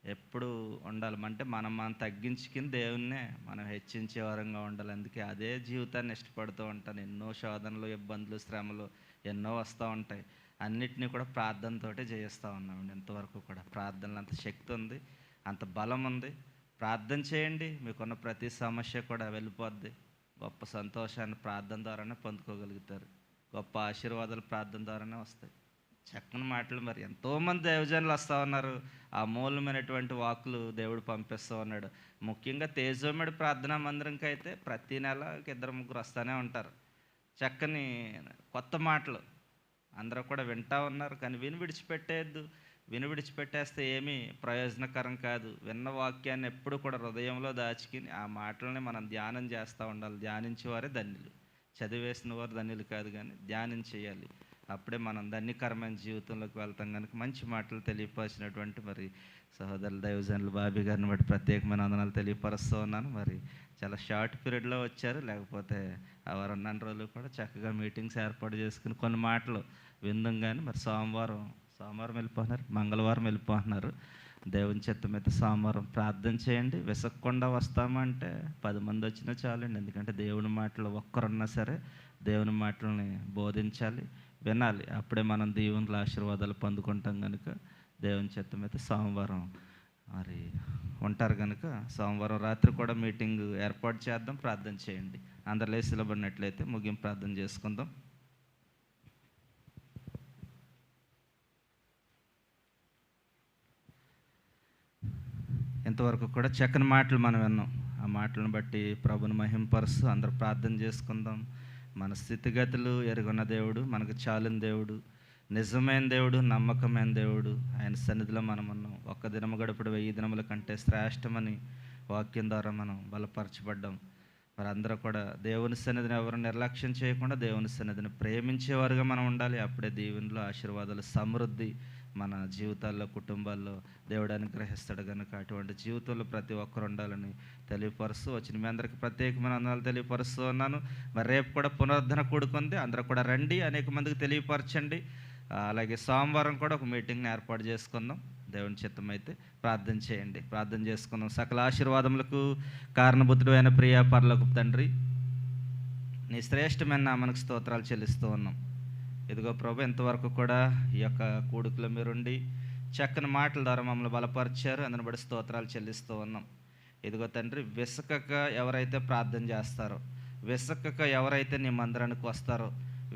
ఎప్పుడు ఉండాలి. అంటే మనం తగ్గించుకుని దేవుణ్ణే మనం హెచ్చించే వరంగా ఉండాలి. అందుకే అదే జీవితాన్ని ఇష్టపడుతూ ఉంటాను. ఎన్నో శోధనలు, ఇబ్బందులు, శ్రమలు ఎన్నో వస్తూ ఉంటాయి. అన్నిటినీ కూడా ప్రార్థనతోటే జయిస్తూ ఉన్నామండి. ఇంతవరకు కూడా ప్రార్థనలో అంత శక్తి ఉంది, అంత బలం ఉంది. ప్రార్థన చేయండి, మీకున్న ప్రతి సమస్య కూడా వెళ్ళిపోద్ది. గొప్ప సంతోషాన్ని ప్రార్థన ద్వారానే పొందుకోగలుగుతారు. గొప్ప ఆశీర్వాదాలు ప్రార్థన ద్వారానే వస్తాయి. చక్కని మాటలు, మరి ఎంతోమంది దైవజనులు వస్తూ ఉన్నారు. ఆ మూలమైనటువంటి వాకులు దేవుడు పంపిస్తూ ఉన్నాడు. ముఖ్యంగా తేజోమడి ప్రార్థనా మందిరంకి అయితే ప్రతి నెల 2-3 వస్తూనే ఉంటారు. చక్కని కొత్త మాటలు అందరూ కూడా వింటూ ఉన్నారు. కానీ విడిచిపెట్టేయద్దు. విడిచిపెట్టేస్తే ఏమీ ప్రయోజనకరం కాదు. విన్న వాక్యాన్ని ఎప్పుడు కూడా హృదయంలో దాచుకుని ఆ మాటలని మనం ధ్యానం చేస్తూ ఉండాలి. ధ్యానించేవారే ధన్యులు, చదివేసిన వారు ధన్యులు కాదు, కానీ ధ్యానం చేయాలి. అప్పుడే మనం ధన్యకరమైన జీవితంలోకి వెళ్తాం. కనుక మంచి మాటలు తెలియపరిచినటువంటి మరి సహోదరులు దైవజనులు బాబీ గారిని బట్టి ప్రత్యేకమైన వందనాలు తెలియపరుస్తూ ఉన్నాను. మరి చాలా షార్ట్ పీరియడ్లో వచ్చారు, లేకపోతే ఆ వారం 2 రోజులు కూడా చక్కగా మీటింగ్స్ ఏర్పాటు చేసుకుని కొన్ని మాటలు విందాం. కానీ మరి సోమవారం వెళ్ళిపోతున్నారు, మంగళవారం వెళ్ళిపోతున్నారు. దేవుని చిత్తం అయితే సోమవారం ప్రార్థన చేయండి. విసక్కుండా వస్తామంటే 10 మంది వచ్చినా చాలండి. ఎందుకంటే దేవుని మాటలు ఒక్కరున్నా సరే దేవుని మాటలని బోధించాలి, వినాలి. అప్పుడే మనం దేవుని ఆశీర్వాదాలు పొందుకుంటాం. కనుక దేవుని చిత్తం అయితే సోమవారం మరి ఉంటారు. కనుక సోమవారం రాత్రి కూడా మీటింగ్ ఏర్పాటు చేద్దాం. ప్రార్థన చేయండి. అందరు లేచి నిలబడినట్లయితే ముగింపు ప్రార్థన చేసుకుందాం. ఇంతవరకు కూడా చక్కని మాటలు మనం విన్నాం. ఆ మాటలను బట్టి ప్రభుని మహింపరుస్తూ అందరూ ప్రార్థన చేసుకుందాం. మన స్థితిగతులు ఎరుగున్న దేవుడు, మనకు చాలిన దేవుడు, నిజమైన దేవుడు, నమ్మకమైన దేవుడు. ఆయన సన్నిధిలో మనం ఉన్నాం. 1 దినము గడుపుడు 1000 దినముల కంటే శ్రేష్టమని వాక్యం ద్వారా మనం బలపరచబడ్డాం. మరి అందరూ కూడా దేవుని సన్నిధిని ఎవరు నిర్లక్ష్యం చేయకుండా దేవుని సన్నిధిని ప్రేమించేవారుగా మనం ఉండాలి. అప్పుడే దీవెనలు, ఆశీర్వాదాలు, సమృద్ధి మన జీవితాల్లో, కుటుంబాల్లో దేవుడు అనుగ్రహిస్తాడు. కనుక అటువంటి జీవితంలో ప్రతి ఒక్కరు ఉండాలని తెలియపరుస్తూ వచ్చిన మీ అందరికీ ప్రత్యేకమైన వందనాలు తెలియపరుస్తూ ఉన్నాను. మరి రేపు కూడా పునరుద్ధరణ కూడుకుంది, అందరూ కూడా రండి, అనేక మందికి తెలియపరచండి. అలాగే సోమవారం కూడా ఒక మీటింగ్ని ఏర్పాటు చేసుకుందాం. దేవుని చిత్తం అయితే ప్రార్థన చేయండి. ప్రార్థన చేసుకుందాం. సకల ఆశీర్వాదములకు కారణభూతుడు అయిన ప్రియ పరలోకపు తండ్రి, నీ శ్రేష్టమైన నామమునకు స్తోత్రాలు చెల్లిస్తూ ఉన్నాం. ఇదిగో ప్రభు, ఇంతవరకు కూడా ఈ యొక్క కూడుకులో మీరుండి చక్కని మాటల ద్వారా మమ్మల్ని బలపరిచారు. అందుని బట్టి స్తోత్రాలు చెల్లిస్తూ ఉన్నాం. ఇదిగో తండ్రి, విసకక ఎవరైతే ప్రార్థన చేస్తారో, విసకక ఎవరైతే నీ మందిరానికి వస్తారో,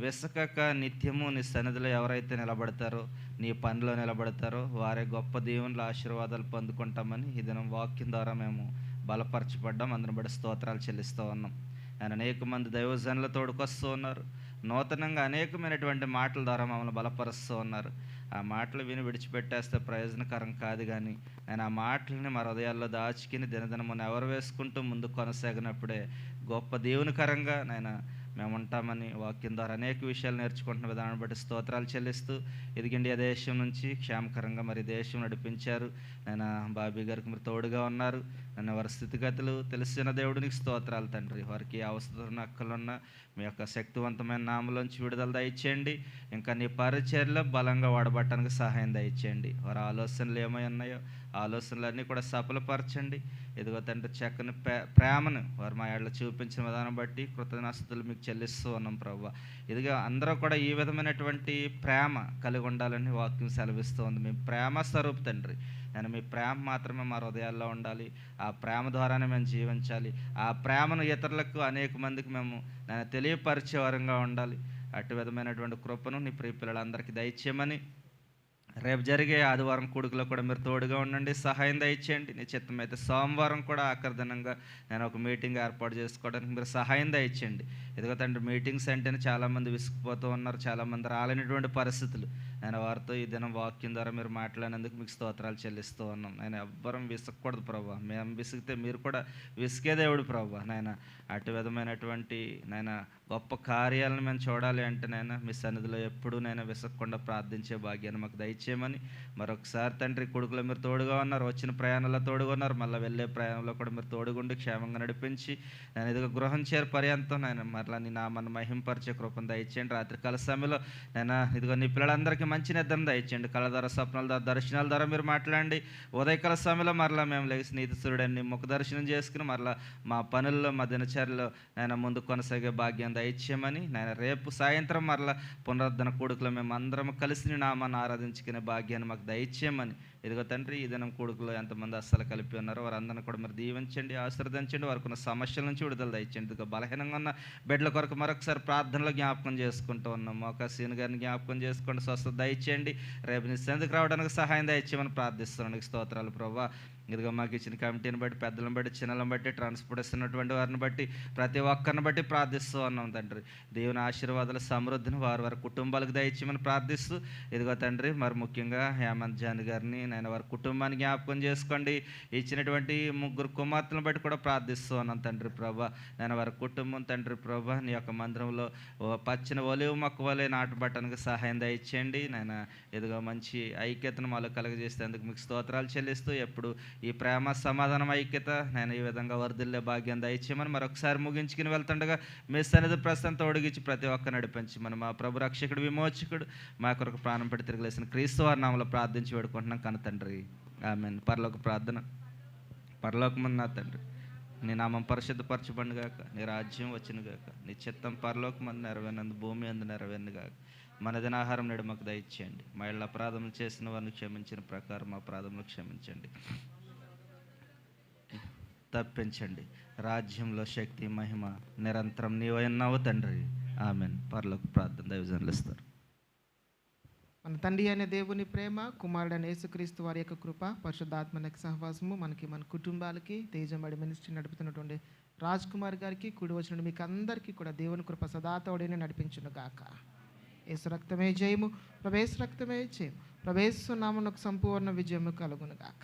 విసకక నిత్యము నీ సన్నిధిలో ఎవరైతే నిలబడతారో, నీ పనిలో నిలబడతారో వారే గొప్ప దేవుని ఆశీర్వాదాలు పొందుకుంటామని ఈ దినం వాక్యం ద్వారా మేము బలపరచబడ్డాం. అందుని బట్టి స్తోత్రాలు చెల్లిస్తూ ఉన్నాం. ఆయన అనేక మంది దైవజనుల తోడుకొస్తూ ఉన్నారు. నూతనంగా అనేకమైనటువంటి మాటల ద్వారా మమ్మల్ని బలపరుస్తూ ఉన్నారు. ఆ మాటలు విడిచిపెట్టేస్తే ప్రయోజనకరం కాదు. కానీ నేను ఆ మాటలని మా హృదయాల్లో దాచుకుని దినదినము ఎవరు వేసుకుంటూ ముందుకు కొనసాగినప్పుడే గొప్ప దేవునికరంగా మేము ఉంటామని వాక్యం ద్వారా అనేక విషయాలు నేర్చుకుంటున్న విధానం బట్టి స్తోత్రాలు చెల్లిస్తూ, ఇది ఇండియా దేశం నుంచి క్షేమకరంగా మరి దేశం నడిపించారు. నేను బాబీ గారికి మీరు తోడుగా ఉన్నారు. నన్ను వారి స్థితిగతులు తెలిసిన దేవుడికి స్తోత్రాలు తండ్రి. వారికి అవసరం అక్కలున్న మీ యొక్క శక్తివంతమైన నామలోంచి విడుదల దయచేయండి. ఇంకా నీ పరిచర్యలో బలంగా వాడబట్టడానికి సహాయం దయచేయండి. వారి ఆలోచనలు ఏమై ఉన్నాయో ఆలోచనలన్నీ కూడా సఫలపరచండి. ఇదిగో తండ్రి, చక్కని ప్రేమను వారు మా ఏళ్ళ చూపించిన విధానం బట్టి కృతజ్ఞతలు మీకు చెల్లిస్తూ ఉన్నాం ప్రభువా. ఇదిగో అందరూ కూడా ఈ విధమైనటువంటి ప్రేమ కలిగి ఉండాలని వాక్యం సెలవిస్తూ ఉంది. మీ ప్రేమ స్వరూపు తండ్రి. మీ ప్రేమ మాత్రమే మా హృదయాల్లో ఉండాలి. ఆ ప్రేమ ద్వారానే మేము జీవించాలి. ఆ ప్రేమను ఇతరులకు అనేక మందికి మేము తెలియపరిచే వరంగా ఉండాలి. అటు విధమైనటువంటి కృపను నీ ప్రియ పిల్లలందరికీ దయచేయమని రేపు జరిగే ఆదివారం కూడుకులో కూడా మీరు తోడుగా ఉండండి, సహాయం దయచేయండి. నీ చిత్తం అయితే సోమవారం కూడా ఆఖరి దినంగా నేను ఒక మీటింగ్ ఏర్పాటు చేసుకోవడానికి మీరు సహాయం దయచేయండి. ఇదిగో తండ్రి, మీటింగ్స్ అంటేనే చాలామంది విసుకుపోతూ ఉన్నారు, చాలామంది రాలేనటువంటి పరిస్థితులు. నేను వారితో ఈ దినం వాక్యం ద్వారా మీరు మాట్లాడినందుకు మీకు స్తోత్రాలు చెల్లిస్తూ ఉన్నాం. నేను ఎవ్వరం విసుకూడదు ప్రభా, మేము విసిగితే మీరు కూడా విసిగే దేవుడు ప్రభా. నాయన అటు విధమైనటువంటి గొప్ప కార్యాలను మేము చూడాలి అంటే మీ సన్నిధిలో ఎప్పుడూ విసగకుండా ప్రార్థించే భాగ్యాన్ని మాకు దయచేయమని మరొకసారి తండ్రి, కొడుకులో మీరు తోడుగా ఉన్నారు, వచ్చిన ప్రయాణంలో తోడుగా ఉన్నారు, మళ్ళీ వెళ్ళే ప్రయాణంలో కూడా మీరు తోడుగుండి క్షేమంగా నడిపించి నేను ఇదిగో గృహం చేరు పర్యంతం మరలా నీ నామాన్ని మహింపరిచే కృపను దయచేయండి. రాత్రికాల సమయంలో ఇదిగో నీ పిల్లలందరికీ మంచి నిద్రను దయచేయండి. కళ ద్వారా, స్వప్నాల ద్వారా, దర్శనాల ద్వారా మీరు మాట్లాడండి. ఉదయకాల సమయంలో మరలా మేము లేచి నీతిస్తుడని ముఖ దర్శనం చేసుకుని మరలా మా పనుల్లో, మా దినచర్యలో ముందు కొనసాగే భాగ్యం దయచేయమని రేపు సాయంత్రం మరలా పునరుద్ధరణ కూడుకులో మేము అందరం కలిసి నీ నామాన్ని ఆరాధించుకునే భాగ్యాన్ని మాకు దయచేయమని ఇదిగో తండ్రి, ఈ దినం కూడుకులో ఎంతమంది అస్సలు కలిపి ఉన్నారో వారందరినీ కూడా మీరు దీవించండి, ఆశీర్వదించండి. వారికి ఉన్న సమస్యల నుంచి విడుదల దయచేయండి. ఇదిగో బలహీనంగా ఉన్న బిడ్డల కొరకు మరొకసారి ప్రార్థనలో జ్ఞాపకం చేసుకుంటూ ఉన్నాం. మోకా సీన్ గారిని జ్ఞాపకం చేసుకోండి, స్వస్థత దయచేయండి. రేపు నీ సన్నిధికి రావడానికి సహాయం దయచేయమని ప్రార్థిస్తున్నాను. స్తోత్రాలు ప్రభా. ఇదిగో మాకు ఇచ్చిన కమిటీని బట్టి, పెద్దలను బట్టి, చిన్నలను బట్టి, ట్రాన్స్పోర్ట్ ఇస్తున్నటువంటి వారిని బట్టి, ప్రతి ఒక్కరిని బట్టి ప్రార్థిస్తూ ఉన్నాం తండ్రి. దేవుని ఆశీర్వాదాల సమృద్ధిని వారి కుటుంబాలకు దయచేయమని ప్రార్థిస్తూ ఇదిగో తండ్రి, మరి ముఖ్యంగా హేమంత్ జాని గారిని వారి కుటుంబాన్ని జ్ఞాపకం చేసుకోండి. ఇచ్చినటువంటి 3 కుమార్తెలను బట్టి కూడా ప్రార్థిస్తూ ఉన్నాం తండ్రి ప్రభా. వారి కుటుంబం తండ్రి ప్రభా, నీ యొక్క మందిరంలో పచ్చిన ఒలివ మొక్క వలె నాటబట్టడానికి సహాయం దయచేయండి. ఇదిగో మంచి ఐక్యతను మాలో కలగజేసేందుకు మీకు స్తోత్రాలు చెల్లిస్తూ ఎప్పుడు ఈ ప్రేమ, సమాధానం, ఐక్యత ఈ విధంగా వర్ధిల్లే భాగ్యం దయచేయమని మరొకసారి ముగించుకుని వెళ్తుండగా మీ సన్నిధి ప్రస్తుతం తోడిగిచ్చి ప్రతి ఒక్క నడిపించమని మా ప్రభు రక్షకుడు, విమోచకుడు, మా కొరకు ప్రాణం పెట్టి తిరిగిలేసిన క్రీస్తు వారి నామములో ప్రార్థించి వేడుకుంటున్నాం కన్న తండ్రి, ఆమేన్. పరలోక ప్రార్థన. పరలోకమున్న నా తండ్రి, నీ నామం పరిశుద్ధపరచబడుగాక, నీ రాజ్యం వచ్చునుగాక, నీ చిత్తం పరలోకమందు నెరవేరినందు భూమి అందు నెరవేరునుగాక. మన దినాహారం నేడు మాకు దయచేయండి. మా ఇళ్ళ అపరాధములు చేసిన వారిని క్షమించిన ప్రకారం మా అపరాధములు క్షమించండి, తప్పించండి. రాజ్యంలో శక్తి, మహిమ నిరంతరం నీవైనావు తండ్రి, ఆమేన్. పరలోక ప్రార్థన దైవజనులు ఇస్తారు.
మన తండ్రి అనే దేవుని ప్రేమ, కుమారుడైన యేసుక్రీస్తు వారి యొక్క కృప, పరిశుద్ధాత్మ సహవాసము మనకి, మన కుటుంబాలకి, తేజమడి మినిస్ట్రీ నడుపుతున్నటువంటి రాజ్ కుమార్ గారికి, కూడి వచ్చిన మీకు అందరికీ కూడా దేవుని కృప సదాతోడిని నడిపించును గాక. యేసు రక్తమే జయము, ప్రభేసు రక్తమే జయము, ప్రభేసు నామమునకు సంపూర్ణ విజయము కలుగును గాక.